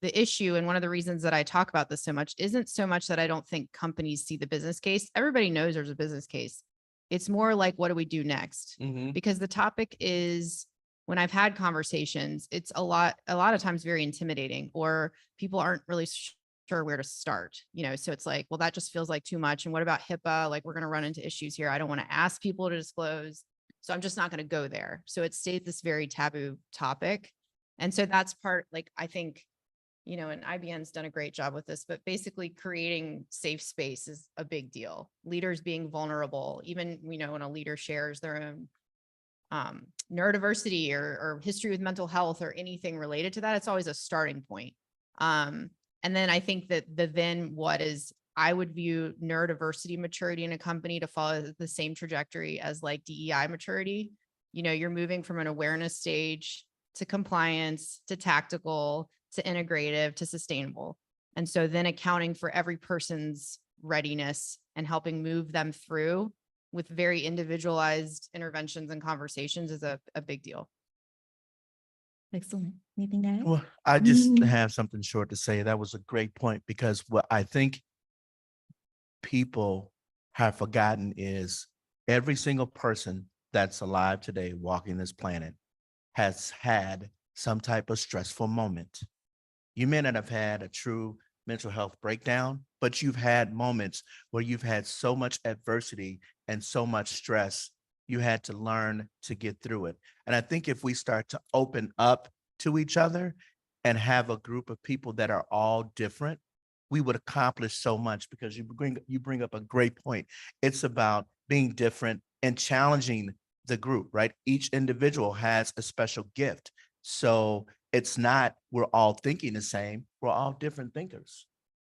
the issue, and one of the reasons that I talk about this so much isn't so much that I don't think companies see the business case. Everybody knows there's a business case. It's more like, what do we do next? Because the topic is, when I've had conversations, it's a lot of times very intimidating, or people aren't really sure where to start, so it's like, well, that just feels like too much. And what about HIPAA? Like, we're going to run into issues here. I don't want to ask people to disclose, so I'm just not going to go there. So it stayed this very taboo topic. And so that's part, like, I think, and IBN's done a great job with this, but basically creating safe space is a big deal. Leaders being vulnerable, even, when a leader shares their own neurodiversity or history with mental health or anything related to that, it's always a starting point. And then I think that I would view neurodiversity maturity in a company to follow the same trajectory as, like, DEI maturity. You're moving from an awareness stage to compliance, to tactical, to integrative, to sustainable. And so then accounting for every person's readiness and helping move them through with very individualized interventions and conversations is a big deal. Excellent. Anything to add? Well, I just have something short to say. That was a great point, because what I think people have forgotten is every single person that's alive today walking this planet has had some type of stressful moment. You may not have had a true mental health breakdown, but you've had moments where you've had so much adversity and so much stress, you had to learn to get through it. And I think if we start to open up to each other and have a group of people that are all different, we would accomplish so much, because you bring up a great point. It's about being different and challenging the group, right? Each individual has a special gift. So it's not, we're all thinking the same, we're all different thinkers.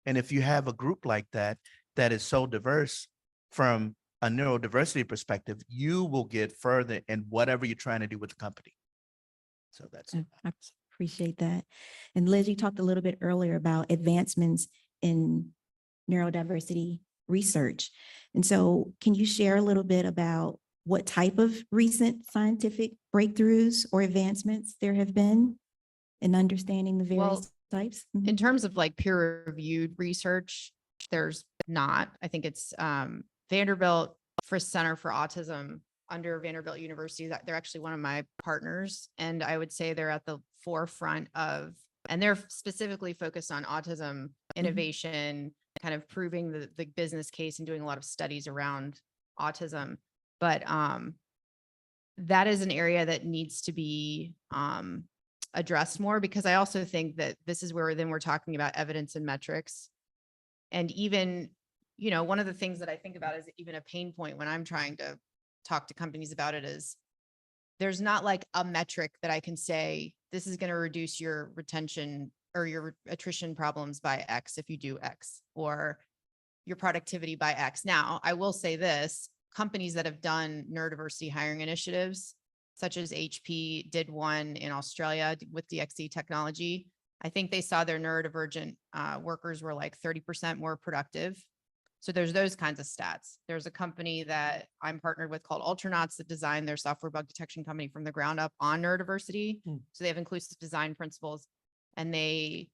And if you have a group like that, that is so diverse from a neurodiversity perspective, you will get further in whatever you're trying to do with the company. So that's it. I appreciate that. And Liz, you talked a little bit earlier about advancements in neurodiversity research. And so can you share a little bit about what type of recent scientific breakthroughs or advancements there have been in understanding the various Well, types? in terms of like peer-reviewed research, there's not. I think it's Vanderbilt Frisk Center for Autism under Vanderbilt University. That they're actually one of my partners, and I would say they're at the forefront of, and they're specifically focused on autism innovation, kind of proving the business case and doing a lot of studies around autism. But that is an area that needs to be addressed more, because I also think that this is where then we're talking about evidence and metrics. And even, you know, one of the things that I think about is even a pain point when I'm trying to talk to companies about it is there's not like a metric that I can say, this is going to reduce your retention or your attrition problems by X if you do X, or your productivity by X. Now, I will say this, companies that have done neurodiversity hiring initiatives, such as HP did one in Australia with DXE technology. I think they saw their neurodivergent workers were like 30% more productive. So there's those kinds of stats. There's a company that I'm partnered with called Ultranauts that designed their software bug detection company from the ground up on neurodiversity. So they have inclusive design principles, and they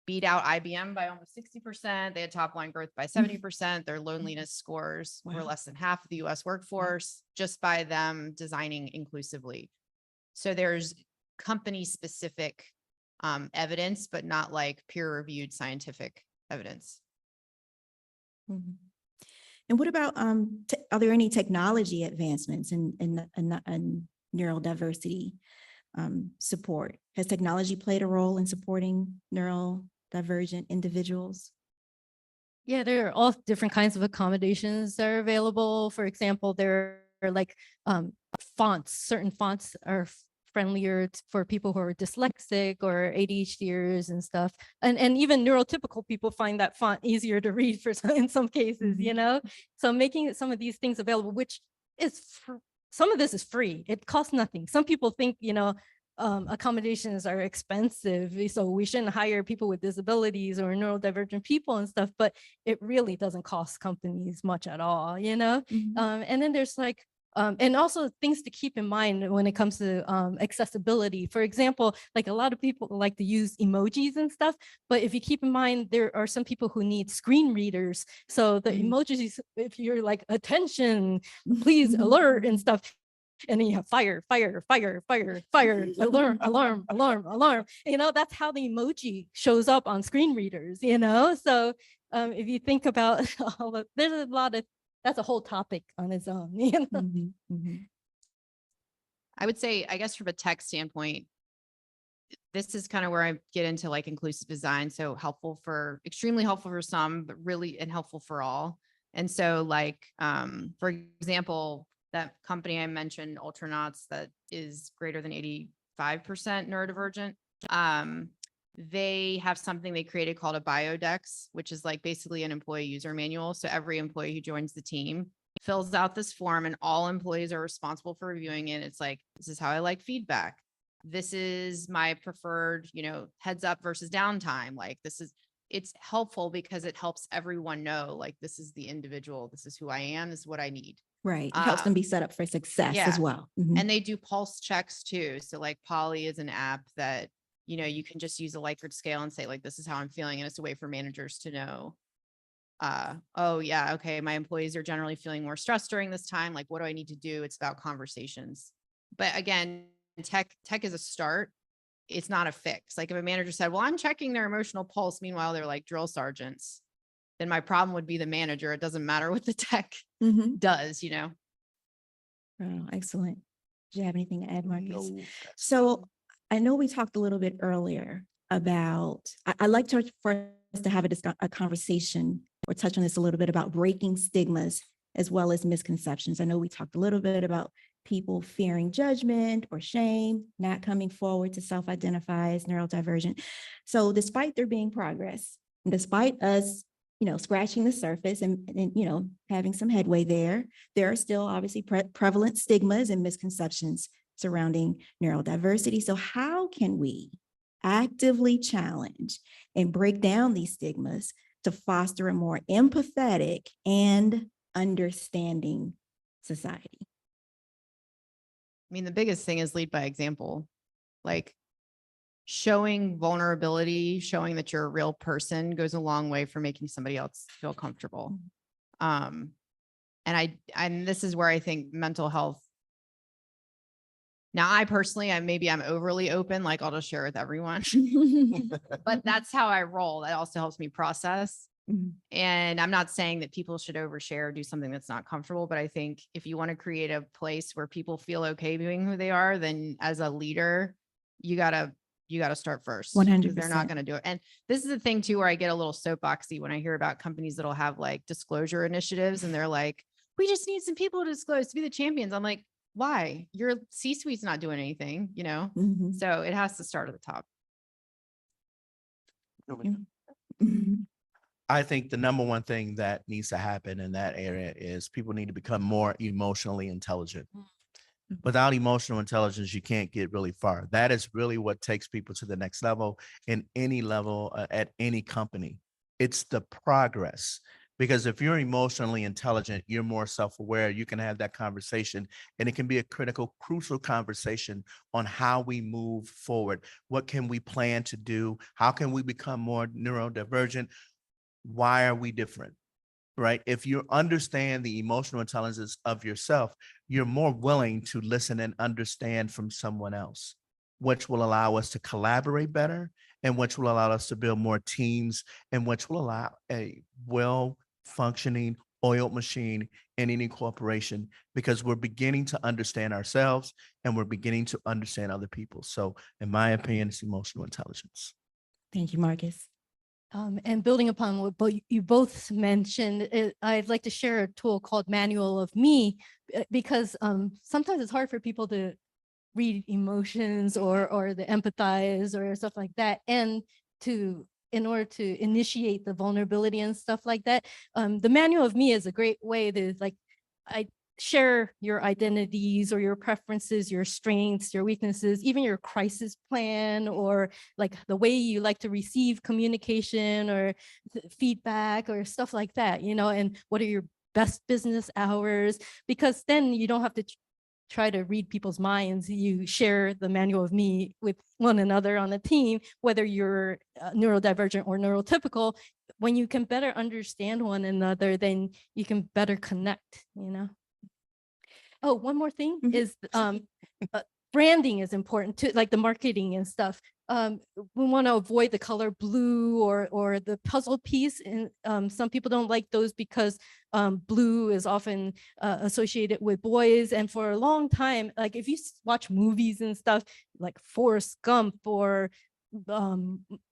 beat out IBM by almost 60%. They had top line growth by 70%. Their loneliness scores were less than half of the US workforce just by them designing inclusively. So there's company specific evidence, but not like peer reviewed scientific evidence. Mhm. And what about, are there any technology advancements in neurodiversity support? Has technology played a role in supporting neurodivergent individuals? Yeah, there are all different kinds of accommodations that are available. For example, there are like fonts. Certain fonts are friendlier for people who are dyslexic or ADHDers and stuff. And even neurotypical people find that font easier to read for some, in some cases, you know? So making some of these things available, which is, some of this is free. It costs nothing. Some people think, you know, accommodations are expensive, so we shouldn't hire people with disabilities or neurodivergent people and stuff, but it really doesn't cost companies much at all, you know? And then there's like, and also things to keep in mind when it comes to accessibility. For example, like a lot of people like to use emojis and stuff, but if you keep in mind, there are some people who need screen readers. So the emojis, if you're like, attention, please alert and stuff, and then you have fire, fire, fire, fire, fire, alarm, alarm, alarm, alarm. You know, that's how the emoji shows up on screen readers, you know? So if you think about all of, there's a lot of, that's a whole topic on its own. You know? I would say, I guess from a tech standpoint, this is kind of where I get into like inclusive design. So helpful for, extremely helpful for some, but really helpful for all. And so like, for example, that company I mentioned, Ultranauts, that is greater than 85% neurodivergent. They have something they created called a biodex, which is like basically an employee user manual. So every employee who joins the team fills out this form, and all employees are responsible for reviewing it. It's like, this is how I like feedback. This is my preferred, you know, heads up versus downtime. Like this is, it's helpful because it helps everyone know, like, this is the individual, this is who I am, this is what I need. Right. It helps them be set up for success as well. And they do pulse checks too. So like Polly is an app that, you know, you can just use a Likert scale and say like, this is how I'm feeling. And it's a way for managers to know, oh yeah, okay, my employees are generally feeling more stressed during this time. Like, what do I need to do? It's about conversations. But again, tech is a start. It's not a fix. Like if a manager said, well, I'm checking their emotional pulse, meanwhile, they're like drill sergeants, then my problem would be the manager. It doesn't matter what the tech does, you know? Oh, excellent. Do you have anything to add, Marcus? No. So I know we talked a little bit earlier about, I'd like for us to have a conversation or touch on this a little bit about breaking stigmas as well as misconceptions. I know we talked a little bit about people fearing judgment or shame, not coming forward to self-identify as neurodivergent. So despite there being progress, and despite us, you know, scratching the surface and you know, having some headway there are still obviously prevalent stigmas and misconceptions surrounding neurodiversity. So how can we actively challenge and break down these stigmas to foster a more empathetic and understanding society? mean, the biggest thing is lead by example. Like showing vulnerability, showing that you're a real person goes a long way for making somebody else feel comfortable. And this is where I think mental health. Now, I personally, I'm overly open, like I'll just share with everyone, but that's how I roll. That also helps me process. And I'm not saying that people should overshare or do something that's not comfortable, but I think if you want to create a place where people feel okay being who they are, then as a leader, you gotta start first. 100%. They're not going to do it. And this is the thing too, where I get a little soapboxy when I hear about companies that'll have like disclosure initiatives and they're like, we just need some people to disclose to be the champions. I'm like, why? Your C-suite's not doing anything, you know? Mhm. So it has to start at the top. Mhm. I think the number one thing that needs to happen in that area is people need to become more emotionally intelligent. Without emotional intelligence, you can't get really far. That is really what takes people to the next level in any level at any company. It's the progress. Because if you're emotionally intelligent, you're more self-aware, you can have that conversation, and it can be a critical, crucial conversation on how we move forward. What can we plan to do? How can we become more neurodivergent? Why are we different? Right? If you understand the emotional intelligence of yourself, you're more willing to listen and understand from someone else, which will allow us to collaborate better and which will allow us to build more teams and which will allow a well-functioning oiled machine in any corporation because we're beginning to understand ourselves and we're beginning to understand other people. So in my opinion, it's emotional intelligence. Thank you, Marcus. And building upon what you both mentioned, I'd like to share a tool called Manual of Me, because sometimes it's hard for people to read emotions or the empathize or stuff like that. And in order to initiate the vulnerability and stuff like that, the Manual of Me is a great way to share your identities or your preferences, your strengths, your weaknesses, even your crisis plan, or like the way you like to receive communication or feedback or stuff like that, you know, and what are your best business hours, because then you don't have to try to read people's minds. You share the Manual of Me with one another on the team, whether you're neurodivergent or neurotypical. When you can better understand one another, then you can better connect, you know. Oh, one more thing is branding is important too, like the marketing and stuff. We want to avoid the color blue or the puzzle piece. And some people don't like those because blue is often associated with boys. And for a long time, like if you watch movies and stuff like Forrest Gump or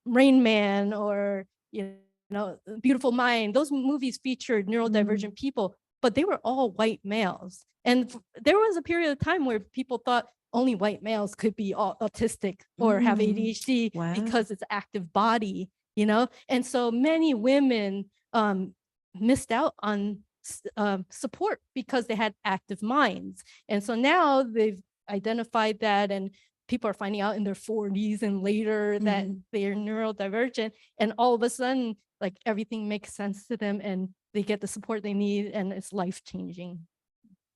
Rain Man or, you know, Beautiful Mind, those movies featured neurodivergent people, but they were all white males. And there was a period of time where people thought only white males could be autistic or have ADHD because it's active body, you know? And so many women missed out on support because they had active minds. And so now they've identified that, and people are finding out in their 40s and later that they're neurodivergent, and all of a sudden, like everything makes sense to them and they get the support they need, and it's life-changing.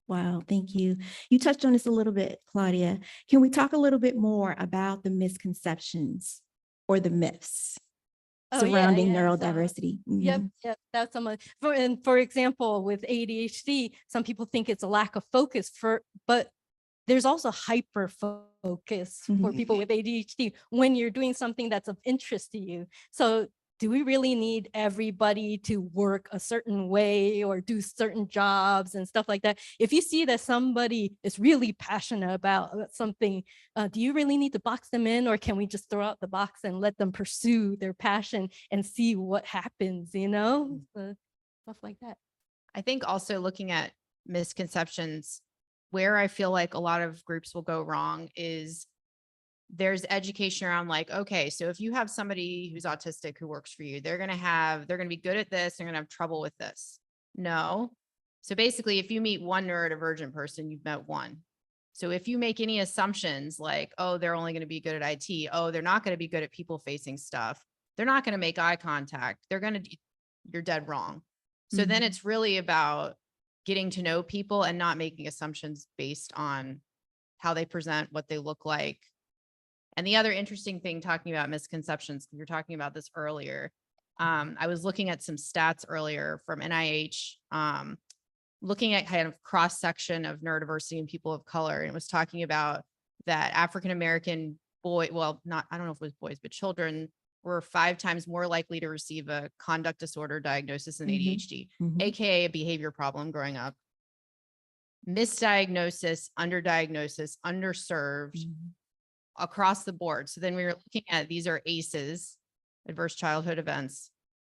Wow, thank you. You touched on this a little bit, Claudia. Can we talk a little bit more about the misconceptions or the myths surrounding neurodiversity? Yep, that's some. For example, with ADHD, some people think it's a lack of focus but there's also hyper focus for people with ADHD when you're doing something that's of interest to you. So do we really need everybody to work a certain way or do certain jobs and stuff like that? If you see that somebody is really passionate about something, do you really need to box them in, or can we just throw out the box and let them pursue their passion and see what happens, you know? Stuff like that. I think also looking at misconceptions, where I feel like a lot of groups will go wrong is there's education around like, okay, so if you have somebody who's autistic who works for you, they're going to be good at this, they're going to have trouble with this. No. So basically, if you meet one neurodivergent person, you've met one. So if you make any assumptions like, oh, they're only going to be good at IT, oh, they're not going to be good at people facing stuff, they're not going to make eye contact, you're dead wrong. So then it's really about getting to know people and not making assumptions based on how they present, what they look like. And the other interesting thing, talking about misconceptions, we were talking about this earlier. I was looking at some stats earlier from NIH, looking at kind of cross section of neurodiversity and people of color. And it was talking about that African-American I don't know if it was boys, but children were 5 times more likely to receive a conduct disorder diagnosis than ADHD, AKA a behavior problem growing up. Misdiagnosis, underdiagnosis, underserved across the board. So then we were looking at, these are ACEs, adverse childhood events,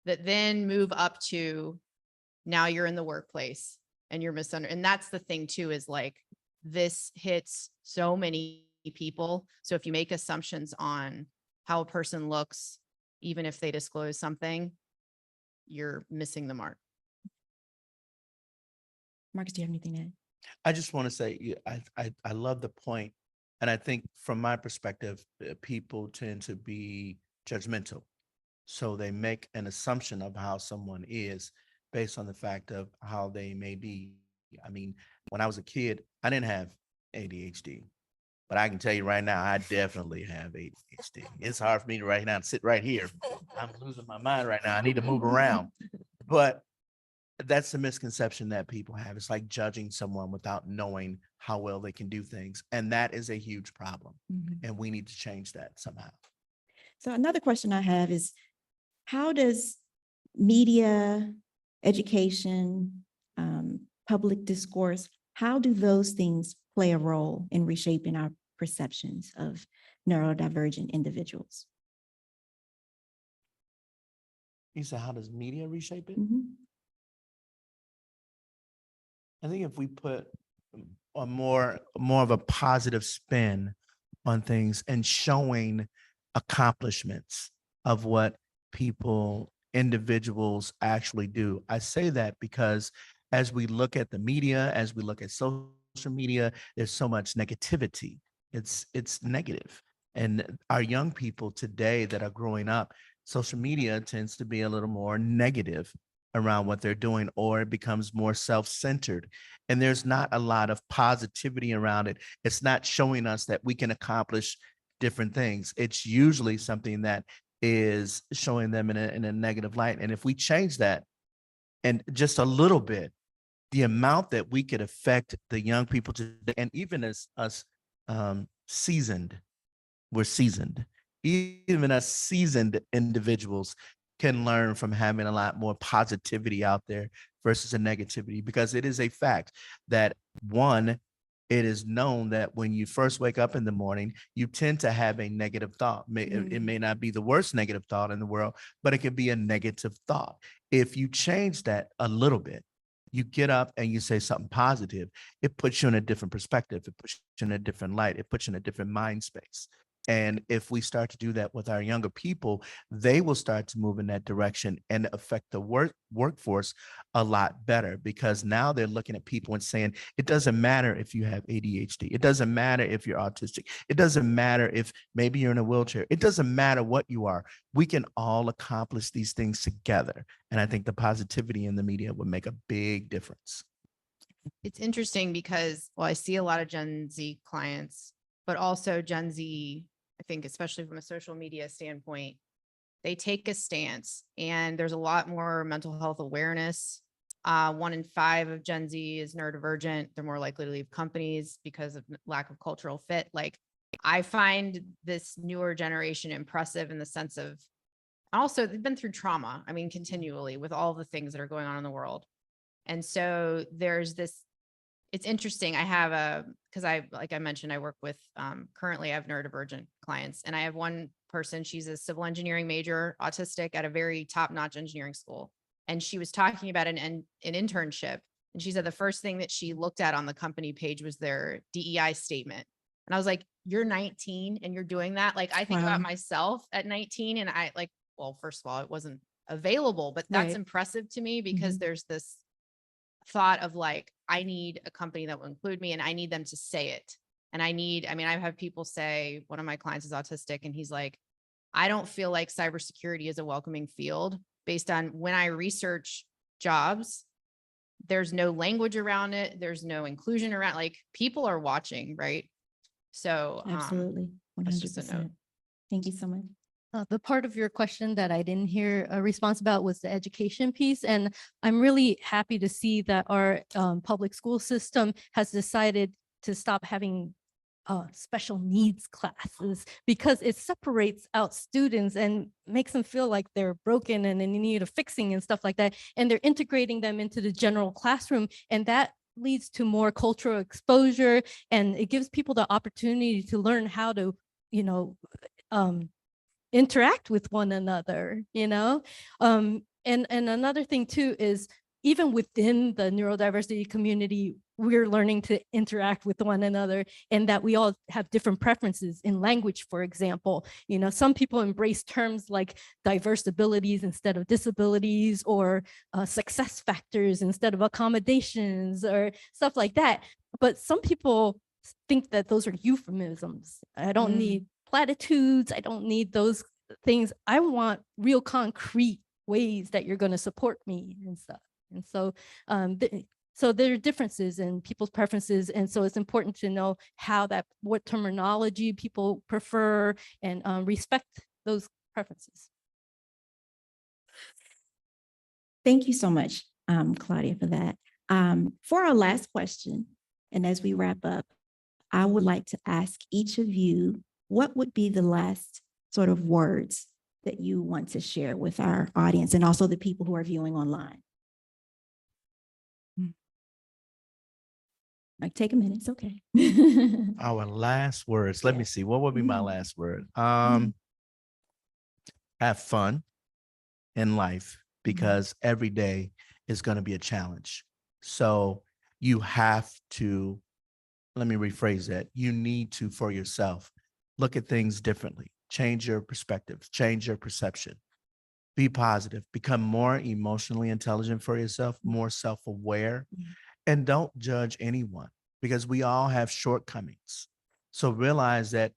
that then move up to now you're in the workplace and you're and that's the thing too, is like, this hits so many people. So if you make assumptions on how a person looks, even if they disclose something, you're missing the mark. Marcus, do you have anything to add? I just want to say, I love the point. And I think from my perspective, people tend to be judgmental. So they make an assumption of how someone is based on the fact of how they may be. I mean, when I was a kid, I didn't have ADHD, but I can tell you right now, I definitely have ADHD. It's hard for me to right now to sit right here. I'm losing my mind right now. I need to move around. But that's the misconception that people have. It's like judging someone without knowing how well they can do things. And that is a huge problem. And we need to change that somehow. So another question I have is, how does media, education, public discourse, how do those things play a role in reshaping our perceptions of neurodivergent individuals? You said, how does media reshape it? Mhm. I think if we put a more of a positive spin on things and showing accomplishments of what people, individuals actually do. I say that because as we look at the media, as we look at social media, there's so much negativity. It's negative. And our young people today that are growing up, social media tends to be a little more negative around what they're doing, or it becomes more self-centered. And there's not a lot of positivity around it. It's not showing us that we can accomplish different things. It's usually something that is showing them in a negative light. And if we change that and just a little bit, the amount that we could affect the young people today, and even as us seasoned, we're seasoned, even as seasoned individuals can learn from having a lot more positivity out there versus a negativity, because it is a fact that one, it is known that when you first wake up in the morning, you tend to have a negative thought. It may not be the worst negative thought in the world, but it could be a negative thought. If you change that a little bit, you get up and you say something positive, it puts you in a different perspective. It puts you in a different light. It puts you in a different mind space. And if we start to do that with our younger people, they will start to move in that direction and affect the workforce a lot better, because now they're looking at people and saying, it doesn't matter if you have ADHD. It doesn't matter if you're autistic. It doesn't matter if maybe you're in a wheelchair. It doesn't matter what you are. We can all accomplish these things together. And I think the positivity in the media would make a big difference. It's interesting because, well, I see a lot of Gen Z clients, but also Gen Z, I think, especially from a social media standpoint, they take a stance, and there's a lot more mental health awareness. 1 in 5 of Gen Z is neurodivergent. They're more likely to leave companies because of lack of cultural fit. Like, I find this newer generation impressive in the sense of, also they've been through trauma. I mean, continually with all the things that are going on in the world. And so there's this, it's interesting. I have because like I mentioned, I work with, currently I have neurodivergent clients, and I have one person, she's a civil engineering major, autistic, at a very top-notch engineering school. And she was talking about an internship. And she said the first thing that she looked at on the company page was their DEI statement. And I was like, you're 19 and you're doing that? Like, I think about myself at 19, and I like, well, first of all, it wasn't available, but that's impressive to me, because there's this thought of like, I need a company that will include me, and I need them to say it. And I mean, I've had people say, one of my clients is autistic, and he's like, I don't feel like cybersecurity is a welcoming field based on when I research jobs, there's no language around it. There's no inclusion around, like, people are watching, right? So Absolutely, that's just a note. 100%. Thank you so much. The part of your question that I didn't hear a response about was the education piece. And I'm really happy to see that our public school system has decided to stop having special needs classes, because it separates out students and makes them feel like they're broken and in need of fixing and stuff like that. And they're integrating them into the general classroom. And that leads to more cultural exposure, and it gives people the opportunity to learn how to, interact with one another, and another thing too is, even within the neurodiversity community, we're learning to interact with one another, and that we all have different preferences in language. For example, some people embrace terms like diverse abilities instead of disabilities, or success factors instead of accommodations, or stuff like that. But some people think that those are euphemisms. I don't need platitudes. I don't need those things. I want real concrete ways that you're going to support me and stuff. And so, so there are differences in people's preferences. And so it's important to know what terminology people prefer, and respect those preferences. Thank you so much, Claudia, for that. For our last question, and as we wrap up, I would like to ask each of you, what would be the last sort of words that you want to share with our audience, and also the people who are viewing online? Like, take a minute, it's okay. Our last words. Let me see. What would be my last word? Have fun in life, because every day is going to be a challenge. So you have to, let me rephrase that. You need to, for yourself, look at things differently, change your perspective, change your perception, be positive, become more emotionally intelligent for yourself, more self-aware, and don't judge anyone, because we all have shortcomings. So realize that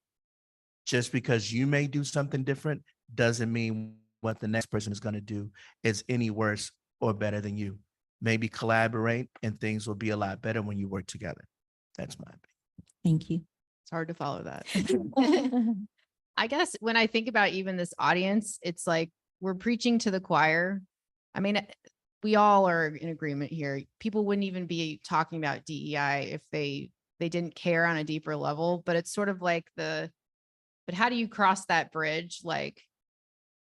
just because you may do something different doesn't mean what the next person is going to do is any worse or better than you. Maybe collaborate, and things will be a lot better when you work together. That's my opinion. Thank you. It's hard to follow that. I guess when I think about even this audience, it's like we're preaching to the choir. I mean, we all are in agreement here. People wouldn't even be talking about DEI if they didn't care on a deeper level. But it's sort of like but how do you cross that bridge? Like,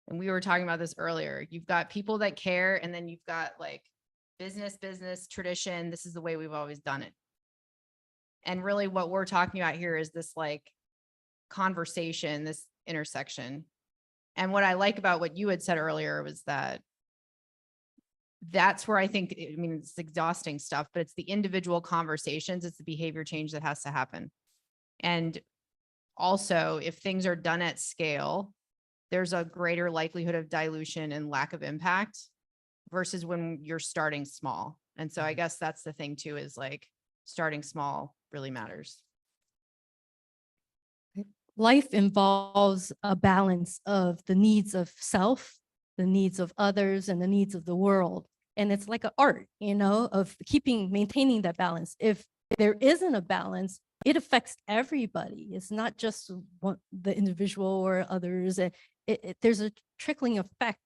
and we were talking about this earlier, you've got people that care, and then you've got like business, tradition. This is the way we've always done it. And really what we're talking about here is this like conversation, this intersection. And what I like about what you had said earlier was that's where I think, I mean, it's exhausting stuff, but it's the individual conversations, it's the behavior change that has to happen. And also, if things are done at scale, there's a greater likelihood of dilution and lack of impact versus when you're starting small. And so I guess that's the thing too, is like starting small really matters. Life involves a balance of the needs of self, the needs of others, and the needs of the world. And it's like an art, of maintaining that balance. If there isn't a balance, it affects everybody. It's not just the individual or others. There's a trickling effect,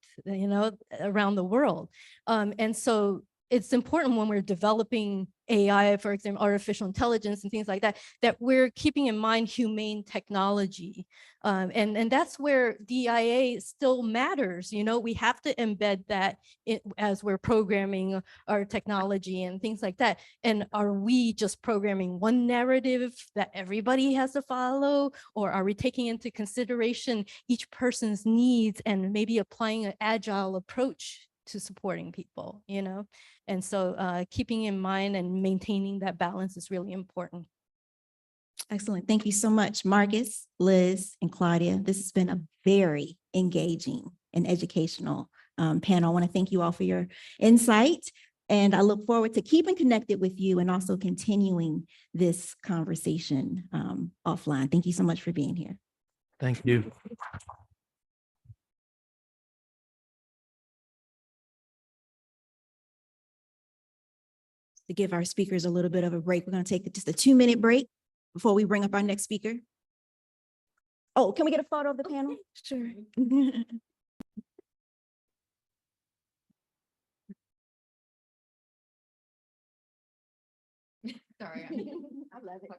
around the world. And so it's important when we're developing AI, for example, artificial intelligence and things like that, that we're keeping in mind humane technology. And that's where DIA still matters. We have to embed that as we're programming our technology and things like that. And are we just programming one narrative that everybody has to follow? Or are we taking into consideration each person's needs and maybe applying an agile approach to supporting people, And so keeping in mind and maintaining that balance is really important. Excellent. Thank you so much, Marcus, Liz, and Claudia. This has been a very engaging and educational panel. I want to thank you all for your insight, and I look forward to keeping connected with you and also continuing this conversation offline. Thank you so much for being here. Thank you. To give our speakers a little bit of a break, we're going to take just a 2-minute break. before we bring up our next speaker? Oh, can we get a photo of the panel? Sure. Sorry. I love it.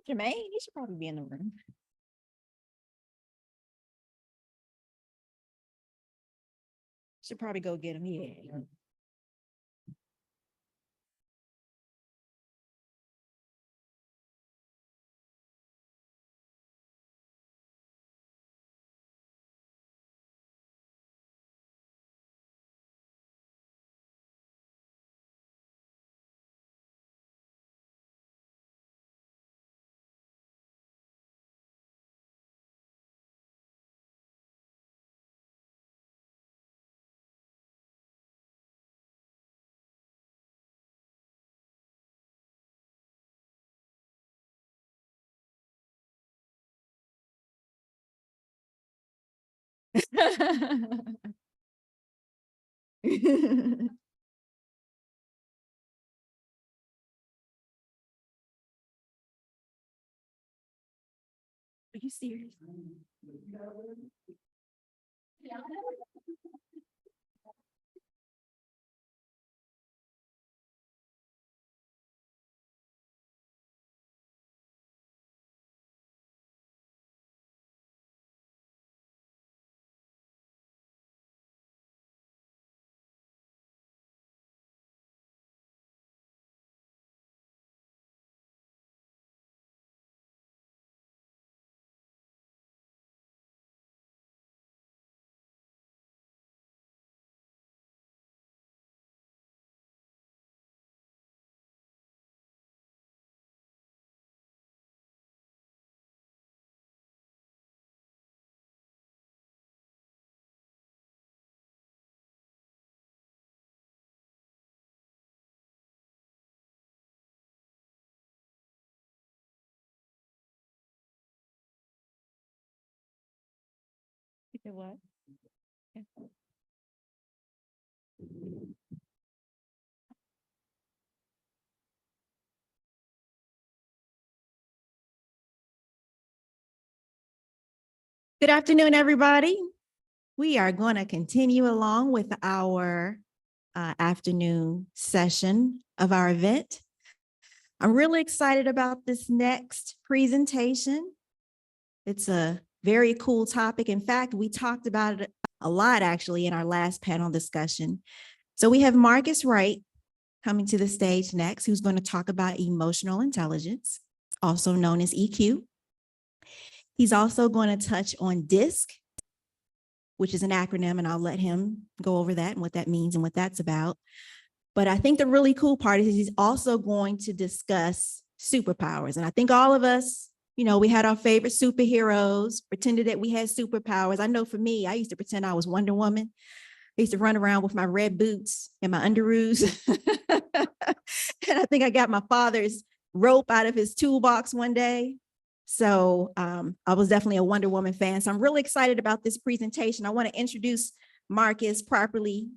Jermaine, he should probably be in the room. Should probably go get him. Yeah. Are you serious? You did what? Yeah. Good afternoon, everybody. We are going to continue along with our afternoon session of our event. I'm really excited about this next presentation. It's a very cool topic. In fact, we talked about it a lot actually in our last panel discussion. So we have Marcus Wright coming to the stage next, who's going to talk about emotional intelligence, also known as EQ. He's also going to touch on DISC, which is an acronym, and I'll let him go over that and what that means and what that's about. But I think the really cool part is he's also going to discuss superpowers. And I think all of us, you know, we had our favorite superheroes, pretended that we had superpowers. I know for me, I used to pretend I was Wonder Woman. I used to run around with my red boots and my underoos. And I think I got my father's rope out of his toolbox one day. So I was definitely a Wonder Woman fan. So I'm really excited about this presentation. I want to introduce Marcus properly,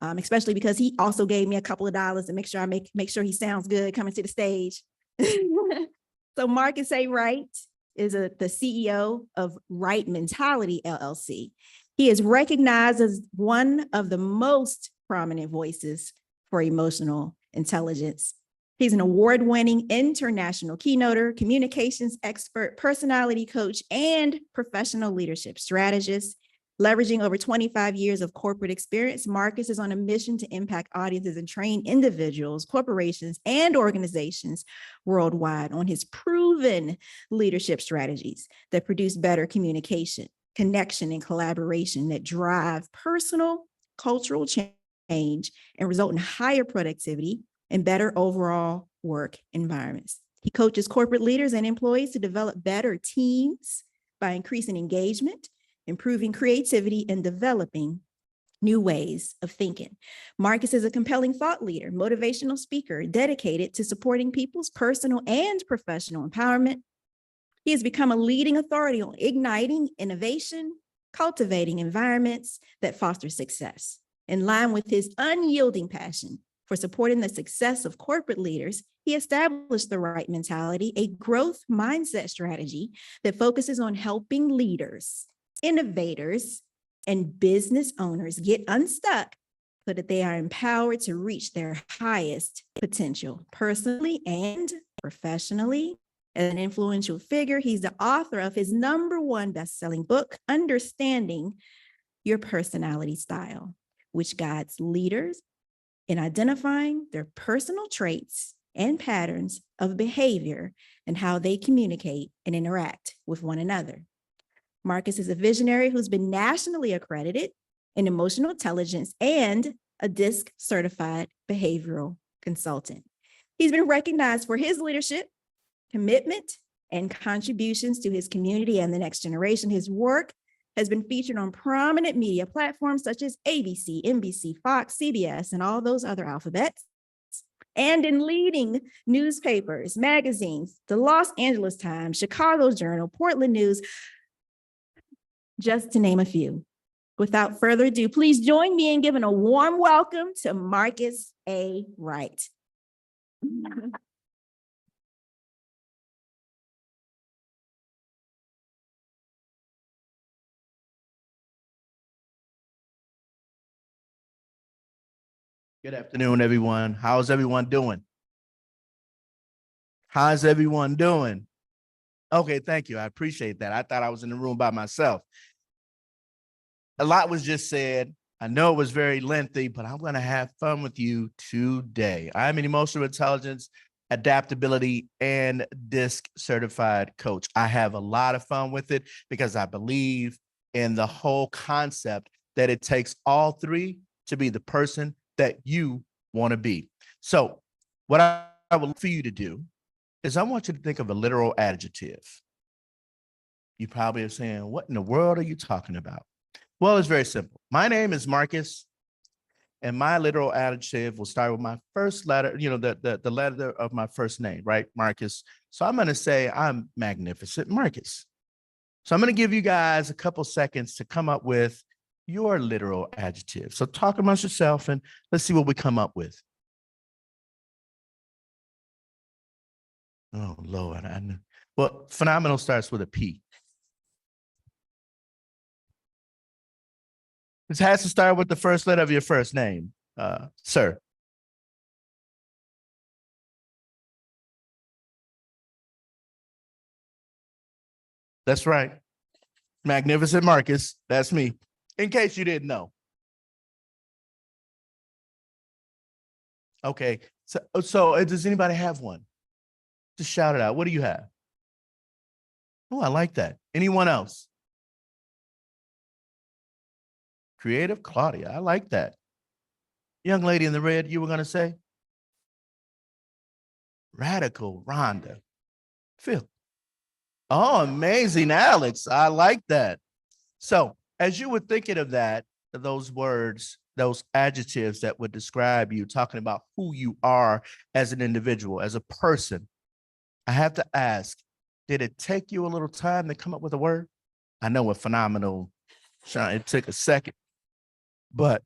especially because he also gave me a couple of dollars to make sure I make sure he sounds good coming to the stage. So Marcus A. Wright is the CEO of Right Mentality, LLC. He is recognized as one of the most prominent voices for emotional intelligence. He's an award-winning international keynoter, communications expert, personality coach, and professional leadership strategist. Leveraging over 25 years of corporate experience, Marcus is on a mission to impact audiences and train individuals, corporations, and organizations worldwide on his proven leadership strategies that produce better communication, connection, and collaboration that drive personal, cultural change and result in higher productivity and better overall work environments. He coaches corporate leaders and employees to develop better teams by increasing engagement, improving creativity, and developing new ways of thinking. Marcus is a compelling thought leader, motivational speaker, dedicated to supporting people's personal and professional empowerment. He has become a leading authority on igniting innovation, cultivating environments that foster success. In line with his unyielding passion for supporting the success of corporate leaders, he established the Right Mentality, a growth mindset strategy that focuses on helping leaders, innovators, and business owners get unstuck so that they are empowered to reach their highest potential personally and professionally. As an influential figure, he's the author of his #1 best-selling book, Understanding Your Personality Style, which guides leaders in identifying their personal traits and patterns of behavior and how they communicate and interact with one another. Marcus is a visionary who's been nationally accredited in emotional intelligence and a DISC certified behavioral consultant. He's been recognized for his leadership, commitment, and contributions to his community and the next generation. His work has been featured on prominent media platforms such as ABC, NBC, Fox, CBS, and all those other alphabets, and in leading newspapers, magazines, the Los Angeles Times, Chicago Journal, Portland News, just to name a few. Without further ado, please join me in giving a warm welcome to Marcus A. Wright. Good afternoon, everyone. How's everyone doing? How's everyone doing? Okay, thank you. I appreciate that. I thought I was in the room by myself. A lot was just said. I know it was very lengthy, but I'm going to have fun with you today. I'm an emotional intelligence, adaptability, and DISC certified coach. I have a lot of fun with it because I believe in the whole concept that it takes all three to be the person that you want to be. So what I would like for you to do is I want you to think of a literal adjective. You probably are saying, what in the world are you talking about? Well, it's very simple. My name is Marcus, and my literal adjective will start with my first letter, the letter of my first name, right? Marcus. So I'm going to say I'm magnificent Marcus. So I'm going to give you guys a couple seconds to come up with your literal adjective. So talk amongst yourself and let's see what we come up with. Oh, Lord. I know. Well, phenomenal starts with a P. This has to start with the first letter of your first name, sir. That's right. Magnificent Marcus. That's me. In case you didn't know. Okay. So does anybody have one? Just shout it out. What do you have? Oh, I like that. Anyone else? Creative Claudia. I like that. Young lady in the red, you were going to say? Radical Rhonda. Phil. Oh, amazing, Alex. I like that. So as you were thinking of that, those words, those adjectives that would describe you, talking about who you are as an individual, as a person, I have to ask, did it take you a little time to come up with a word? I know a phenomenal, Sean, it took a second, but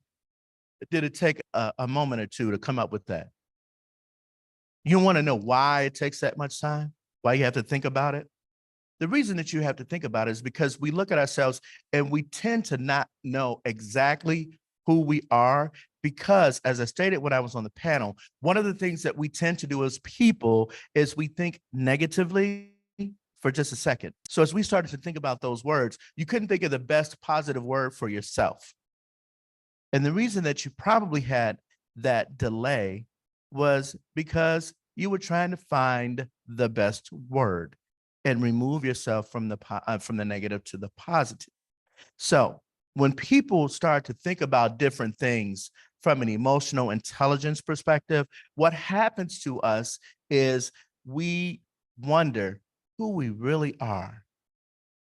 did it take a moment or two to come up with that? You want to know why it takes that much time? Why you have to think about it? The reason that you have to think about it is because we look at ourselves and we tend to not know exactly who we are because, as I stated when I was on the panel, one of the things that we tend to do as people is we think negatively for just a second. So as we started to think about those words, you couldn't think of the best positive word for yourself. And the reason that you probably had that delay was because you were trying to find the best word and remove yourself from the negative to the positive. So when people start to think about different things from an emotional intelligence perspective, what happens to us is we wonder who we really are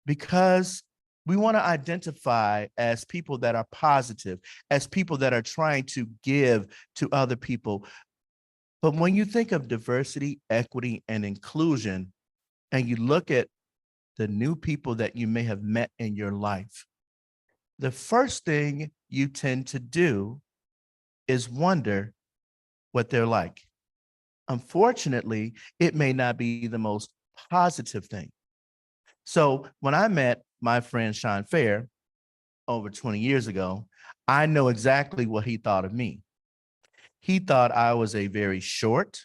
because we want to identify as people that are positive, as people that are trying to give to other people. But when you think of diversity, equity, and inclusion, and you look at the new people that you may have met in your life, the first thing you tend to do is wonder what they're like. Unfortunately, it may not be the most positive thing. So when I met my friend Sean Fair over 20 years ago, I know exactly what he thought of me. He thought I was a very short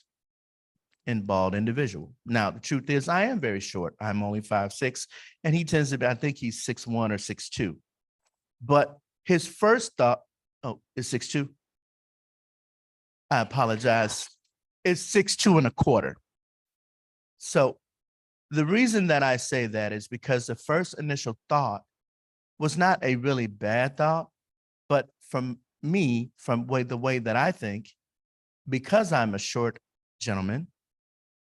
and bald individual. Now, the truth is I am very short. I'm only 5'6", and he tends to be, I think he's 6'1" or 6'2". But his first thought, oh, it's 6'2"? I apologize. It's 6'2 1/4". So the reason that I say that is because the first initial thought was not a really bad thought, but from me, from the way that I think, because I'm a short gentleman,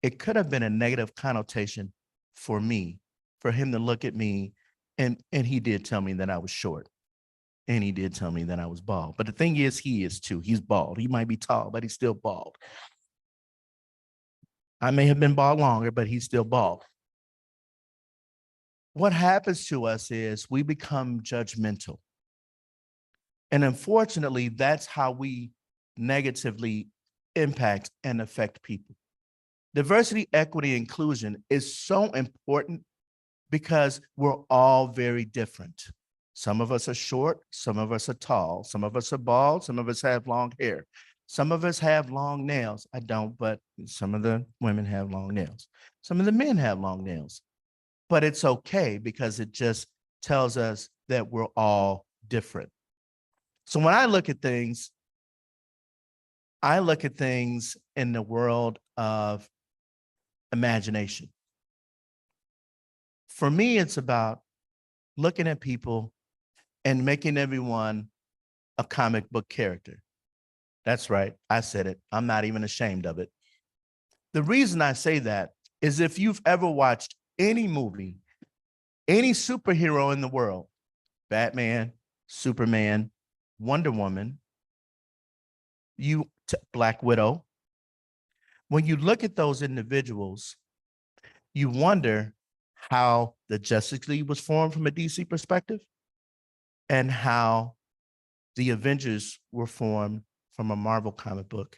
it could have been a negative connotation for me, for him to look at me, and he did tell me that I was short, and he did tell me that I was bald. But the thing is, he is too. He's bald. He might be tall, but he's still bald. I may have been bald longer, but he's still bald. What happens to us is we become judgmental. And unfortunately, that's how we negatively impact and affect people. Diversity, equity, inclusion is so important because we're all very different. Some of us are short, some of us are tall, some of us are bald, some of us have long hair. Some of us have long nails. I don't, but some of the women have long nails. Some of the men have long nails. But it's okay because it just tells us that we're all different. So when I look at things in the world of imagination. For me, it's about looking at people and making everyone a comic book character. That's right, I said it. I'm not even ashamed of it. The reason I say that is if you've ever watched any movie, any superhero in the world, Batman, Superman, Wonder Woman, Black Widow, when you look at those individuals, you wonder how the Justice League was formed from a DC perspective and how the Avengers were formed from a Marvel comic book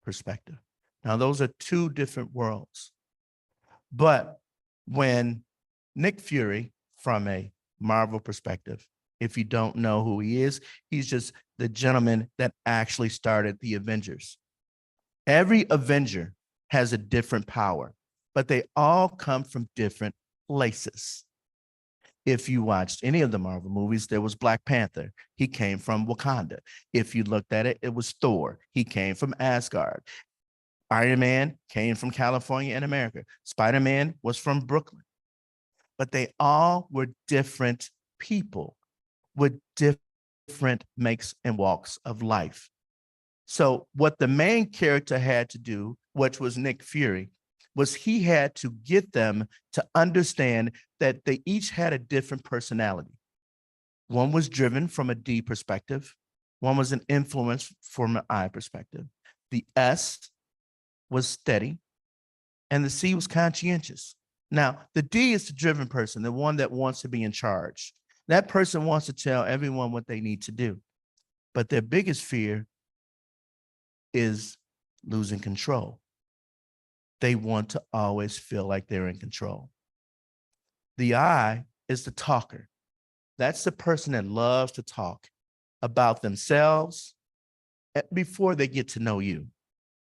perspective. Now, those are two different worlds. But when Nick Fury, from a Marvel perspective, if you don't know who he is, he's just the gentleman that actually started the Avengers. Every Avenger has a different power, but they all come from different places. If you watched any of the Marvel movies, there was Black Panther. He came from Wakanda. If you looked at it, it was Thor. He came from Asgard. Iron Man came from California and America. Spider-Man was from Brooklyn. But they all were different people with different makes and walks of life. So what the main character had to do, which was Nick Fury, was he had to get them to understand that they each had a different personality. One was driven from a D perspective. One was an influence from an I perspective. The S was steady, and the C was conscientious. Now, the D is the driven person, the one that wants to be in charge. That person wants to tell everyone what they need to do. But their biggest fear is losing control. They want to always feel like they're in control. The I is the talker. That's the person that loves to talk about themselves before they get to know you.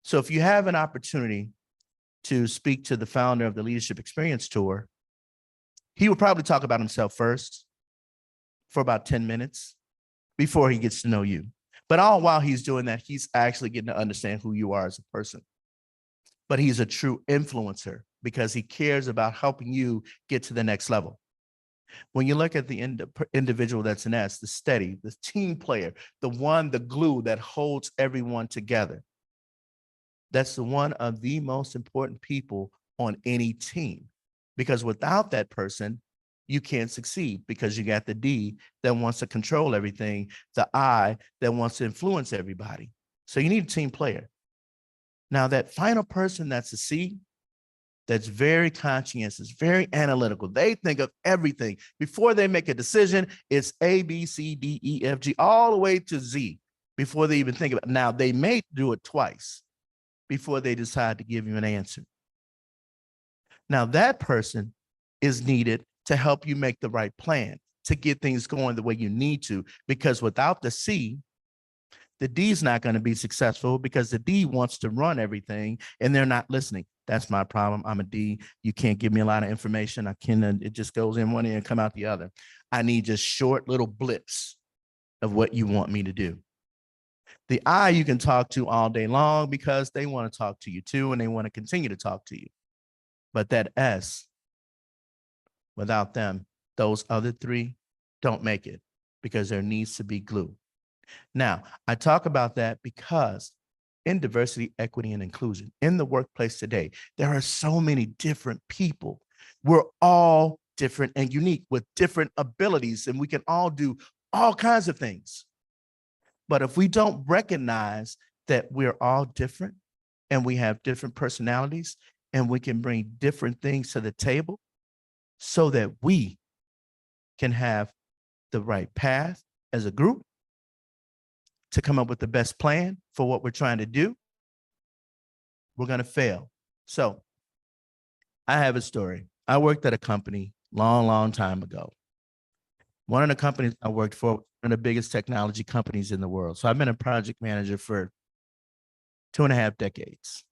So if you have an opportunity to speak to the founder of the Leadership Experience Tour, he will probably talk about himself first for about 10 minutes before he gets to know you. But all while he's doing that, he's actually getting to understand who you are as a person. But he's a true influencer because he cares about helping you get to the next level. When you look at the individual that's an S, the steady, the team player, the one, the glue that holds everyone together, that's the one of the most important people on any team. Because without that person, you can't succeed because you got the D that wants to control everything, the I that wants to influence everybody. So you need a team player. Now that final person that's a C, that's very conscientious, very analytical. They think of everything. Before they make a decision, it's A, B, C, D, E, F, G, all the way to Z before they even think about it. Now they may do it twice before they decide to give you an answer. Now that person is needed to help you make the right plan, to get things going the way you need to, because without the C, the D is not going to be successful because the D wants to run everything and they're not listening. That's my problem. I'm a D. You can't give me a lot of information. It just goes in one ear and come out the other. I need just short little blips of what you want me to do. The I you can talk to all day long because they want to talk to you too, and they want to continue to talk to you. But that S, without them, those other three don't make it because there needs to be glue. Now, I talk about that because in diversity, equity, and inclusion, in the workplace today, there are so many different people. We're all different and unique with different abilities, and we can all do all kinds of things. But if we don't recognize that we're all different and we have different personalities and we can bring different things to the table so that we can have the right path as a group to come up with the best plan for what we're trying to do, we're going to fail. So I have a story. I worked at a company long time ago. One of the companies I worked for, one of the biggest technology companies in the world. So I've been a project manager for 2.5 decades.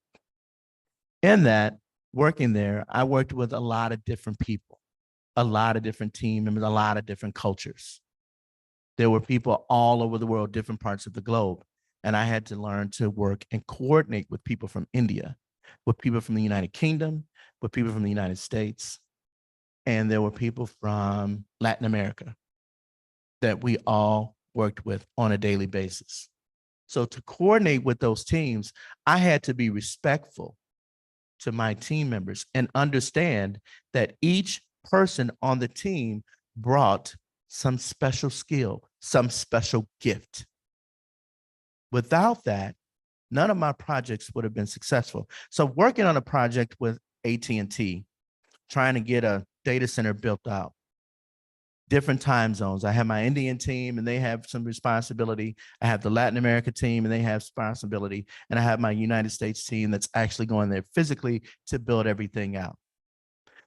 In that, working there, I worked with a lot of different people, a lot of different team members, a lot of different cultures. There were people all over the world, different parts of the globe. And I had to learn to work and coordinate with people from India, with people from the United Kingdom, with people from the United States. And there were people from Latin America that we all worked with on a daily basis. So to coordinate with those teams, I had to be respectful to my team members and understand that each person on the team brought some special skill, some special gift. Without that, none of my projects would have been successful. So working on a project with AT&T, trying to get a data center built out, different time zones. I have my Indian team and they have some responsibility. I have the Latin America team and they have responsibility. And I have my United States team that's actually going there physically to build everything out.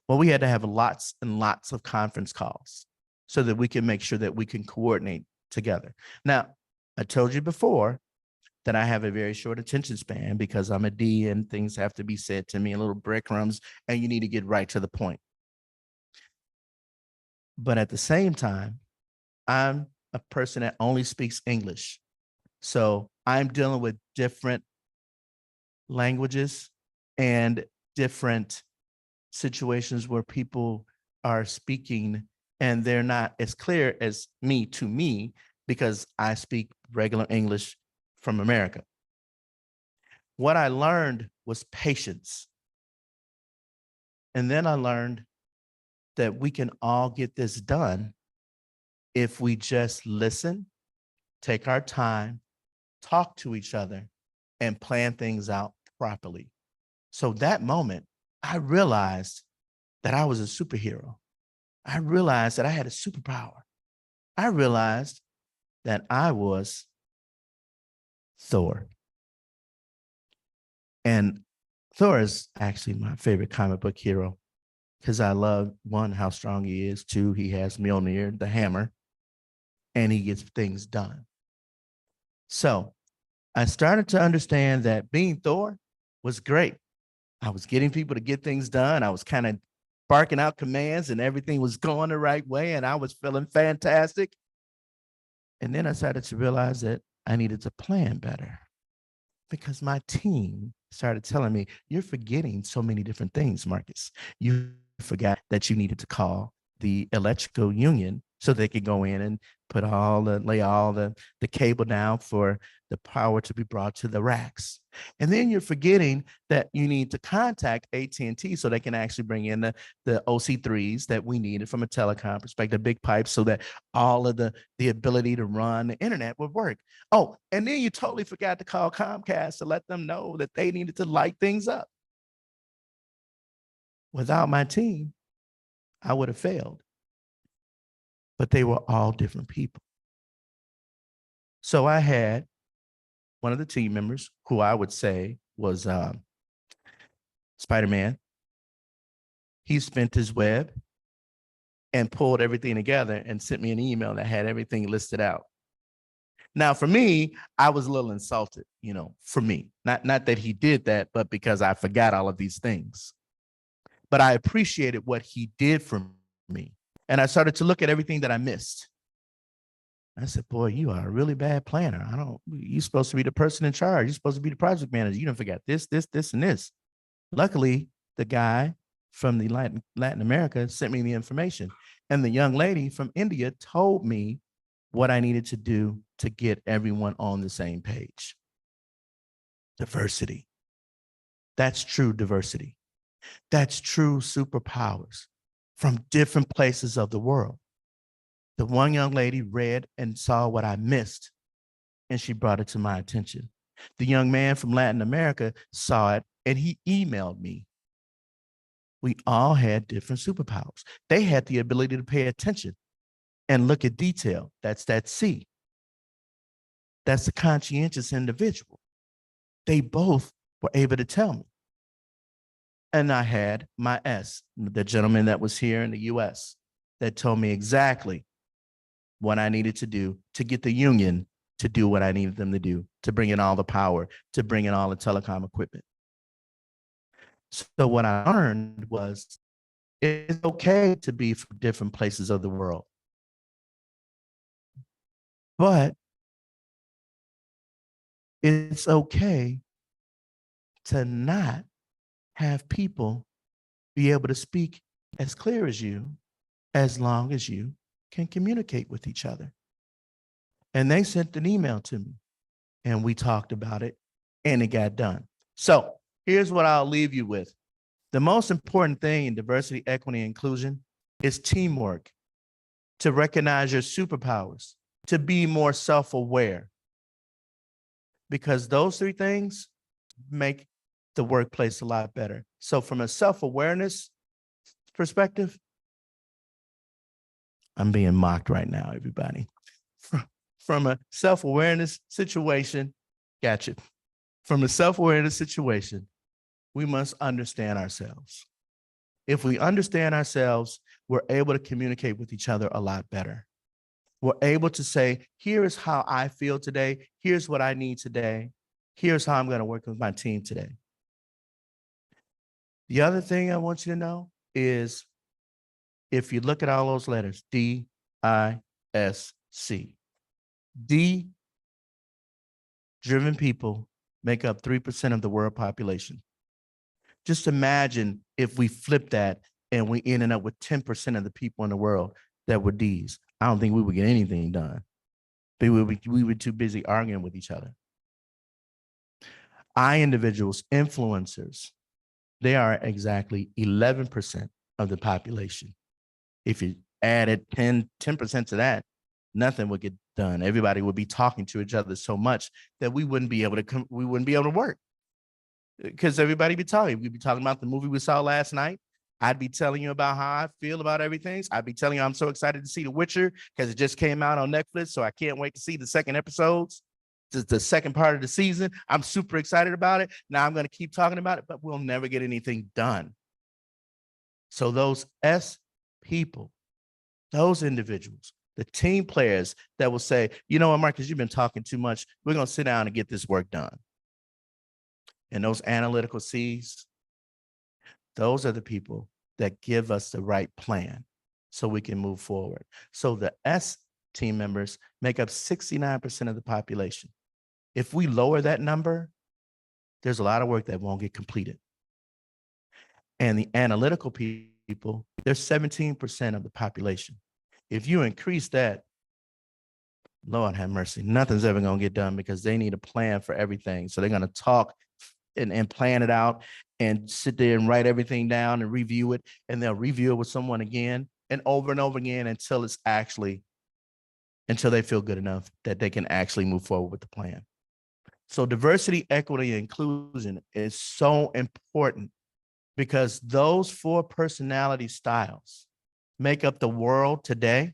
Well, we had to have lots and lots of conference calls so that we can make sure that we can coordinate together. Now, I told you before that I have a very short attention span because I'm a D and things have to be said to me in little breadcrumbs and you need to get right to the point. But at the same time, I'm a person that only speaks English. So I'm dealing with different languages and different situations where people are speaking and they're not as clear as me to me because I speak regular English from America. What I learned was patience. And then I learned that we can all get this done if we just listen, take our time, talk to each other, and plan things out properly. So that moment, I realized that I was a superhero. I realized that I had a superpower. I realized that I was Thor. And Thor is actually my favorite comic book hero because I love, one, how strong he is. Two, he has Mjolnir, the hammer, and he gets things done. So I started to understand that being Thor was great. I was getting people to get things done. I was kind of barking out commands and everything was going the right way and I was feeling fantastic. And then I started to realize that I needed to plan better because my team started telling me, you're forgetting so many different things, Marcus. You forgot that you needed to call the electrical union so they could go in and lay all the cable down for the power to be brought to the racks. And then you're forgetting that you need to contact AT&T so they can actually bring in the OC3s that we needed from a telecom perspective, big pipes, so that all of the ability to run the internet would work. Oh, and then you totally forgot to call Comcast to let them know that they needed to light things up. Without my team, I would have failed. But they were all different people. So I had one of the team members who I would say was Spider-Man. He spent his web and pulled everything together and sent me an email that had everything listed out. Now, for me, I was a little insulted, for me, not that he did that, but because I forgot all of these things. But I appreciated what he did for me. And I started to look at everything that I missed. I said, boy, you are a really bad planner. You're supposed to be the person in charge. You're supposed to be the project manager. You don't forget this, and this. Luckily, the guy from the Latin America sent me the information. And the young lady from India told me what I needed to do to get everyone on the same page. Diversity. That's true diversity. That's true superpowers from different places of the world. The one young lady read and saw what I missed, and she brought it to my attention. The young man from Latin America saw it, and he emailed me. We all had different superpowers. They had the ability to pay attention and look at detail. That's that C. That's a conscientious individual. They both were able to tell me. And I had my S, the gentleman that was here in the US, that told me exactly what I needed to do to get the union to do what I needed them to do, to bring in all the power, to bring in all the telecom equipment. So what I learned was it's okay to be from different places of the world. But it's okay to not have people be able to speak as clear as you, as long as you can communicate with each other. And they sent an email to me, and we talked about it, and it got done. So here's what I'll leave you with. The most important thing in diversity, equity, and inclusion is teamwork, to recognize your superpowers, to be more self-aware, because those three things make the workplace a lot better. So from a self-awareness perspective, I'm being mocked right now, everybody. From a self-awareness situation, gotcha. From a self-awareness situation, we must understand ourselves. If we understand ourselves, we're able to communicate with each other a lot better. We're able to say, here is how I feel today. Here's what I need today. Here's how I'm going to work with my team today. The other thing I want you to know is if you look at all those letters, D, I, S, C. D, driven people make up 3% of the world population. Just imagine if we flip that and we ended up with 10% of the people in the world that were Ds. I don't think we would get anything done. We were too busy arguing with each other. I individuals, influencers, they are exactly 11% of the population. If you added 10% to that, nothing would get done. Everybody would be talking to each other so much that we wouldn't be able to work, because everybody be talking. We'd be talking about the movie we saw last night. I'd be telling you about how I feel about everything. I'd be telling you I'm so excited to see The Witcher because it just came out on Netflix, so I can't wait to see the second episodes. The second part of the season. I'm super excited about it. Now I'm going to keep talking about it, but we'll never get anything done. So those S people, those individuals, the team players that will say, you know what, Marcus, you've been talking too much. We're going to sit down and get this work done. And those analytical Cs, those are the people that give us the right plan so we can move forward. So the S team members make up 69% of the population. If we lower that number, there's a lot of work that won't get completed. And the analytical people, they're 17% of the population. If you increase that, Lord have mercy, nothing's ever going to get done because they need a plan for everything. So they're going to talk and plan it out and sit there and write everything down and review it. And they'll review it with someone again and over again until they feel good enough that they can actually move forward with the plan. So diversity, equity, and inclusion is so important because those 4 personality styles make up the world today.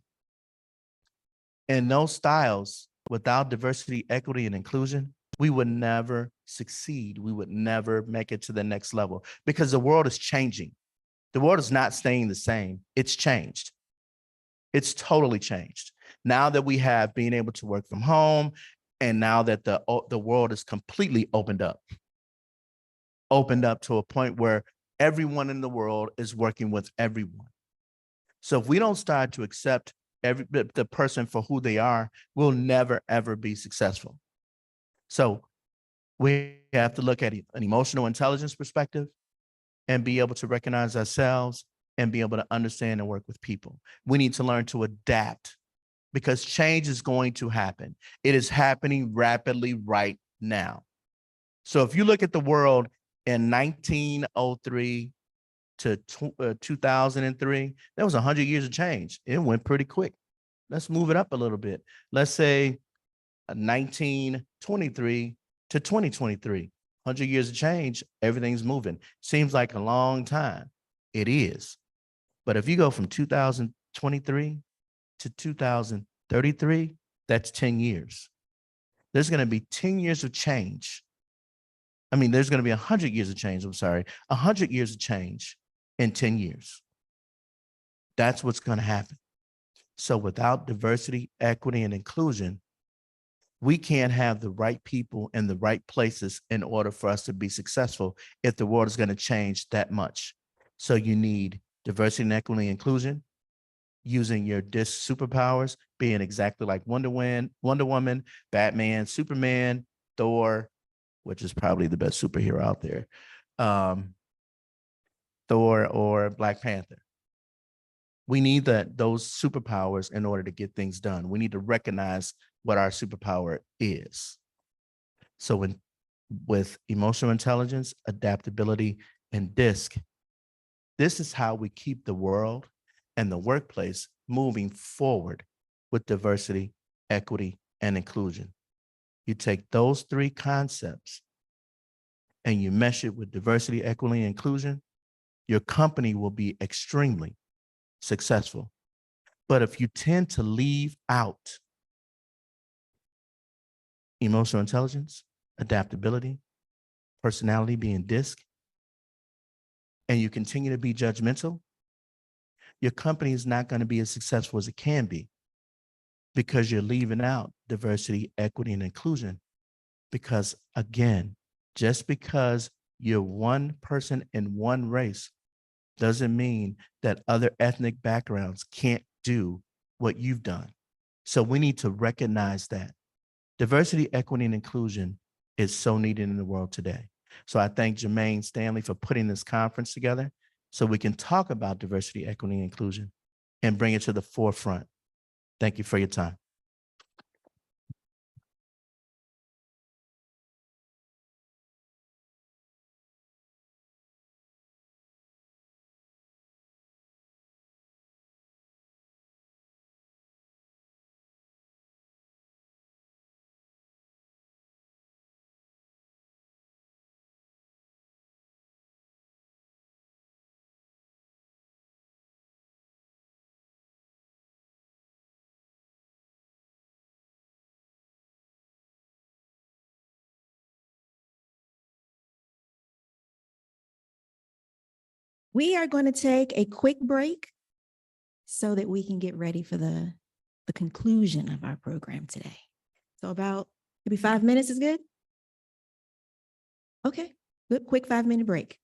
And those styles, without diversity, equity, and inclusion, we would never succeed. We would never make it to the next level because the world is changing. The world is not staying the same. It's changed. It's totally changed. Now that we have being able to work from home And now that the world is completely opened up to a point where everyone in the world is working with everyone. So if we don't start to accept the person for who they are, we'll never, ever be successful. So we have to look at an emotional intelligence perspective and be able to recognize ourselves and be able to understand and work with people. We need to learn to adapt because change is going to happen. It is happening rapidly right now. So if you look at the world in 1903 to 2003, there was 100 years of change. It went pretty quick. Let's move it up a little bit. Let's say 1923 to 2023, 100 years of change, everything's moving. Seems like a long time. It is. But if you go from 2023 to 2033, that's 10 years. There's going to be 10 years of change. I mean, there's going to be 100 years of change. 100 years of change in 10 years. That's what's going to happen. So without diversity, equity, and inclusion, we can't have the right people in the right places in order for us to be successful if the world is going to change that much. So you need diversity and equity and inclusion, using your DISC superpowers, being exactly like Wonder Woman, Batman, Superman, Thor, which is probably the best superhero out there, Thor or Black Panther. We need those superpowers in order to get things done. We need to recognize what our superpower is. So with emotional intelligence, adaptability, and DISC, this is how we keep the world and the workplace moving forward with diversity, equity, and inclusion. You take those three concepts and you mesh it with diversity, equity, and inclusion, your company will be extremely successful. But if you tend to leave out emotional intelligence, adaptability, personality being DISC, and you continue to be judgmental, your company is not going to be as successful as it can be because you're leaving out diversity, equity, and inclusion. Because again, just because you're one person in one race doesn't mean that other ethnic backgrounds can't do what you've done. So we need to recognize that. Diversity, equity, and inclusion is so needed in the world today. So I thank Jermaine Stanley for putting this conference together so we can talk about diversity, equity, and inclusion and bring it to the forefront. Thank you for your time. We are going to take a quick break so that we can get ready for the conclusion of our program today. So about maybe 5 minutes is good? Okay, good, quick 5-minute break.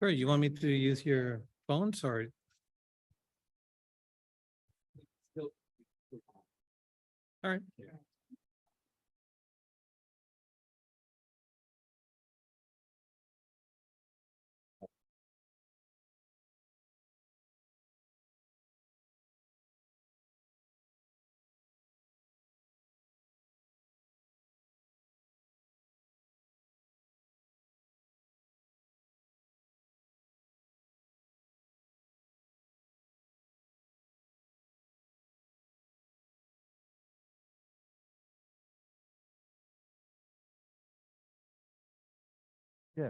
Sure, you want me to use your phones or? All right. Yeah.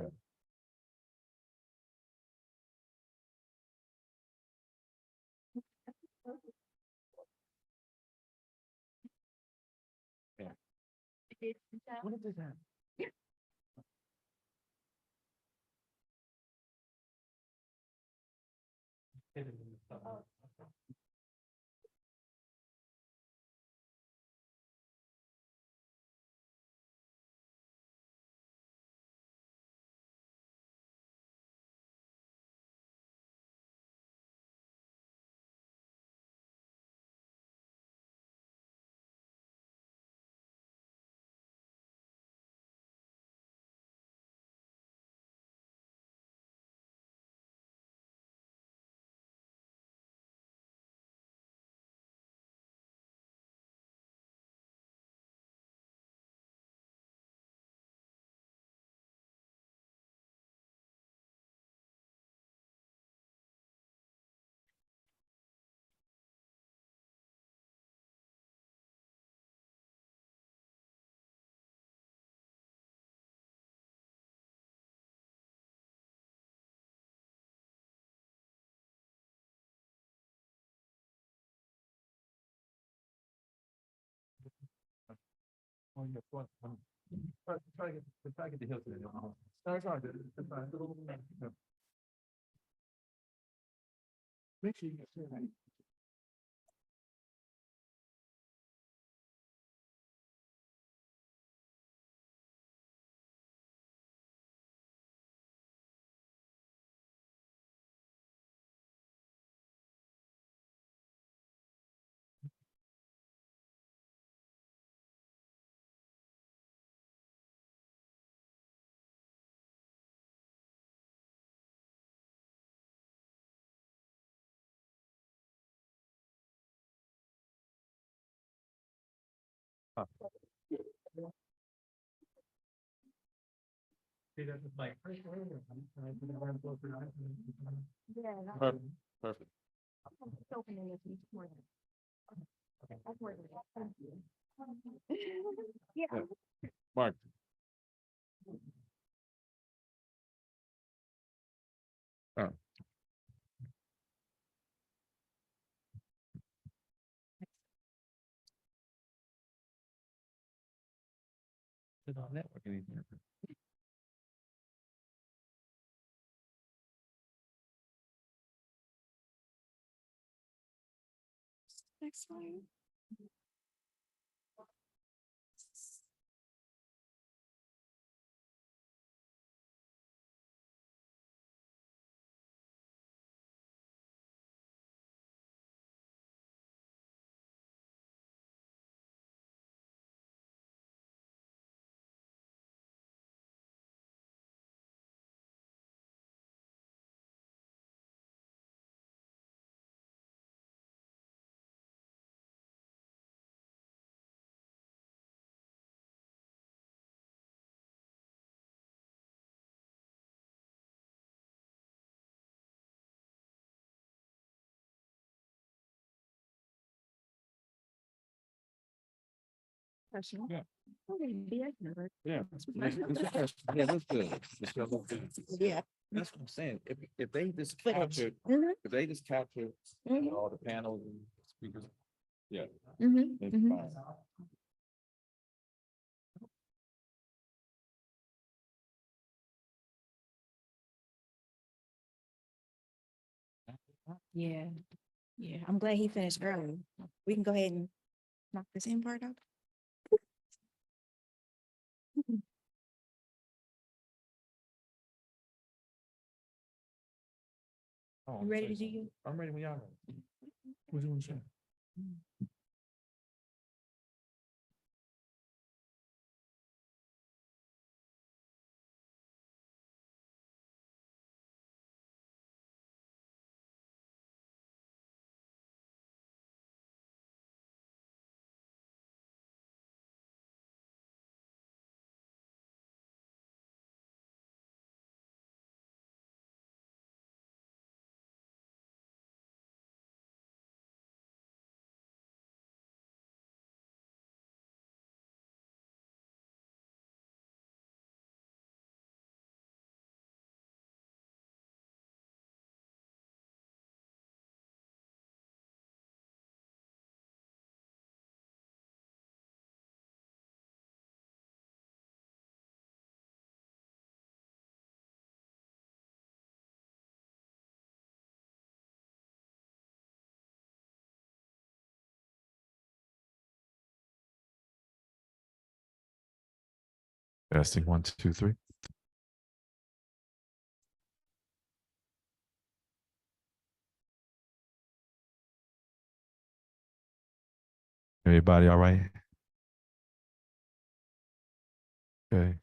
What is that? Try to get the hill today. No, it's all good. It's fine. Make sure you get there. Perfect. Yeah. Mark. Oh. It's not networking either. Next slide. Yeah. Yeah. Yeah, that's good. Yeah. That's what I'm saying. If they just capture, if they just capture all the panels and speakers. Yeah. It's fine. Yeah, yeah, I'm glad he finished early. We can go ahead and knock this in part out. Oh, You ready to do you? I'm ready when y'all ready. What you want to say? Testing 1, 2, 3. Everybody all right? Okay.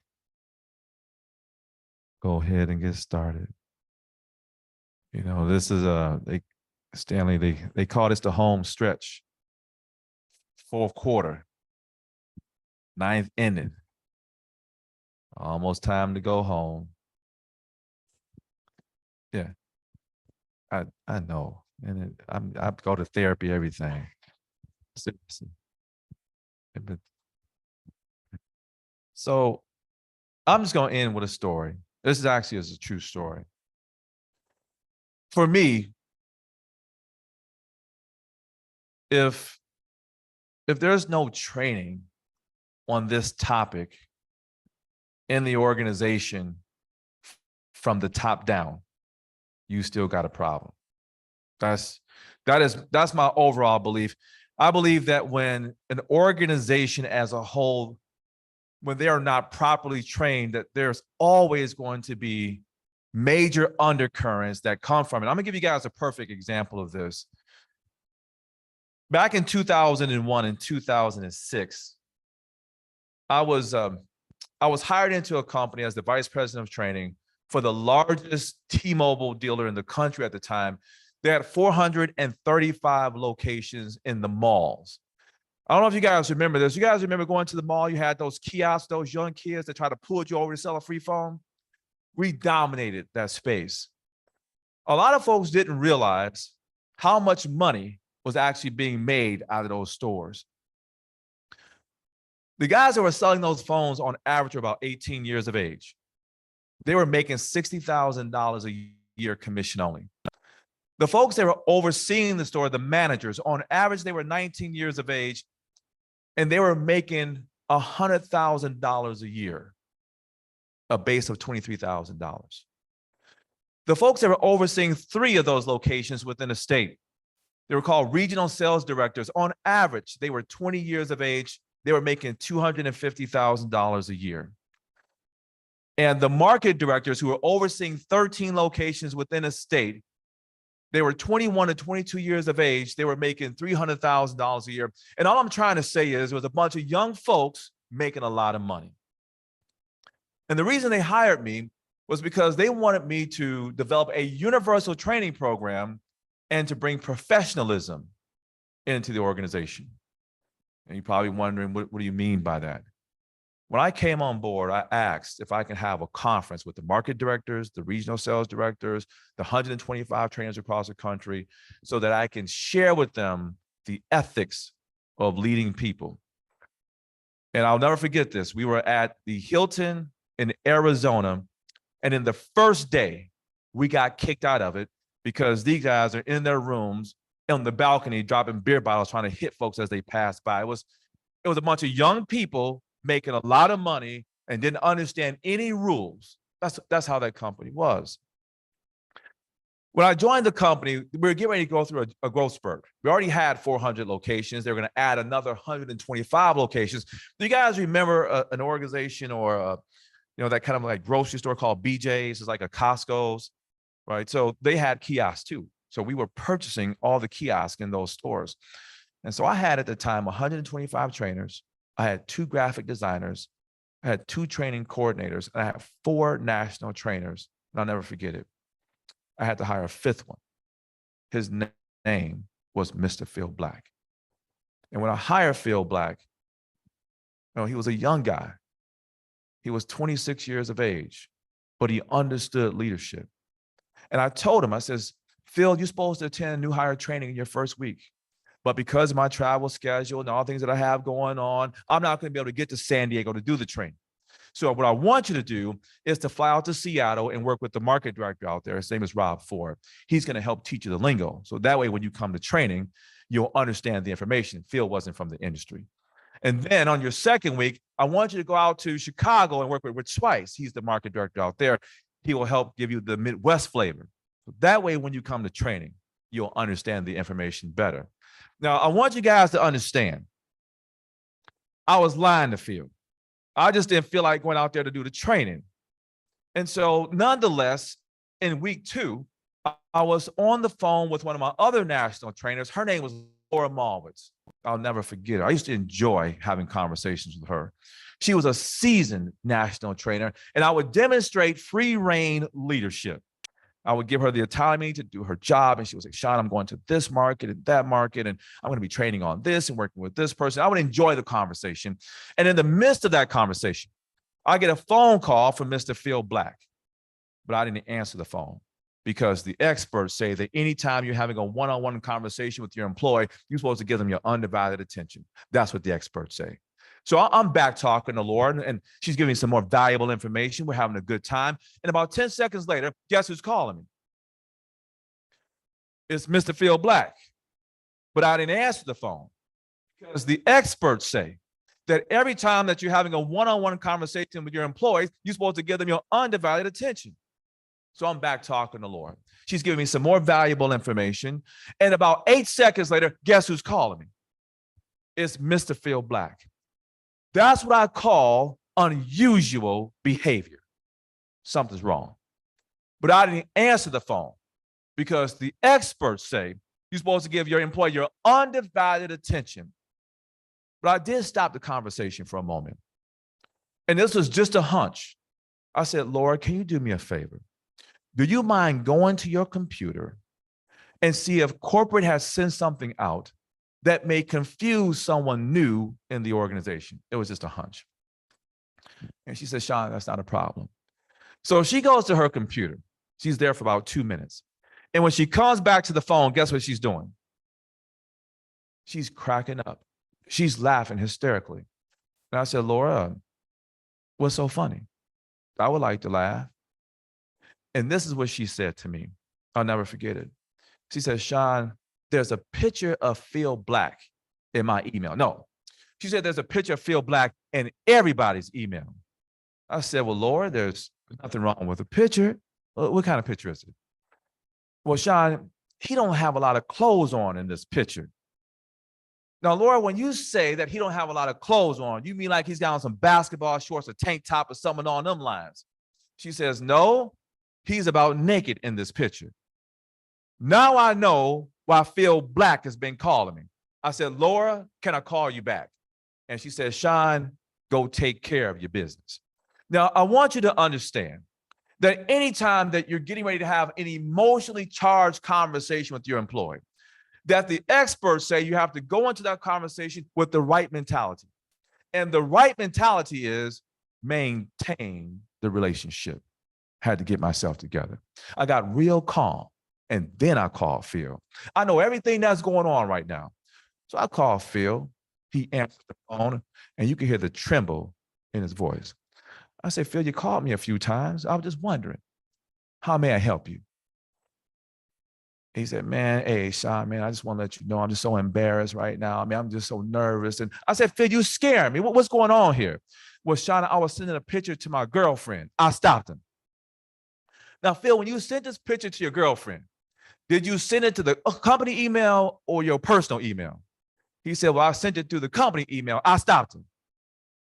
Go ahead and get started. You know, this is Stanley, they call this the home stretch. Fourth quarter, ninth inning. Almost time to go home. Yeah, I know, and I go to therapy, everything. Seriously. But so I'm just gonna end with a story. This is actually a true story. For me, if there's no training on this topic in the organization from the top down, you still got a problem. That's my overall belief. I believe that when an organization as a whole, when they are not properly trained, that there's always going to be major undercurrents that come from it. I'm gonna give you guys a perfect example of this. Back in 2001 and 2006, I was hired into a company as the vice president of training for the largest T-Mobile dealer in the country at the time. They had 435 locations in the malls. I don't know if you guys remember this. You guys remember going to the mall? You had those kiosks, those young kids that try to pull you over to sell a free phone. We dominated that space. A lot of folks didn't realize how much money was actually being made out of those stores. The guys that were selling those phones on average were about 18 years of age. They were making $60,000 a year commission only. The folks that were overseeing the store, the managers, on average, they were 19 years of age, and they were making $100,000 a year, a base of $23,000. The folks that were overseeing 3 of those locations within a state, they were called regional sales directors. On average, they were 20 years of age. They were making $250,000 a year. And the market directors who were overseeing 13 locations within a state, they were 21 to 22 years of age. They were making $300,000 a year. And all I'm trying to say is there was a bunch of young folks making a lot of money. And the reason they hired me was because they wanted me to develop a universal training program and to bring professionalism into the organization. And you're probably wondering, what do you mean by that? When I came on board, I asked if I can have a conference with the market directors, the regional sales directors, the 125 trainers across the country, so that I can share with them the ethics of leading people. And I'll never forget this. We were at the Hilton in Arizona, and in the first day, we got kicked out of it because these guys are in their rooms on the balcony dropping beer bottles, trying to hit folks as they passed by. It was a bunch of young people making a lot of money and didn't understand any rules. That's how that company was. When I joined the company, we were getting ready to go through a growth spurt. We already had 400 locations. They were going to add another 125 locations. Do you guys remember an organization or that kind of like grocery store called BJ's? It's like a Costco's. right? So they had kiosks too. So we were purchasing all the kiosks in those stores. And so I had at the time 125 trainers. I had 2 graphic designers. I had 2 training coordinators, and I had 4 national trainers. And I'll never forget it. I had to hire a 5th one. His name was Mr. Phil Black. And when I hired Phil Black, he was a young guy. He was 26 years of age, but he understood leadership. And I told him, I says, Phil, you're supposed to attend new hire training in your first week. But because of my travel schedule and all things that I have going on, I'm not going to be able to get to San Diego to do the training. So what I want you to do is to fly out to Seattle and work with the market director out there. His name is Rob Ford. He's going to help teach you the lingo. So that way, when you come to training, you'll understand the information. Phil wasn't from the industry. And then on your second week, I want you to go out to Chicago and work with Rich Swice. He's the market director out there. He will help give you the Midwest flavor. So that way, when you come to training, you'll understand the information better. Now, I want you guys to understand, I was lying to Phil. I just didn't feel like going out there to do the training. And so nonetheless, in week 2, I was on the phone with one of my other national trainers. Her name was Laura Malwitz. I'll never forget her. I used to enjoy having conversations with her. She was a seasoned national trainer, and I would demonstrate free reign leadership. I would give her the autonomy to do her job. And she would say, Sean, I'm going to this market and that market, and I'm going to be training on this and working with this person. I would enjoy the conversation. And in the midst of that conversation, I get a phone call from Mr. Phil Black, but I didn't answer the phone because the experts say that anytime you're having a one-on-one conversation with your employee, you're supposed to give them your undivided attention. That's what the experts say. So I'm back talking to Lauren, and she's giving me some more valuable information. We're having a good time. And about 10 seconds later, guess who's calling me? It's Mr. Phil Black. But I didn't answer the phone because the experts say that every time that you're having a one-on-one conversation with your employees, you're supposed to give them your undivided attention. So I'm back talking to Lauren. She's giving me some more valuable information. And about 8 seconds later, guess who's calling me? It's Mr. Phil Black. That's what I call unusual behavior. Something's wrong. But I didn't answer the phone because the experts say you're supposed to give your employee your undivided attention. But I did stop the conversation for a moment. And this was just a hunch. I said, Laura, can you do me a favor? Do you mind going to your computer and see if corporate has sent something out that may confuse someone new in the organization? It was just a hunch. And she said, Sean, that's not a problem. So she goes to her computer. She's there for about 2 minutes. And when she comes back to the phone, guess what she's doing? She's cracking up. She's laughing hysterically. And I said, Laura, what's so funny? I would like to laugh. And this is what she said to me. I'll never forget it. She said, Sean, there's a picture of Phil Black in my email. No, she said there's a picture of Phil Black in everybody's email. I said, well, Laura, there's nothing wrong with the picture. What kind of picture is it? Well, Sean, he don't have a lot of clothes on in this picture. Now, Laura, when you say that he don't have a lot of clothes on, you mean like he's got on some basketball shorts, a tank top, or something on them lines? She says, no, he's about naked in this picture. Now I know why Phil Black has been calling me. I said, Laura, can I call you back? And she said, Sean, go take care of your business. Now, I want you to understand that anytime that you're getting ready to have an emotionally charged conversation with your employee, that the experts say you have to go into that conversation with the right mentality. And the right mentality is maintain the relationship. Had to get myself together. I got real calm. And then I called Phil. I know everything that's going on right now. So I called Phil. He answered the phone, and you can hear the tremble in his voice. I said, Phil, you called me a few times. I was just wondering, how may I help you? He said, man, hey, Sean, man, I just want to let you know I'm just so embarrassed right now. I mean, I'm just so nervous. And I said, Phil, you scared me. What's going on here? Well, Sean, I was sending a picture to my girlfriend. I stopped him. Now, Phil, when you sent this picture to your girlfriend, did you send it to the company email or your personal email? He said, well, I sent it through the company email. I stopped him.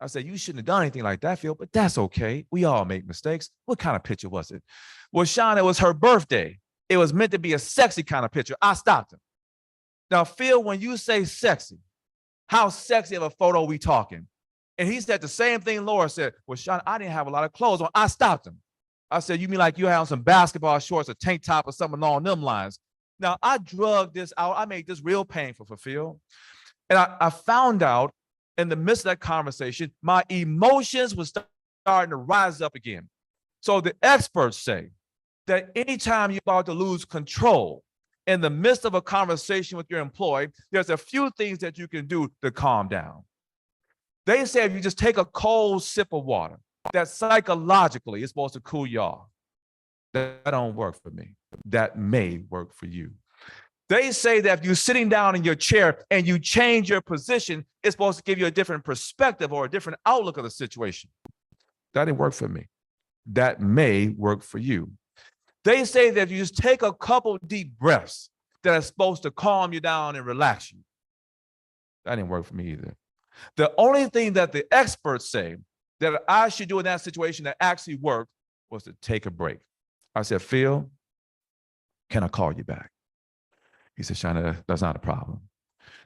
I said, you shouldn't have done anything like that, Phil, but that's okay. We all make mistakes. What kind of picture was it? Well, Sean, it was her birthday. It was meant to be a sexy kind of picture. I stopped him. Now, Phil, when you say sexy, how sexy of a photo are we talking? And he said the same thing Laura said. Well, Sean, I didn't have a lot of clothes on. I stopped him. I said, you mean like you have some basketball shorts, a tank top, or something along them lines? Now, I drugged this out. I made this real painful for Phil. And I found out in the midst of that conversation, my emotions were starting to rise up again. So the experts say that anytime you're about to lose control in the midst of a conversation with your employee, there's a few things that you can do to calm down. They say if you just take a cold sip of water, that psychologically is supposed to cool you off. That don't work for me. That may work for you. They say that if you're sitting down in your chair and you change your position, it's supposed to give you a different perspective or a different outlook of the situation. That didn't work for me. That may work for you. They say that if you just take a couple deep breaths, that are supposed to calm you down and relax you. That didn't work for me either. The only thing that the experts say that I should do in that situation that actually worked was to take a break. I said, Phil, can I call you back? He said, Shana, that's not a problem.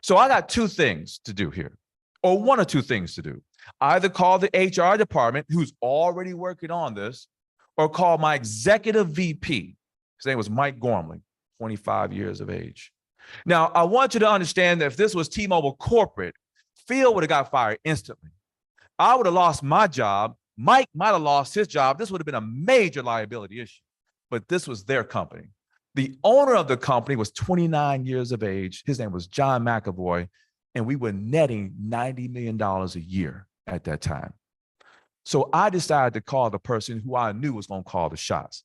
So I got two things to do here, or one or two things to do. Either call the HR department, who's already working on this, or call my executive VP. His name was Mike Gormley, 25 years of age. Now, I want you to understand that if this was T-Mobile corporate, Phil would have got fired instantly. I would have lost my job. Mike might have lost his job. This would have been a major liability issue, but this was their company. The owner of the company was 29 years of age. His name was John McAvoy, and we were netting $90 million a year at that time. So I decided to call the person who I knew was going to call the shots,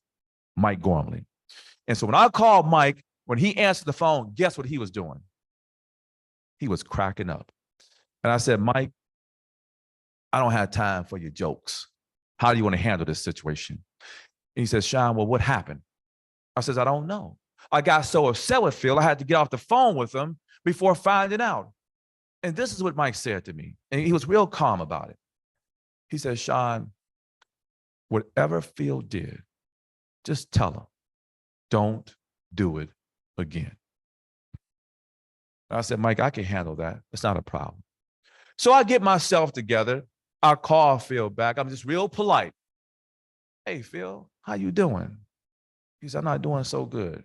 Mike Gormley. And so when I called Mike, when he answered the phone, guess what he was doing? He was cracking up. And I said, Mike, I don't have time for your jokes. How do you want to handle this situation? And he says, Sean, well, what happened? I says, I don't know. I got so upset with Phil, I had to get off the phone with him before finding out. And this is what Mike said to me. And he was real calm about it. He said, Sean, whatever Phil did, just tell him, don't do it again. I said, Mike, I can handle that. It's not a problem. So I get myself together. I call Phil back. I'm just real polite. Hey, Phil, how you doing? He said, I'm not doing so good.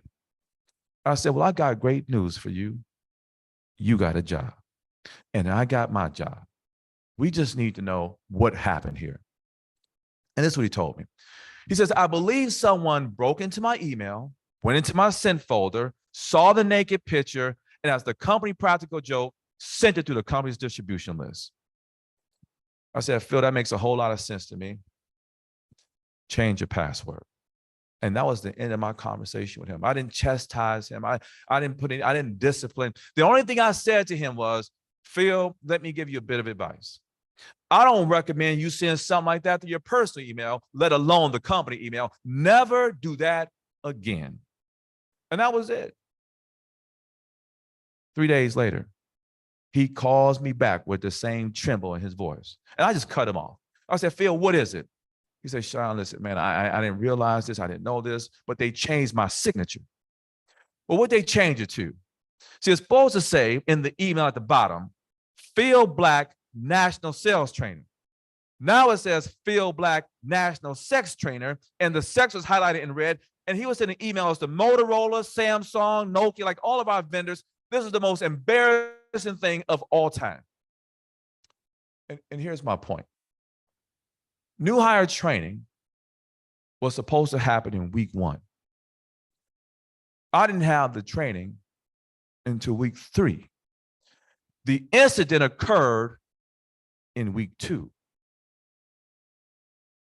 I said, well, I got great news for you. You got a job. And I got my job. We just need to know what happened here. And this is what he told me. He says, I believe someone broke into my email, went into my sent folder, saw the naked picture, and as the company practical joke, sent it to the company's distribution list. I said, Phil, that makes a whole lot of sense to me. Change your password. And that was the end of my conversation with him. I didn't chastise him. I didn't discipline. The only thing I said to him was, Phil, let me give you a bit of advice. I don't recommend you send something like that to your personal email, let alone the company email. Never do that again. And that was it. 3 days later, he calls me back with the same tremble in his voice. And I just cut him off. I said, Phil, what is it? He said, Sean, listen, man, I didn't realize this. I didn't know this, but they changed my signature. Well, what they change it to? See, it's supposed to say in the email at the bottom, Phil Black, National Sales Trainer. Now it says Phil Black, National Sex Trainer, and the sex was highlighted in red. And he was sending emails to Motorola, Samsung, Nokia, like all of our vendors. This is the most embarrassing thing of all time. And here's my point. New hire training was supposed to happen in week 1. I didn't have the training until week 3. The incident occurred in week 2.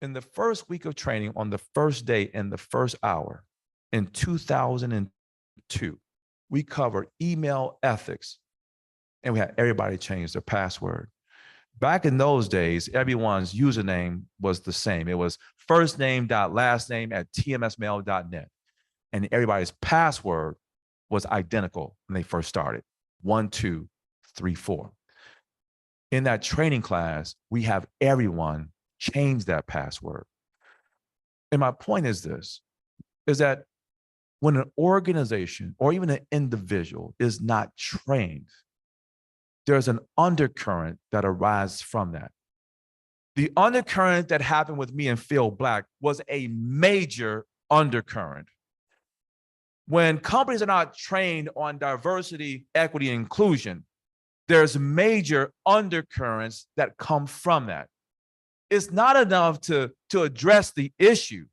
In the first week of training, on the first day and the first hour in 2002, we covered email ethics, and we had everybody change their password. Back in those days, everyone's username was the same. It was firstname.lastname@tmsmail.net. And everybody's password was identical when they first started. 1, 2, 3, 4. In that training class, we have everyone change that password. And my point is this, is that when an organization or even an individual is not trained, there's an undercurrent that arises from that. The undercurrent that happened with me and Phil Black was a major undercurrent. When companies are not trained on diversity, equity, and inclusion, there's major undercurrents that come from that. It's not enough to address the issue.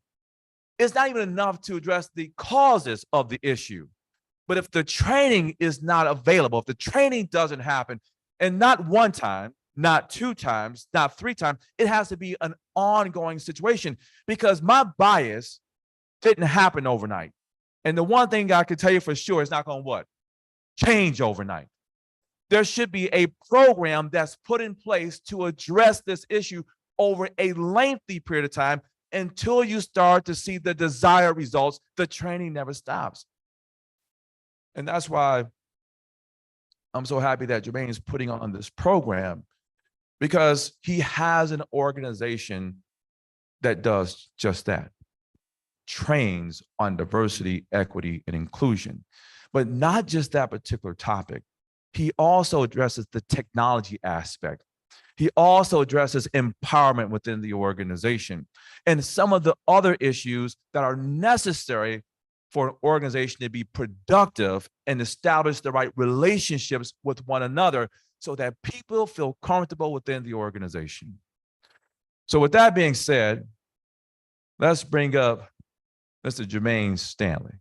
It's not even enough to address the causes of the issue. But if the training is not available, if the training doesn't happen, and not one time, not two times, not three times, it has to be an ongoing situation, because my bias didn't happen overnight. And the one thing I can tell you for sure, it's not going to what? Change overnight. There should be a program that's put in place to address this issue over a lengthy period of time until you start to see the desired results. The training never stops. And that's why I'm so happy that Jermaine is putting on this program, because he has an organization that does just that, trains on diversity, equity, and inclusion. But not just that particular topic. He also addresses the technology aspect. He also addresses empowerment within the organization and some of the other issues that are necessary for an organization to be productive and establish the right relationships with one another so that people feel comfortable within the organization. So with that being said, let's bring up Mr. Jermaine Stanley.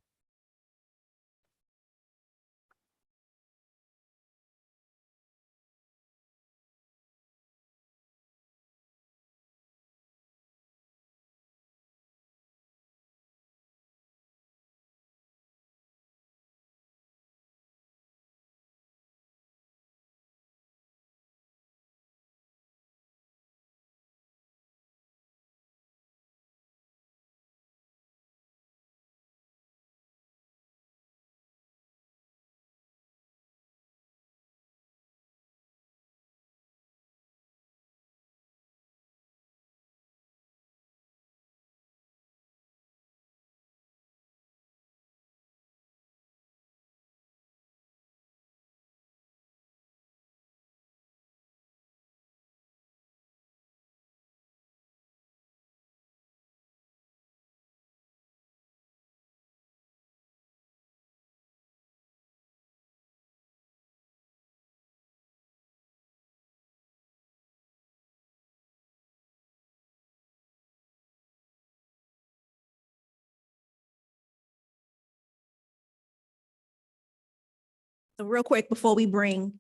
So real quick, before we bring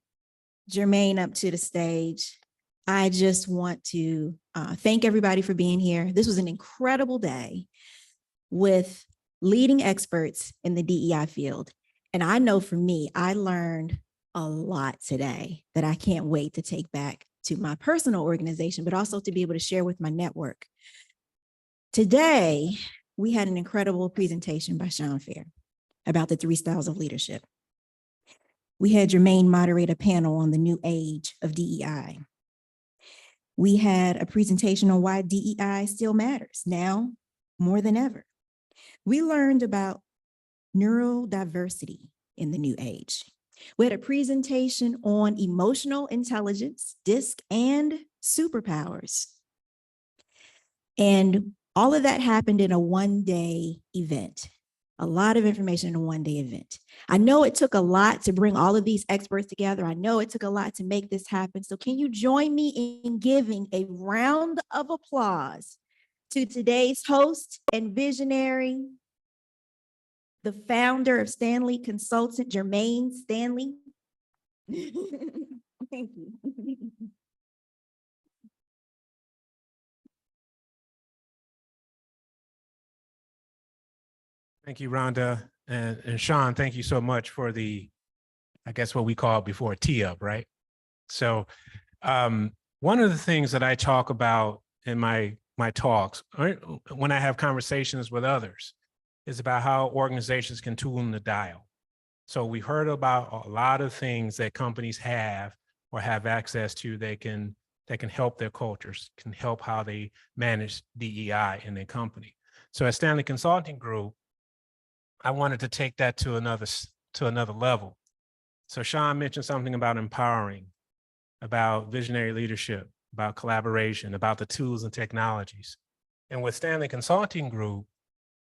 Jermaine up to the stage, I just want to thank everybody for being here. This was an incredible day with leading experts in the DEI field. And I know for me, I learned a lot today that I can't wait to take back to my personal organization, but also to be able to share with my network. Today, we had an incredible presentation by Sean Fair about the 3 styles of leadership. We had Jermaine moderate a panel on the new age of DEI. We had a presentation on why DEI still matters now more than ever. We learned about neurodiversity in the new age. We had a presentation on emotional intelligence, DISC, and superpowers. And all of that happened in a one-day event. A lot of information in a one-day event. I know it took a lot to bring all of these experts together. I know it took a lot to make this happen. So can you join me in giving a round of applause to today's host and visionary, the founder of Stanley Consultant, Jermaine Stanley. Thank you. Thank you, Rhonda. And Sean, thank you so much for the, I guess what we called before, tee up, right? So one of the things that I talk about in my talks, right, when I have conversations with others, is about how organizations can tune the dial. So we heard about a lot of things that companies have or have access to, that can help their cultures, can help how they manage DEI in their company. So at Stanley Consulting Group, I wanted to take that to another level. So Sean mentioned something about empowering, about visionary leadership, about collaboration, about the tools and technologies. And with Stanley Consulting Group,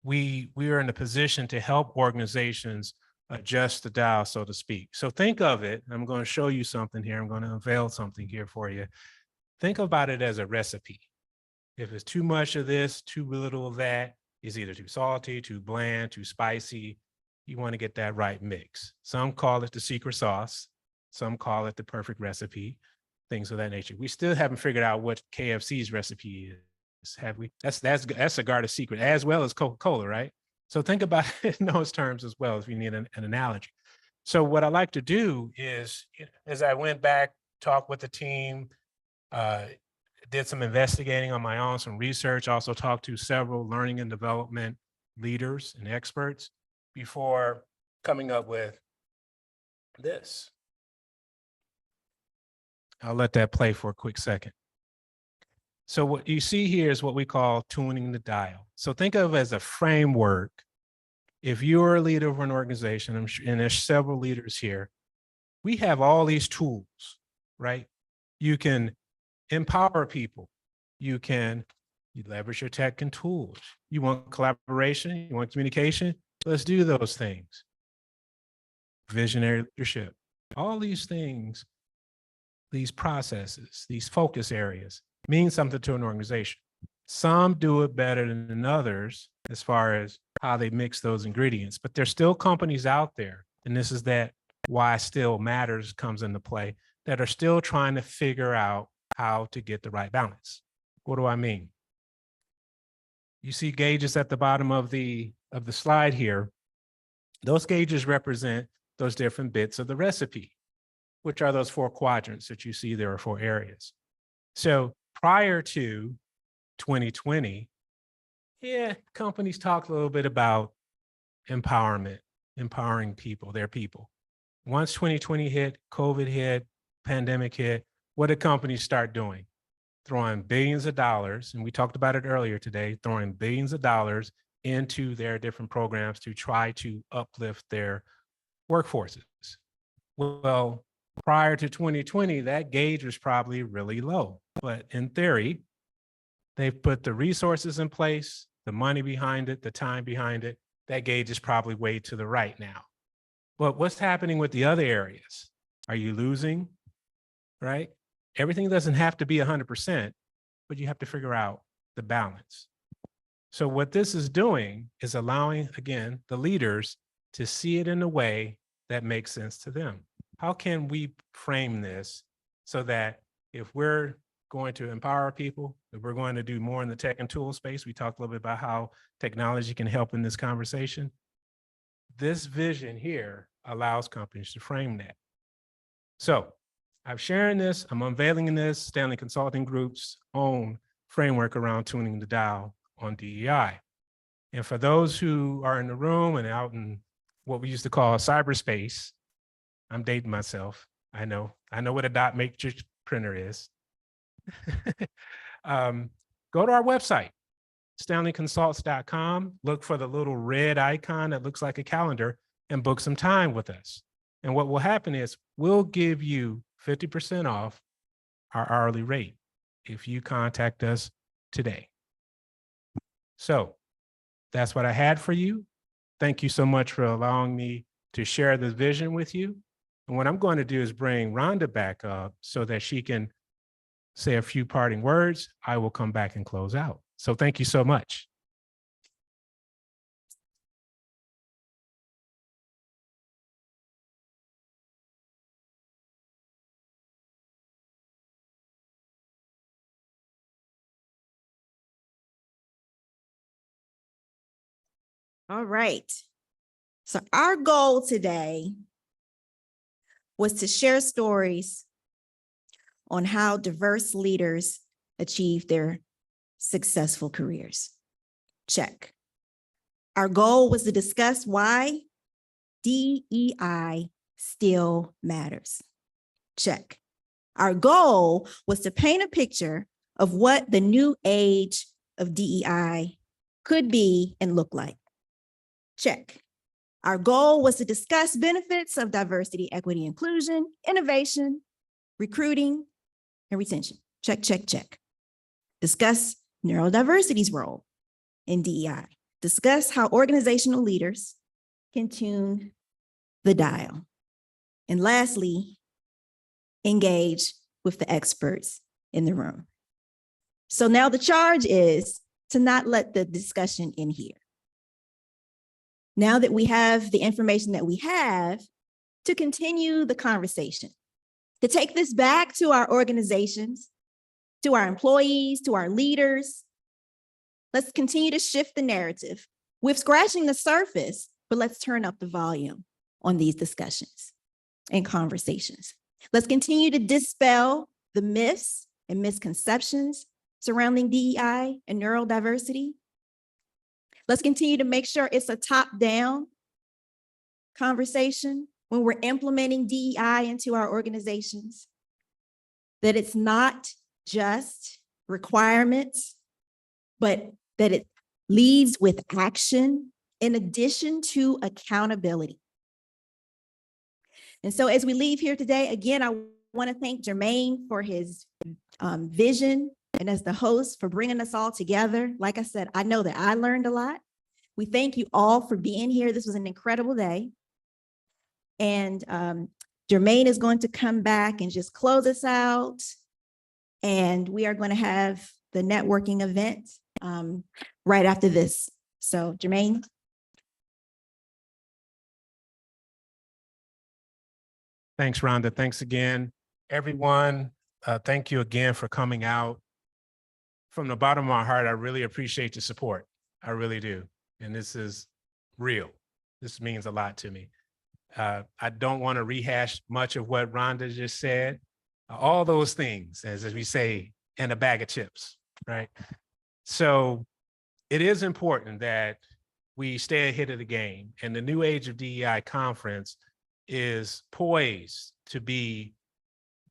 we are in a position to help organizations adjust the dial, so to speak. So think of it, I'm going to show you something here. I'm going to unveil something here for you. Think about it as a recipe. If it's too much of this, too little of that, it's either too salty, too bland, too spicy. You want to get that right mix. Some call it the secret sauce. Some call it the perfect recipe, things of that nature. We still haven't figured out what KFC's recipe is, have we? That's a Garda secret, as well as Coca-Cola, right? So think about it in those terms as well, if you need an analogy. So what I like to do is, as I went back, talked with the team, did some investigating on my own, some research, also talked to several learning and development leaders and experts before coming up with this. I'll let that play for a quick second. So what you see here is what we call tuning the dial. So think of it as a framework. If you're a leader of an organization, I'm sure, and there's several leaders here, we have all these tools, right? You can empower people. You leverage your tech and tools. You want collaboration, you want communication, let's do those things. Visionary leadership, all these things, these processes, these focus areas mean something to an organization. Some do it better than others as far as how they mix those ingredients, but there's still companies out there, and this is why still matters comes into play, that are still trying to figure out how to get the right balance. What do I mean? You see gauges at the bottom of the slide here. Those gauges represent those different bits of the recipe, which are those 4 quadrants that you see. There are 4 areas. So prior to 2020, companies talked a little bit about empowerment, empowering people, their people. Once 2020 hit, COVID hit, pandemic hit, what did companies start doing? Throwing billions of dollars, and we talked about it earlier today, throwing billions of dollars into their different programs to try to uplift their workforces. Well, prior to 2020, that gauge was probably really low, but in theory, they've put the resources in place, the money behind it, the time behind it. That gauge is probably way to the right now. But what's happening with the other areas? Are you losing, right? Everything doesn't have to be 100%, but you have to figure out the balance. So what this is doing is allowing, again, the leaders to see it in a way that makes sense to them. How can we frame this so that if we're going to empower people, if we're going to do more in the tech and tool space, we talked a little bit about how technology can help in this conversation. This vision here allows companies to frame that. So I'm sharing this, I'm unveiling this, Stanley Consulting Group's own framework around tuning the dial on DEI. And for those who are in the room and out in what we used to call cyberspace, I'm dating myself. I know what a dot matrix printer is. Go to our website, stanleyconsults.com, look for the little red icon that looks like a calendar and book some time with us. And what will happen is we'll give you 50% off our hourly rate if you contact us today. So that's what I had for you. Thank you so much for allowing me to share this vision with you. And what I'm going to do is bring Rhonda back up so that she can say a few parting words. I will come back and close out. So thank you so much. All right. So our goal today was to share stories on how diverse leaders achieve their successful careers. Check. Our goal was to discuss why DEI still matters. Check. Our goal was to paint a picture of what the new age of DEI could be and look like. Check. Our goal was to discuss benefits of diversity, equity, inclusion, innovation, recruiting, and retention. Check, check, check. Discuss neurodiversity's role in DEI. Discuss how organizational leaders can tune the dial. And lastly, engage with the experts in the room. So now the charge is to not let the discussion end here. Now that we have the information that we have, to continue the conversation, to take this back to our organizations, to our employees, to our leaders. Let's continue to shift the narrative. We're scratching the surface, but let's turn up the volume on these discussions and conversations. Let's continue to dispel the myths and misconceptions surrounding DEI and neurodiversity. Let's continue to make sure it's a top-down conversation when we're implementing DEI into our organizations, that it's not just requirements, but that it leads with action in addition to accountability. And so as we leave here today, again, I want to thank Jermaine for his vision and as the host for bringing us all together. Like I said, I know that I learned a lot. We thank you all for being here. This was an incredible day. And Jermaine is going to come back and just close us out. And we are going to have the networking event right after this. So Jermaine. Thanks, Rhonda. Thanks again, everyone. Thank you again for coming out. From the bottom of my heart, I really appreciate the support. I really do. And this is real. This means a lot to me. I don't want to rehash much of what Rhonda just said. All those things, as we say, in a bag of chips, right? So it is important that we stay ahead of the game. And the New Age of DEI conference is poised to be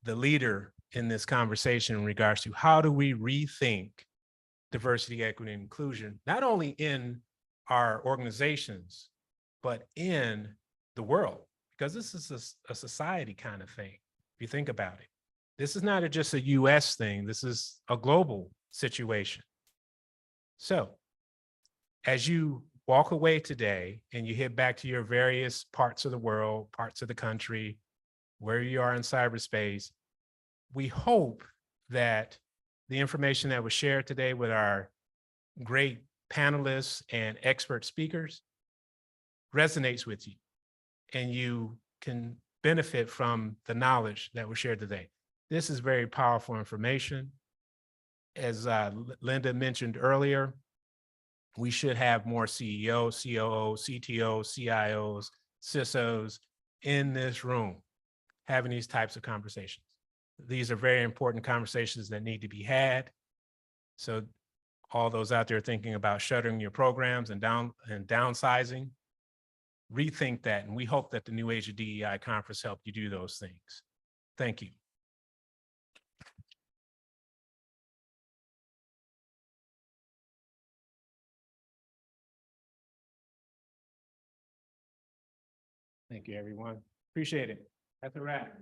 the leader in this conversation in regards to how do we rethink diversity, equity, and inclusion, not only in our organizations, but in the world, because this is a society kind of thing, if you think about it. This is not just a US thing, this is a global situation. So as you walk away today and you head back to your various parts of the world, parts of the country, where you are in cyberspace, we hope that the information that was shared today with our great panelists and expert speakers resonates with you and you can benefit from the knowledge that was shared today. This is very powerful information. As Linda mentioned earlier, we should have more CEOs, COOs, CTOs, CIOs, CISOs in this room having these types of conversations. These are very important conversations that need to be had. So all those out there thinking about shuttering your programs and downsizing, rethink that. And we hope that the New Age of DEI conference helped you do those things. Thank you. Thank you, everyone. Appreciate it. That's a wrap.